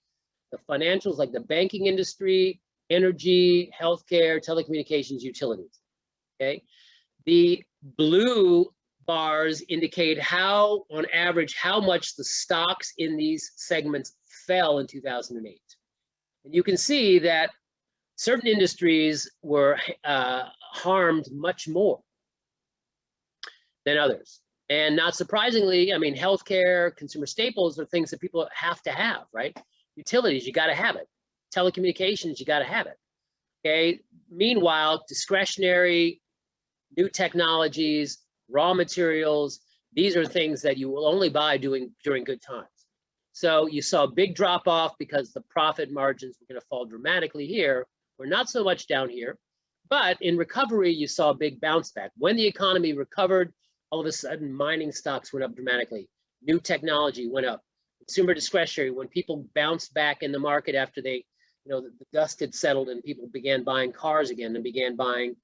Speaker 2: The financials, like the banking industry, energy, healthcare, telecommunications, utilities, okay? The blue bars indicate how, on average, how much the stocks in these segments fell in 2008. And you can see that certain industries were harmed much more than others. And not surprisingly, I mean, healthcare, consumer staples are things that people have to have, right? Utilities, you got to have it. Telecommunications, you got to have it. Okay. Meanwhile, discretionary, new technologies, raw materials, these are things that you will only buy during good times. So you saw a big drop off because the profit margins were going to fall dramatically here. We're not so much down here, but in recovery, you saw a big bounce back. When the economy recovered, all of a sudden mining stocks went up dramatically. New technology went up. Consumer discretionary, when people bounced back in the market after they, you know, the dust had settled and people began buying cars again and began buying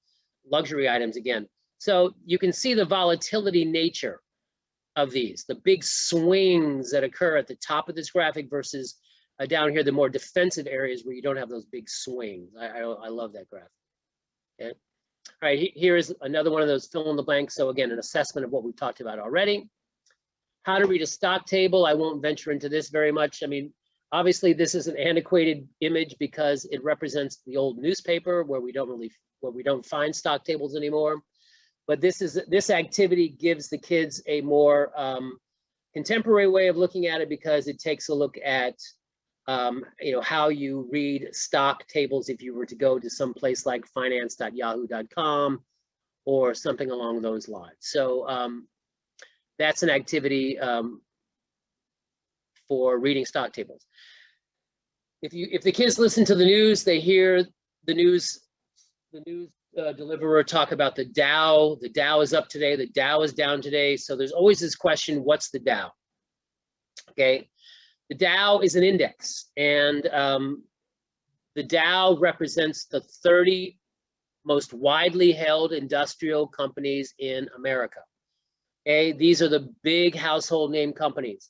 Speaker 2: luxury items again. So you can see the volatility nature of these, the big swings that occur at the top of this graphic versus down here, the more defensive areas where you don't have those big swings. I love that graphic. Okay. All right, here is another one of those fill in the blanks. So again, an assessment of what we've talked about already. How to read a stock table. I won't venture into this very much. I mean, obviously this is an antiquated image because it represents the old newspaper where we don't find stock tables anymore. But this activity gives the kids a more contemporary way of looking at it because it takes a look at you know, how you read stock tables if you were to go to some place like finance.yahoo.com or something along those lines. So that's an activity for reading stock tables. If the kids listen to the news, they hear the news deliverer talk about the Dow. The Dow is up today. The Dow is down today. So there's always this question: what's the Dow? Okay. The Dow is an index, and the Dow represents the 30 most widely held industrial companies in America. Okay, these are the big household name companies,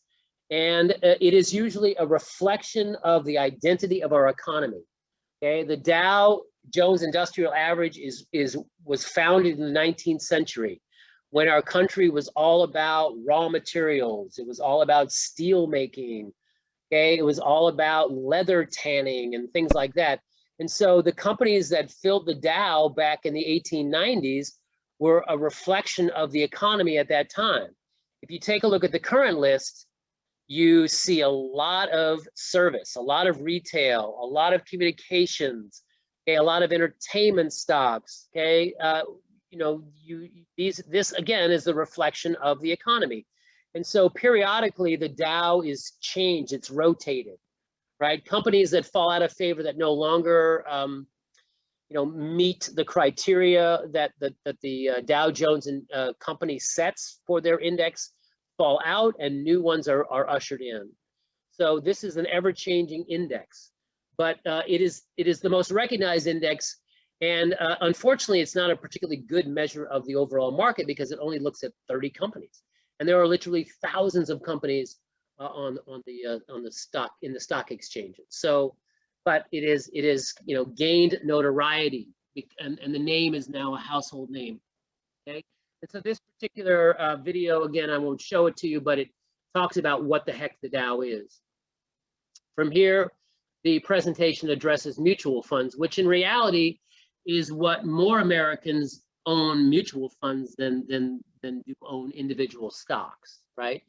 Speaker 2: and it is usually a reflection of the identity of our economy. Okay, the Dow Jones Industrial Average was founded in the 19th century when our country was all about raw materials. It was all about steel making. Okay, it was all about leather tanning and things like that. And so the companies that filled the Dow back in the 1890s were a reflection of the economy at that time. If you take a look at the current list, you see a lot of service, a lot of retail, a lot of communications, okay, a lot of entertainment stocks. Okay, you know, this again is the reflection of the economy. And so periodically the Dow is changed, it's rotated, right? Companies that fall out of favor, that no longer meet the criteria that the Dow Jones and company sets for their index fall out, and new ones are ushered in. So this is an ever-changing index, but it is the most recognized index, and unfortunately, it's not a particularly good measure of the overall market because it only looks at 30 companies, and there are literally thousands of companies on the stock exchanges. So, but it is gained notoriety, and the name is now a household name. Okay, and so this particular video, again, I won't show it to you, but it talks about what the heck the Dow is. From here, the presentation addresses mutual funds, which in reality is what more Americans own mutual funds than do own individual stocks, right?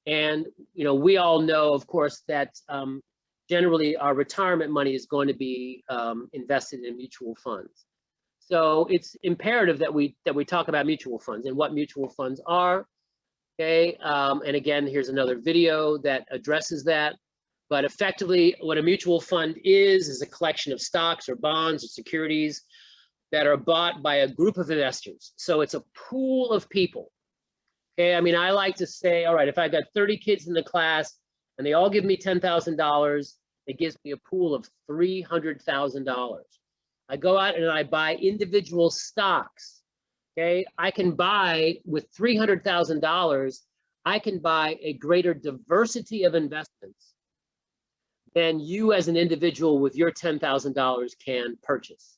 Speaker 2: And we all know, of course, that generally our retirement money is going to be invested in mutual funds. So it's imperative that we talk about mutual funds and what mutual funds are. Okay, and again, here's another video that addresses that. But effectively, what a mutual fund is a collection of stocks or bonds or securities that are bought by a group of investors. So it's a pool of people. Okay, I mean, I like to say, all right, if I've got 30 kids in the class and they all give me $10,000, it gives me a pool of $300,000. I go out and I buy individual stocks. Okay, I can buy with $300,000, I can buy a greater diversity of investments than you as an individual with your $10,000 can purchase.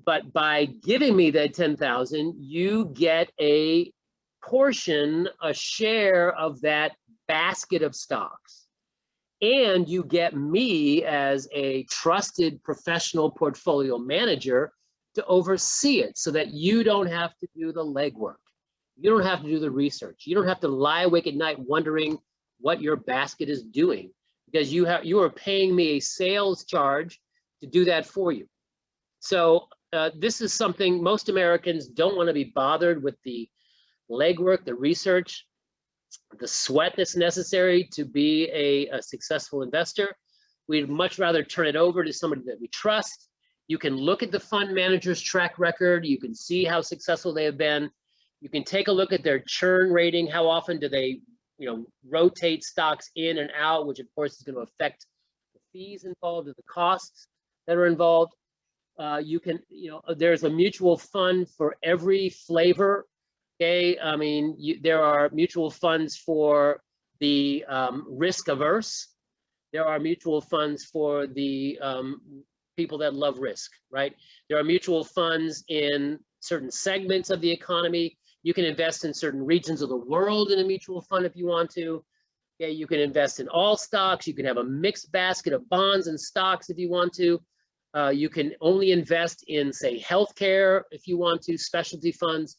Speaker 2: But by giving me that $10,000, you get a portion, a share of that basket of stocks. And you get me as a trusted professional portfolio manager to oversee it so that you don't have to do the legwork. You don't have to do the research. You don't have to lie awake at night wondering what your basket is doing, because you are paying me a sales charge to do that for you. So this is something most Americans don't want to be bothered with, the legwork, the research, the sweat that's necessary to be a successful investor. We'd much rather turn it over to somebody that we trust. You can look at the fund manager's track record. You can see how successful they have been. You can take a look at their churn rating. How often do they rotate stocks in and out, which of course is going to affect the fees involved and the costs that are involved. There's a mutual fund for every flavor. Okay, I mean, there are mutual funds for the risk averse. There are mutual funds for the people that love risk, right? There are mutual funds in certain segments of the economy. You can invest in certain regions of the world in a mutual fund if you want to. Okay, you can invest in all stocks. You can have a mixed basket of bonds and stocks if you want to. You can only invest in, say, healthcare if you want to, specialty funds.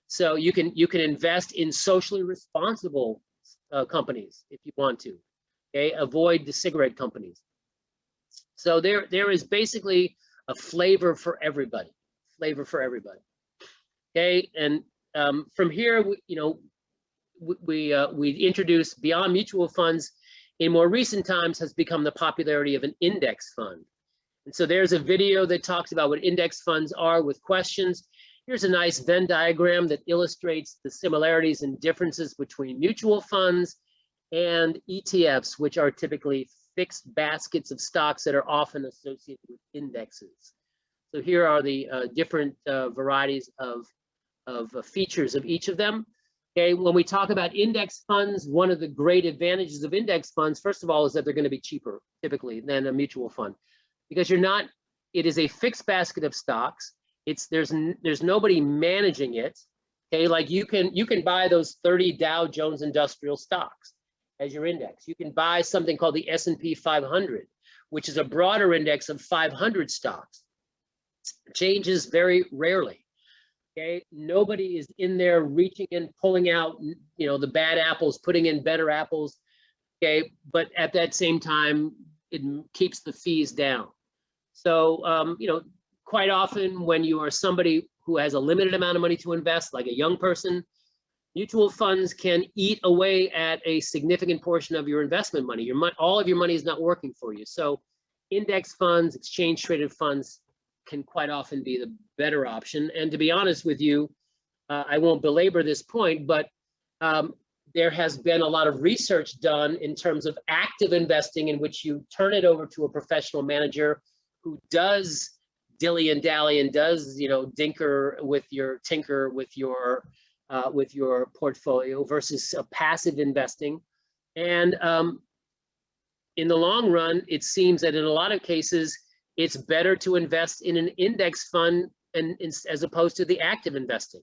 Speaker 2: So you can invest in socially responsible companies if you want to. Okay, avoid the cigarette companies. So there is basically a flavor for everybody. Okay, and from here, we introduced beyond mutual funds. In more recent times, has become the popularity of an index fund. And so there's a video that talks about what index funds are with questions. Here's a nice Venn diagram that illustrates the similarities and differences between mutual funds and ETFs, which are typically fixed baskets of stocks that are often associated with indexes. So here are the different varieties of features of each of them. Okay, when we talk about index funds, one of the great advantages of index funds, first of all, is that they're going to be cheaper typically than a mutual fund, because it is a fixed basket of stocks. There's nobody managing it. Okay, like you can buy those 30 Dow Jones Industrial stocks as your index. You can buy something called the S&P 500, which is a broader index of 500 stocks. It changes very rarely. Okay, nobody is in there reaching in, pulling out, the bad apples, putting in better apples. Okay, but at that same time, it keeps the fees down. So, quite often when you are somebody who has a limited amount of money to invest, like a young person, Mutual funds can eat away at a significant portion of your investment money. All of your money is not working for you. So index funds, exchange traded funds can quite often be the better option. And to be honest with you, I won't belabor this point, but there has been a lot of research done in terms of active investing, in which you turn it over to a professional manager who does dilly and dally and does, tinker with your portfolio, versus a passive investing. And in the long run, it seems that in a lot of cases, it's better to invest in an index fund as opposed to the active investing.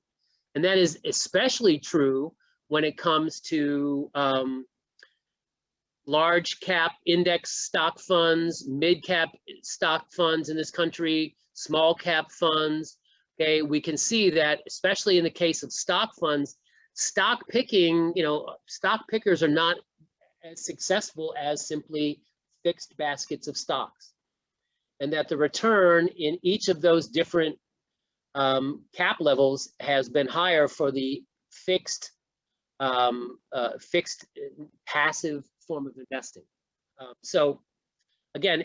Speaker 2: And that is especially true when it comes to large cap index stock funds, mid cap stock funds in this country, small cap funds. Okay, we can see that, especially in the case of stock funds, stock picking, stock pickers are not as successful as simply fixed baskets of stocks. And that the return in each of those different cap levels has been higher for the fixed passive form of investing. So again,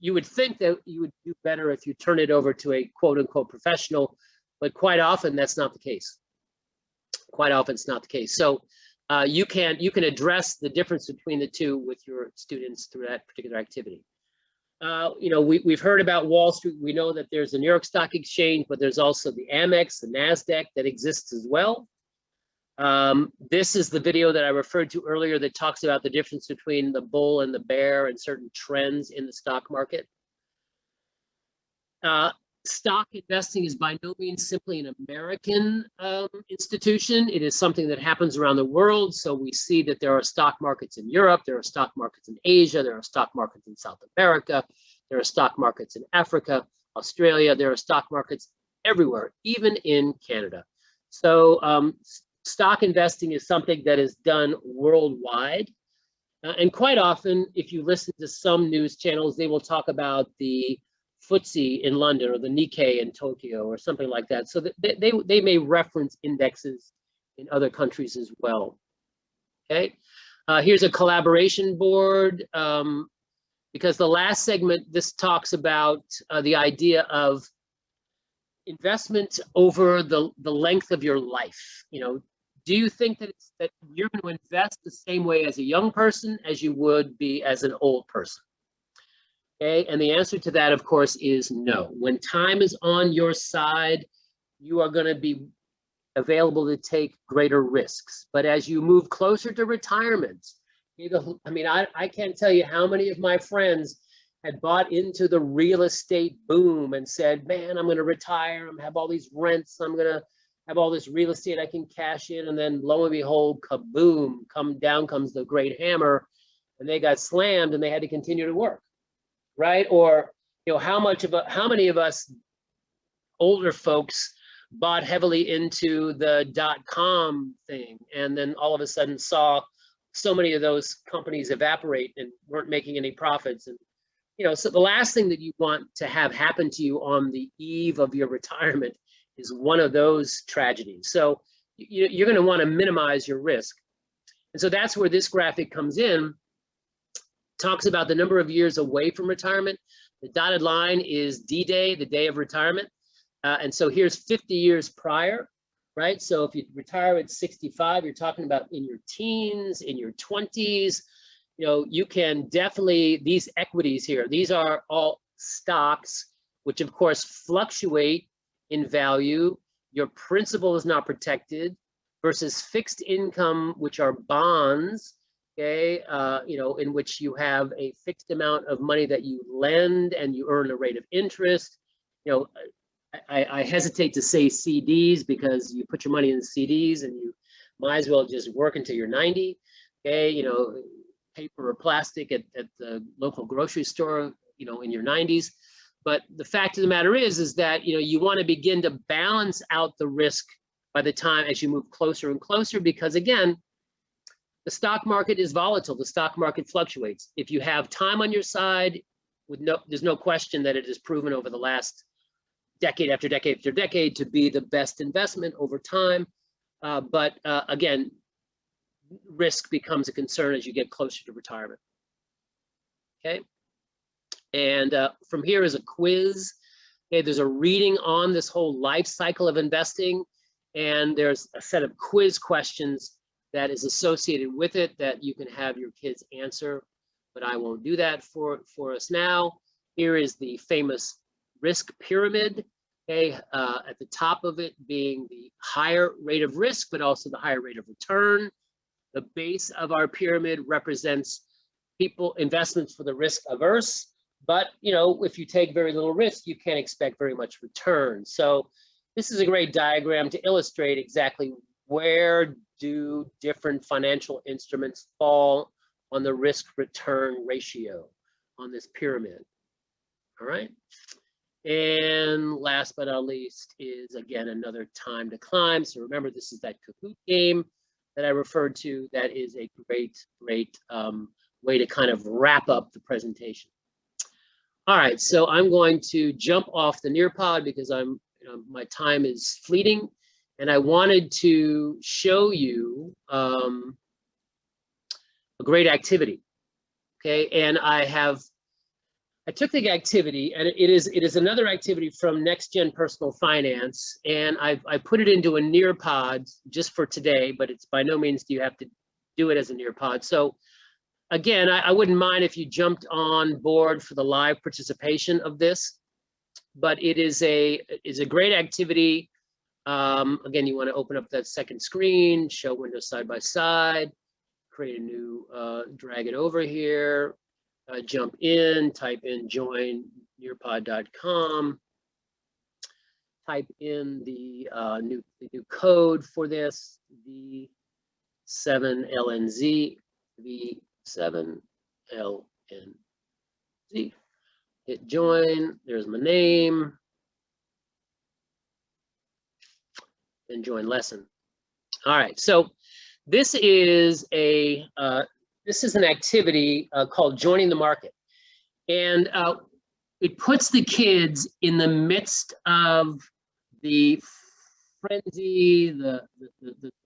Speaker 2: you would think that you would do better if you turn it over to a quote unquote professional, but quite often that's not the case. Quite often it's not the case. So you can address the difference between the two with your students through that particular activity. We've heard about Wall Street. We know that there's the New York Stock Exchange, but there's also the Amex, the NASDAQ that exists as well. This is the video that I referred to earlier that talks about the difference between the bull and the bear and certain trends in the stock market. Stock investing is by no means simply an American institution. It is something that happens around the world. So we see that there are stock markets in Europe, there are stock markets in Asia, there are stock markets in South America, there are stock markets in Africa, Australia, there are stock markets everywhere, even in Canada. So stock investing is something that is done worldwide. And quite often, if you listen to some news channels, they will talk about the FTSE in London or the Nikkei in Tokyo or something like that. So they may reference indexes in other countries as well. Okay, here's a collaboration board, because the last segment, this talks about the idea of investment over the length of your life. Do you think that you're going to invest the same way as a young person as you would be as an old person? Okay, and the answer to that, of course, is no. When time is on your side, you are going to be available to take greater risks. But as you move closer to retirement, I can't tell you how many of my friends had bought into the real estate boom and said, man, I'm going to retire, I'm going to have all these rents, I'm going to have all this real estate I can cash in, and then lo and behold, kaboom, down comes the great hammer, and they got slammed and they had to continue to work. Right? Or, how many of us older folks bought heavily into the .com thing, and then all of a sudden saw so many of those companies evaporate and weren't making any profits. And, so the last thing that you want to have happen to you on the eve of your retirement is one of those tragedies. So you're going to want to minimize your risk. And so that's where this graphic comes in. Talks about the number of years away from retirement. The dotted line is D-Day, the day of retirement. And so here's 50 years prior, right? So if you retire at 65, you're talking about in your teens, in your 20s, you can definitely, these equities here, these are all stocks, which of course fluctuate in value. Your principal is not protected versus fixed income, which are bonds. Okay, in which you have a fixed amount of money that you lend and you earn a rate of interest. I hesitate to say CDs because you put your money in CDs and you might as well just work until you're 90. Okay, paper or plastic at the local grocery store, in your 90s. But the fact of the matter is that, you want to begin to balance out the risk by the time as you move closer and closer, because again, the stock market is volatile. The stock market fluctuates. If you have time on your side, there's no question that it is proven over the last decade after decade after decade to be the best investment over time. But again, risk becomes a concern as you get closer to retirement. Okay. And from here is a quiz. Okay, there's a reading on this whole life cycle of investing, and there's a set of quiz questions that is associated with it that you can have your kids answer, but I won't do that for us now. Here is the famous risk pyramid. Okay, at the top of it being the higher rate of risk, but also the higher rate of return. The base of our pyramid represents investments for the risk averse. But, you know, if you take very little risk, you can't expect very much return. So this is a great diagram to illustrate exactly where do different financial instruments fall on the risk return ratio on this pyramid. All right. And last but not least is, again, another time to climb. So remember, this is that Kahoot game that I referred to. That is a great way to kind of wrap up the presentation. All right, so I'm going to jump off the Nearpod because my time is fleeting, and I wanted to show you a great activity. Okay, and I took the activity, and it is another activity from Next Gen Personal Finance, and I put it into a Nearpod just for today, but it's by no means do you have to do it as a Nearpod. So again, I wouldn't mind if you jumped on board for the live participation of this, but it is a great activity. Again, you want to open up that second screen, show windows side by side, create a new, drag it over here, jump in, type in join nearpod.com, type in the new code for this, V7LNZ, V7LNZ. Hit join, there's my name, and join lesson. All right, so this is an activity called Joining the Market. And it puts the kids in the midst of the frenzy, the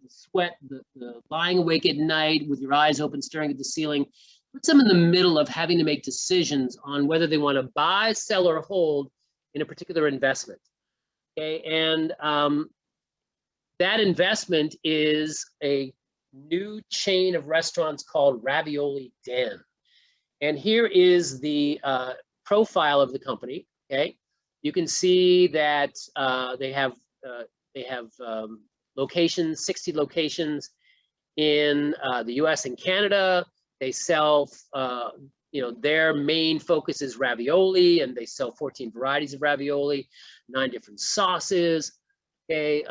Speaker 2: sweat, the lying awake at night with your eyes open, staring at the ceiling. Puts them in the middle of having to make decisions on whether they want to buy, sell, or hold in a particular investment. Okay, and that investment is a new chain of restaurants called Ravioli Den. And here is the profile of the company. Okay, you can see that they have locations, 60 locations in the US and Canada. They sell, their main focus is ravioli, and they sell 14 varieties of ravioli, 9 different sauces. Okay,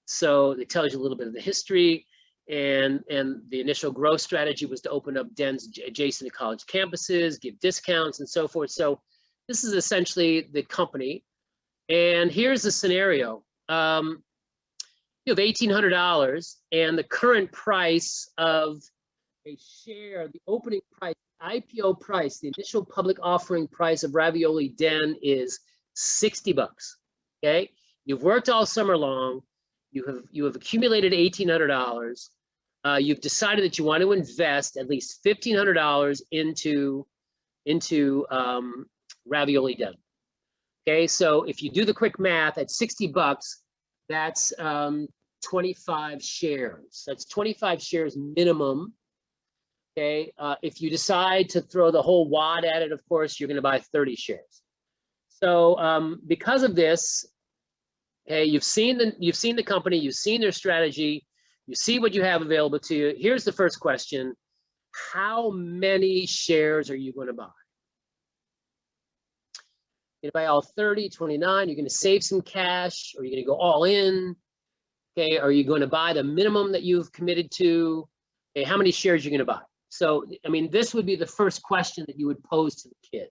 Speaker 2: so it tells you a little bit of the history, and the initial growth strategy was to open up dens adjacent to college campuses, give discounts, and so forth. So this is essentially the company. And here's the scenario. You have $1,800, and the current price of a share, the opening price, IPO price, the initial public offering price of Ravioli Den is $60. Okay, you've worked all summer long. You have accumulated $1,800. You've decided that you want to invest at least $1,500 into Ravioli Den. Okay, so if you do the quick math at $60, that's 25 shares. That's 25 shares minimum. Okay, if you decide to throw the whole wad at it, of course, you're going to buy 30 shares. So because of this, okay, you've seen the company, you've seen their strategy, you see what you have available to you. Here's the first question: how many shares are you going to buy? You're going to buy all 30, 29. You're going to save some cash, or you're going to go all in. Okay, are you going to buy the minimum that you've committed to? Okay, how many shares are you going to buy? So, I mean, this would be the first question that you would pose to the kids.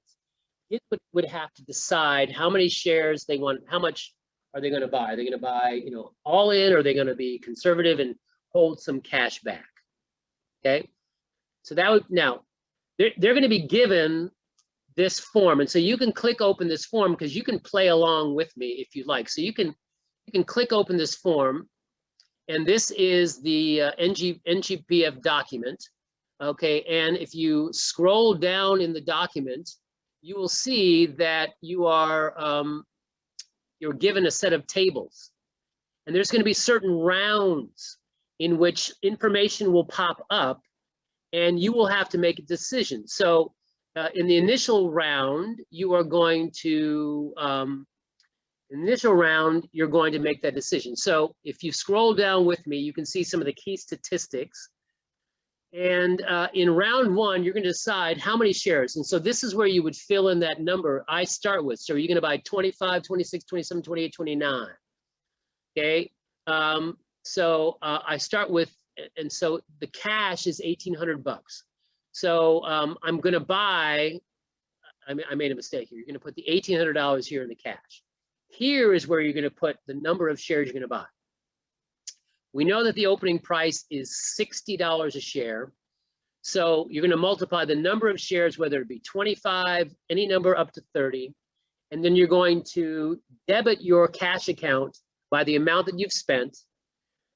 Speaker 2: Kids would have to decide how many shares they want, how much are they going to buy? Are they going to buy, all in, or are they going to be conservative and hold some cash back? Okay, so that would, now, they're going to be given this form, and so you can click open this form because you can play along with me if you like. So you can click open this form, And this is the NGPF document. Okay, and if you scroll down in the document, you will see that you are you're given a set of tables, and there's going to be certain rounds in which information will pop up, and you will have to make a decision. So in the initial round, you are going to you're going to make that decision. So if you scroll down with me, you can see some of the key statistics. And in round one, you're going to decide how many shares. And so this is where you would fill in that number I start with. So you're going to buy 25, 26, 27, 28, 29. Okay. So I start with, and so the cash is 1,800 bucks. So I'm going to buy, I made a mistake here. You're going to put the $1,800 here in the cash. Here is where you're going to put the number of shares you're going to buy. We know that the opening price is $60 a share. So you're going to multiply the number of shares, whether it be 25, any number up to 30, and then you're going to debit your cash account by the amount that you've spent.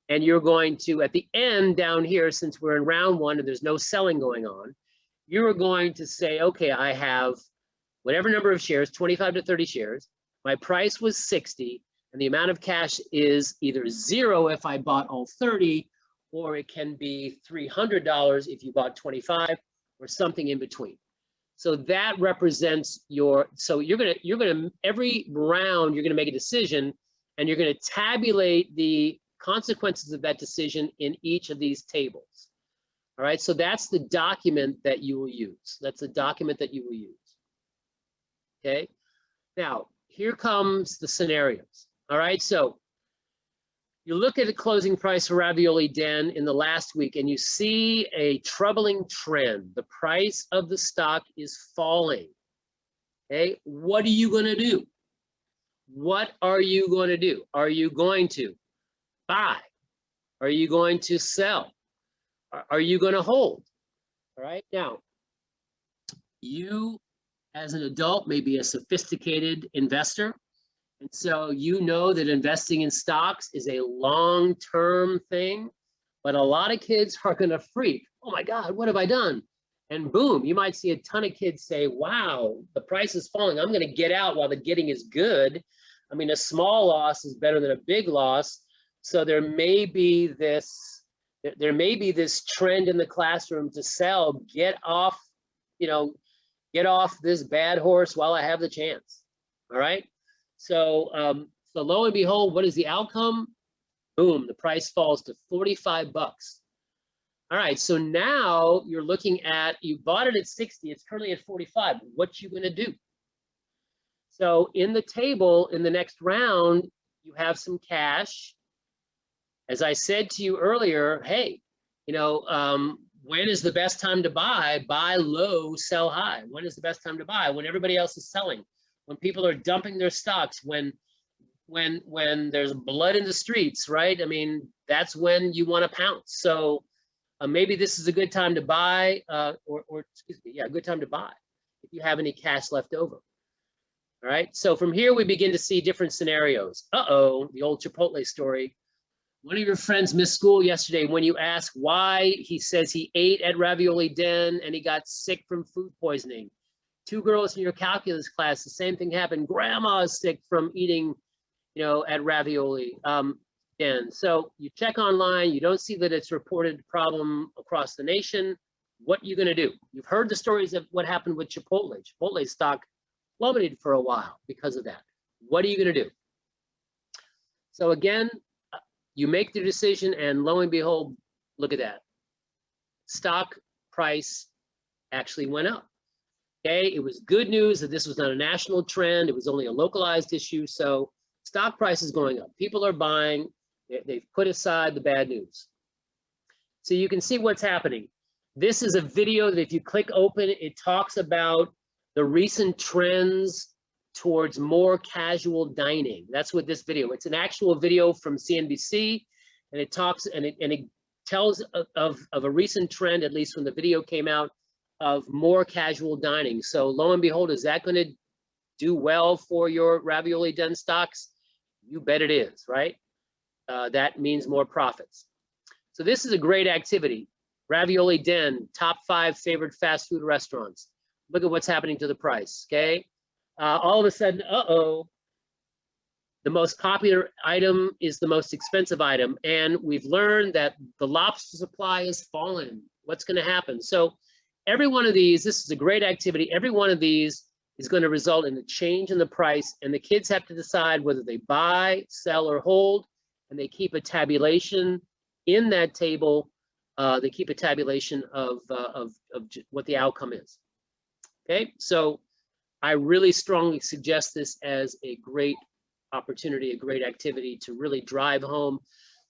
Speaker 2: And you're going to, at the end down here, since we're in round one and there's no selling going on, you're going to say, okay, I have whatever number of shares, 25 to 30 shares. My price was 60. And the amount of cash is either 0 if I bought all 30, or it can be $300 if you bought 25, or something in between. So that represents your, so you're gonna every round you're gonna make a decision, and you're gonna tabulate the consequences of that decision in each of these tables. All right, so that's the document that you will use. That's the document that you will use. Okay, now here comes the scenarios. All right, so you look at the closing price for Ravioli Den in the last week, and you see a troubling trend. The price of the stock is falling. Okay, what are you going to do? What are you going to do? Are you going to buy? Are you going to sell? Are you going to hold? All right, now, you as an adult may be a sophisticated investor. And so you know that investing in stocks is a long-term thing, but a lot of kids are going to freak. Oh my God, what have I done? And boom, you might see a ton of kids say, wow, the price is falling. I'm going to get out while the getting is good. I mean, a small loss is better than a big loss. So there may be this trend in the classroom to sell, get off this bad horse while I have the chance. All right. So, so lo and behold, what is the outcome? Boom, the price falls to 45 bucks. All right, so now you're looking at, you bought it at 60, it's currently at 45. What you gonna do? So in the table, in the next round, you have some cash. As I said to you earlier, hey, when is the best time to buy? Buy low, sell high. When is the best time to buy? When everybody else is selling. When people are dumping their stocks, when there's blood in the streets, right? I mean, that's when you want to pounce. So maybe this is a good time to buy, a good time to buy if you have any cash left over. All right. So from here, we begin to see different scenarios. Uh-oh, the old Chipotle story. One of your friends missed school yesterday. When you ask why, he says he ate at Ravioli Den and he got sick from food poisoning. 2 girls in your calculus class, the same thing happened. Grandma is sick from eating, at Ravioli Den. So you check online, you don't see that it's reported problem across the nation. What are you going to do? You've heard the stories of what happened with Chipotle. Chipotle stock plummeted for a while because of that. What are you going to do? So again, you make the decision, and lo and behold, look at that. Stock price actually went up. Okay, it was good news that this was not a national trend. It was only a localized issue. So stock price is going up. People are buying. They've put aside the bad news. So you can see what's happening. This is a video that if you click open, it talks about the recent trends towards more casual dining. That's what this video. It's an actual video from CNBC, and it talks and it tells of a recent trend, at least when the video came out, of more casual dining. So lo and behold, is that going to do well for your Ravioli Den stocks? You bet it is, right? That means more profits. So this is a great activity. Ravioli Den, top 5 favorite fast food restaurants. Look at what's happening to the price, okay? All of a sudden, the most popular item is the most expensive item. And we've learned that the lobster supply has fallen. What's gonna happen? So every one of these, this is a great activity. Every one of these is gonna result in a change in the price, and the kids have to decide whether they buy, sell, or hold, and they keep a tabulation in that table. They keep a tabulation of what the outcome is. Okay, so I really strongly suggest this as a great opportunity, a great activity to really drive home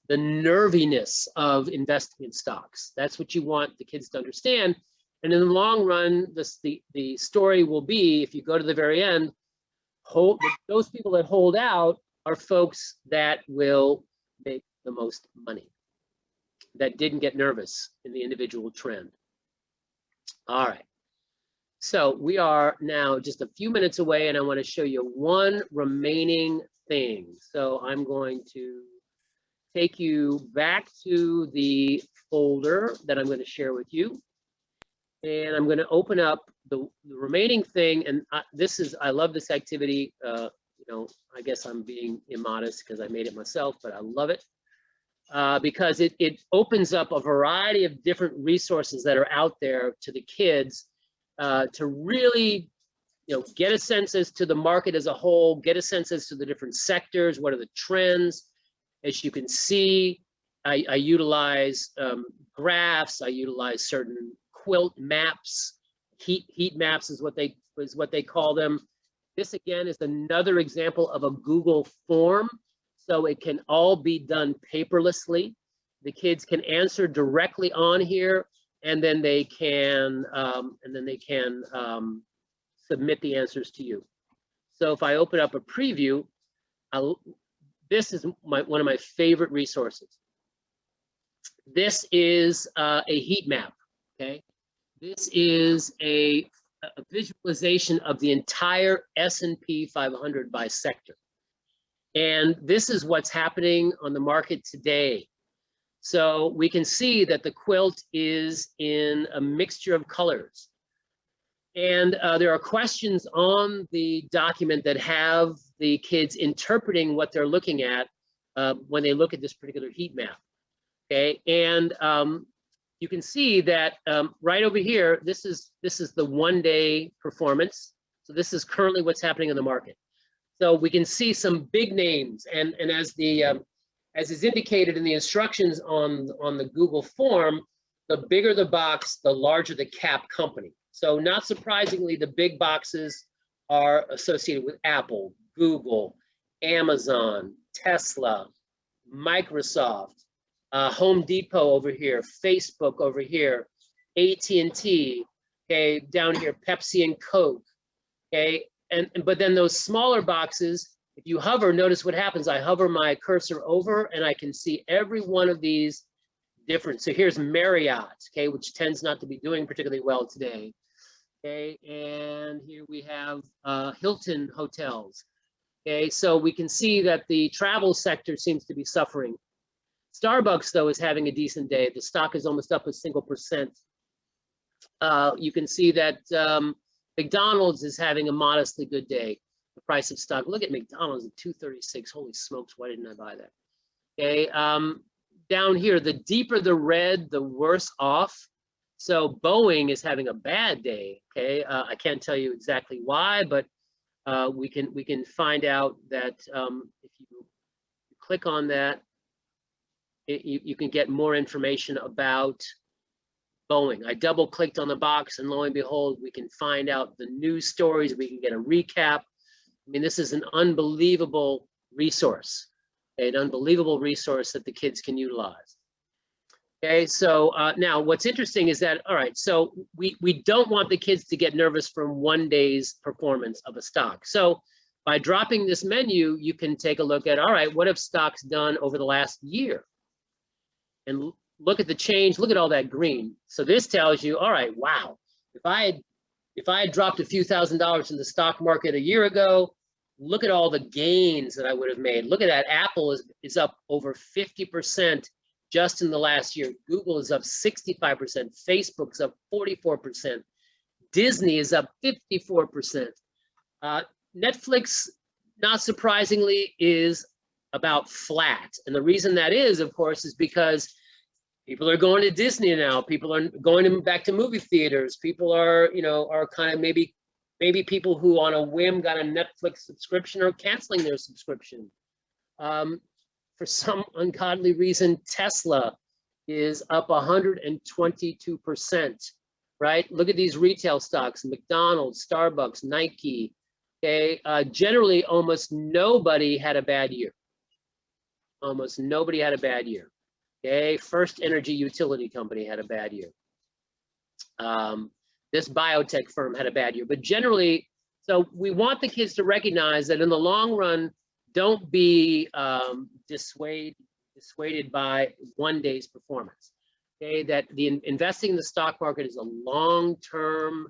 Speaker 2: the nerviness of investing in stocks. That's what you want the kids to understand. And in the long run, the story will be, if you go to the very end, those people that hold out are folks that will make the most money, that didn't get nervous in the individual trend. All right. So we are now just a few minutes away, and I want to show you one remaining thing. So I'm going to take you back to the folder that I'm going to share with you. And I'm going to open up the remaining thing. And I love this activity. You know, I guess I'm being immodest because I made it myself, but I love it. Because it opens up a variety of different resources that are out there to the kids to really, you know, get a sense as to the market as a whole, get a sense as to the different sectors, what are the trends. As you can see, I utilize graphs, I utilize certain quilt maps, heat maps is what they call them. This again is another example of a Google form. So it can all be done paperlessly. The kids can answer directly on here, and then they can submit the answers to you. So if I open up a preview, this is one of my favorite resources. This is a heat map. Okay, this is a visualization of the entire S&P 500 by sector. And this is what's happening on the market today. So we can see that the quilt is in a mixture of colors. And there are questions on the document that have the kids interpreting what they're looking at when they look at this particular heat map. Okay, and you can see that right over here, this is the one-day performance. So this is currently what's happening in the market. So we can see some big names, and as is indicated in the instructions on the Google form, the bigger the box, the larger the cap company. So not surprisingly, the big boxes are associated with Apple, Google, Amazon, Tesla, Microsoft, Home Depot over here, Facebook over here, AT&T, okay, down here, Pepsi and Coke, okay. But then those smaller boxes, if you hover, notice what happens. I hover my cursor over and I can see every one of these different. So here's Marriott, okay, which tends not to be doing particularly well today. Okay, and here we have Hilton hotels. Okay, so we can see that the travel sector seems to be suffering. Starbucks, though, is having a decent day. The stock is almost up a single %. You can see that McDonald's is having a modestly good day. The price of stock, look at McDonald's at 236. Holy smokes, why didn't I buy that? Okay, down here, the deeper the red, the worse off. So Boeing is having a bad day. Okay, I can't tell you exactly why, but we can find out that if you click on that, you can get more information about Boeing. I double clicked on the box, and lo and behold, we can find out the news stories. We can get a recap. I mean, this is an unbelievable resource, an unbelievable resource that the kids can utilize. Okay, so now what's interesting is that, all right, so we don't want the kids to get nervous from one day's performance of a stock. So by dropping this menu, you can take a look at, all right, what have stocks done over the last year? And look at the change, look at all that green. So this tells you, all right, wow, if I had dropped a few $1,000s in the stock market a year ago, look at all the gains that I would have made. Look at that. Apple is up over 50% just in the last year. Google is up 65%. Facebook's up 44%. Disney is up 54%. Netflix, not surprisingly, is about flat. And the reason that is, of course, is because people are going to Disney now. People are going back to movie theaters. People are, are kind of maybe people who on a whim got a Netflix subscription are canceling their subscription. For some ungodly reason, Tesla is up 122%, right? Look at these retail stocks: McDonald's, Starbucks, Nike. Okay, generally almost nobody had a bad year. Almost nobody had a bad year. Okay, First Energy Utility Company had a bad year. This biotech firm had a bad year, but generally, so we want the kids to recognize that in the long run, don't be dissuaded by one day's performance. Okay, that the investing in the stock market is a long-term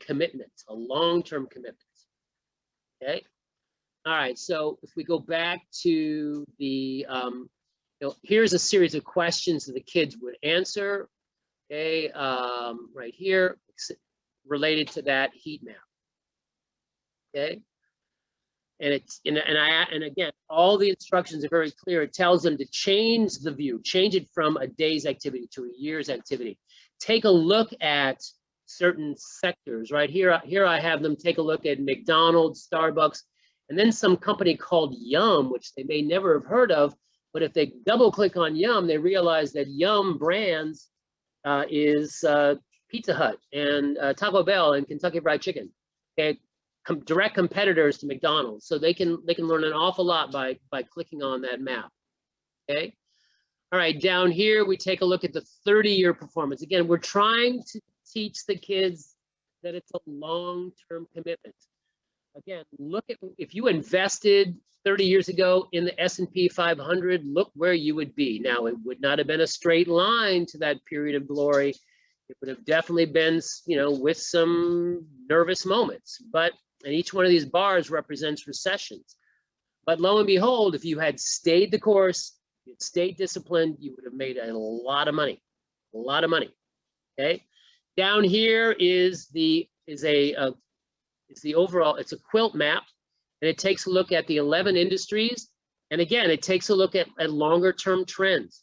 Speaker 2: commitment, a long-term commitment. Okay, all right. So if we go back to the, here's a series of questions that the kids would answer. Okay, right here, related to that heat map. Okay, and and again, all the instructions are very clear. It tells them to change the view, change it from a day's activity to a year's activity. Take a look at certain sectors. Right here, I have them take a look at McDonald's, Starbucks, and then some company called Yum, which they may never have heard of. But if they double click on Yum, they realize that Yum Brands is Pizza Hut and Taco Bell and Kentucky Fried Chicken. Okay, direct competitors to McDonald's. So they can learn an awful lot by clicking on that map. Okay. All right, down here we take a look at the 30-year performance. Again, we're trying to teach the kids that it's a long-term commitment. Again, look at, if you invested 30 years ago in the S&P 500, look where you would be. Now, it would not have been a straight line to that period of glory. It would have definitely been, with some nervous moments. But, and each one of these bars represents recessions. But lo and behold, if you had stayed the course, you had stayed disciplined, you would have made a lot of money, okay? Down here is the overall, it's a quilt map, and it takes a look at the 11 industries. And again, it takes a look at longer term trends.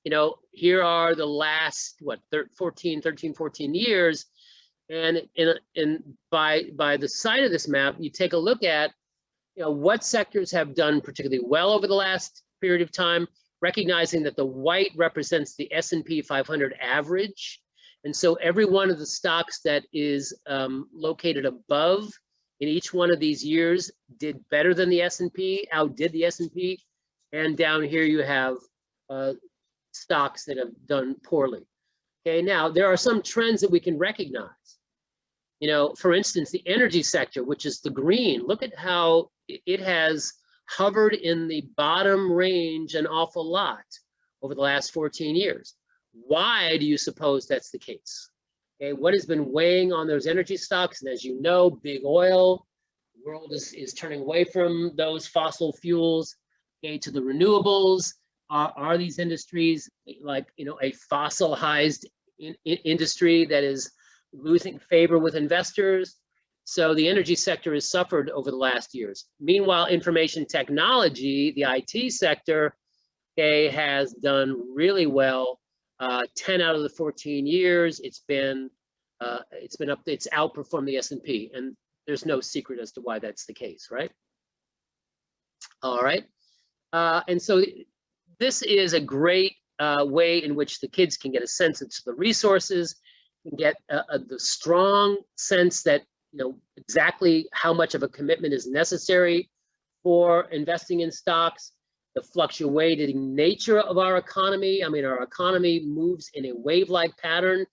Speaker 2: Here are the last, 13, 14 years. And by the side of this map, you take a look at, what sectors have done particularly well over the last period of time, recognizing that the white represents the S&P 500 average. And so every one of the stocks that is located above in each one of these years did better than the S&P, outdid the S&P. And down here you have stocks that have done poorly. Okay, now there are some trends that we can recognize. For instance, the energy sector, which is the green, look at how it has hovered in the bottom range an awful lot over the last 14 years. Why do you suppose that's the case? Okay, what has been weighing on those energy stocks? And as you know, big oil, the world is turning away from those fossil fuels, okay, to the renewables. Are these industries like, a fossilized industry that is losing favor with investors? So the energy sector has suffered over the last years. Meanwhile, information technology, the IT sector, okay, has done really well. 10 out of the 14 years, it's outperformed the S&P, and there's no secret as to why that's the case, right? All right, and so this is a great way in which the kids can get a sense of the resources, can get the strong sense that exactly how much of a commitment is necessary for investing in stocks, the fluctuating nature of our economy. I mean, our economy moves in a wave-like pattern,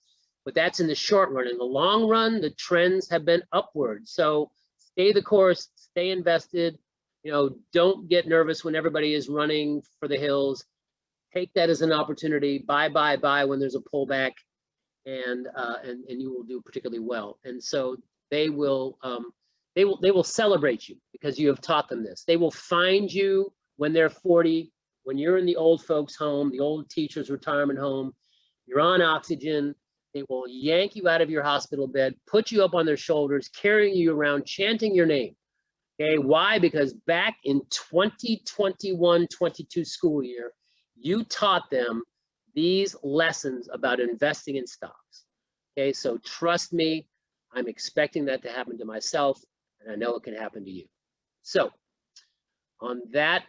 Speaker 2: but that's in the short run. In the long run, the trends have been upward. So stay the course, stay invested. Don't get nervous when everybody is running for the hills. Take that as an opportunity. Buy when there's a pullback, and you will do particularly well. And so they will They will celebrate you because you have taught them this. They will find you when they're 40, when you're in the old folks home, the old teacher's retirement home, you're on oxygen. They will yank you out of your hospital bed, put you up on their shoulders, carrying you around, chanting your name. Okay, why? Because back in 2021-22 school year, you taught them these lessons about investing in stocks. Okay, so trust me, I'm expecting that to happen to myself, and I know it can happen to you. So on that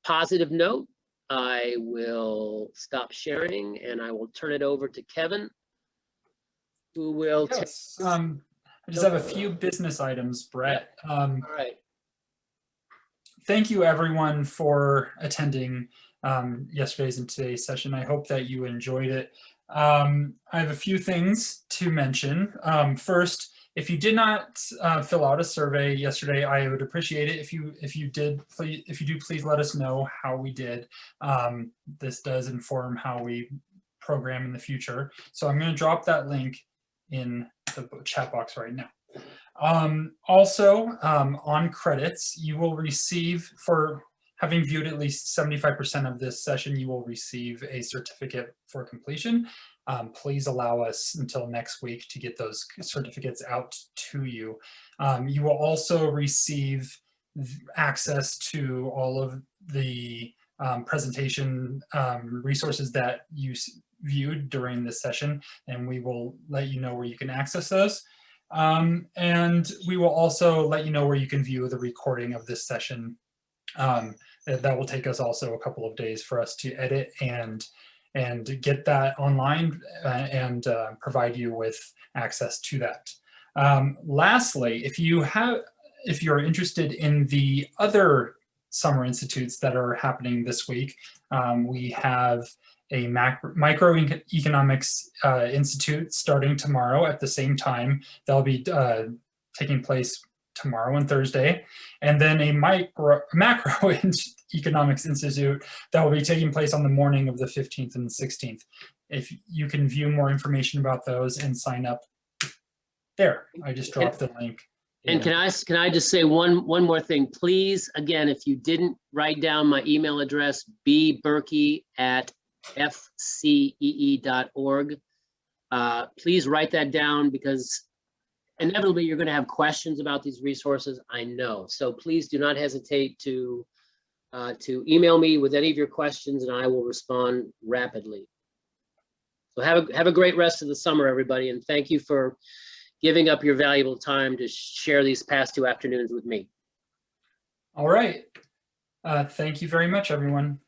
Speaker 2: positive note, I will stop sharing and I will turn it over to Kevin, who will take.
Speaker 1: Yes. I just have a few business items, Brett.
Speaker 2: All right.
Speaker 1: Thank you everyone for attending yesterday's and today's session. I hope that you enjoyed it. I have a few things to mention. First, if you did not fill out a survey yesterday, I would appreciate it if you do, please let us know how we did. This does inform how we program in the future. So I'm going to drop that link in the chat box right now. Also, on credits, you will receive, for having viewed at least 75% of this session, you will receive a certificate for completion. Please allow us until next week to get those certificates out to you. You will also receive access to all of the presentation resources that you viewed during this session, and we will let you know where you can access those. And we will also let you know where you can view the recording of this session. That will take us also a couple of days for us to edit and get that online and provide you with access to that. Lastly, if you're interested in the other summer institutes that are happening this week, we have a microeconomics institute starting tomorrow at the same time. That'll be taking place tomorrow and Thursday, and then a macroeconomics institute that will be taking place on the morning of the 15th and 16th. If you can view more information about those and sign up there, I just dropped the link.
Speaker 2: And can I just say one more thing, please? Again, if you didn't write down my email address, bberkey@fcee.org. Please write that down, because inevitably you're going to have questions about these resources, I know. So please do not hesitate to email me with any of your questions, and I will respond rapidly. So have a great rest of the summer, everybody, and thank you for giving up your valuable time to share these past 2 afternoons with me.
Speaker 1: All right. Thank you very much, everyone.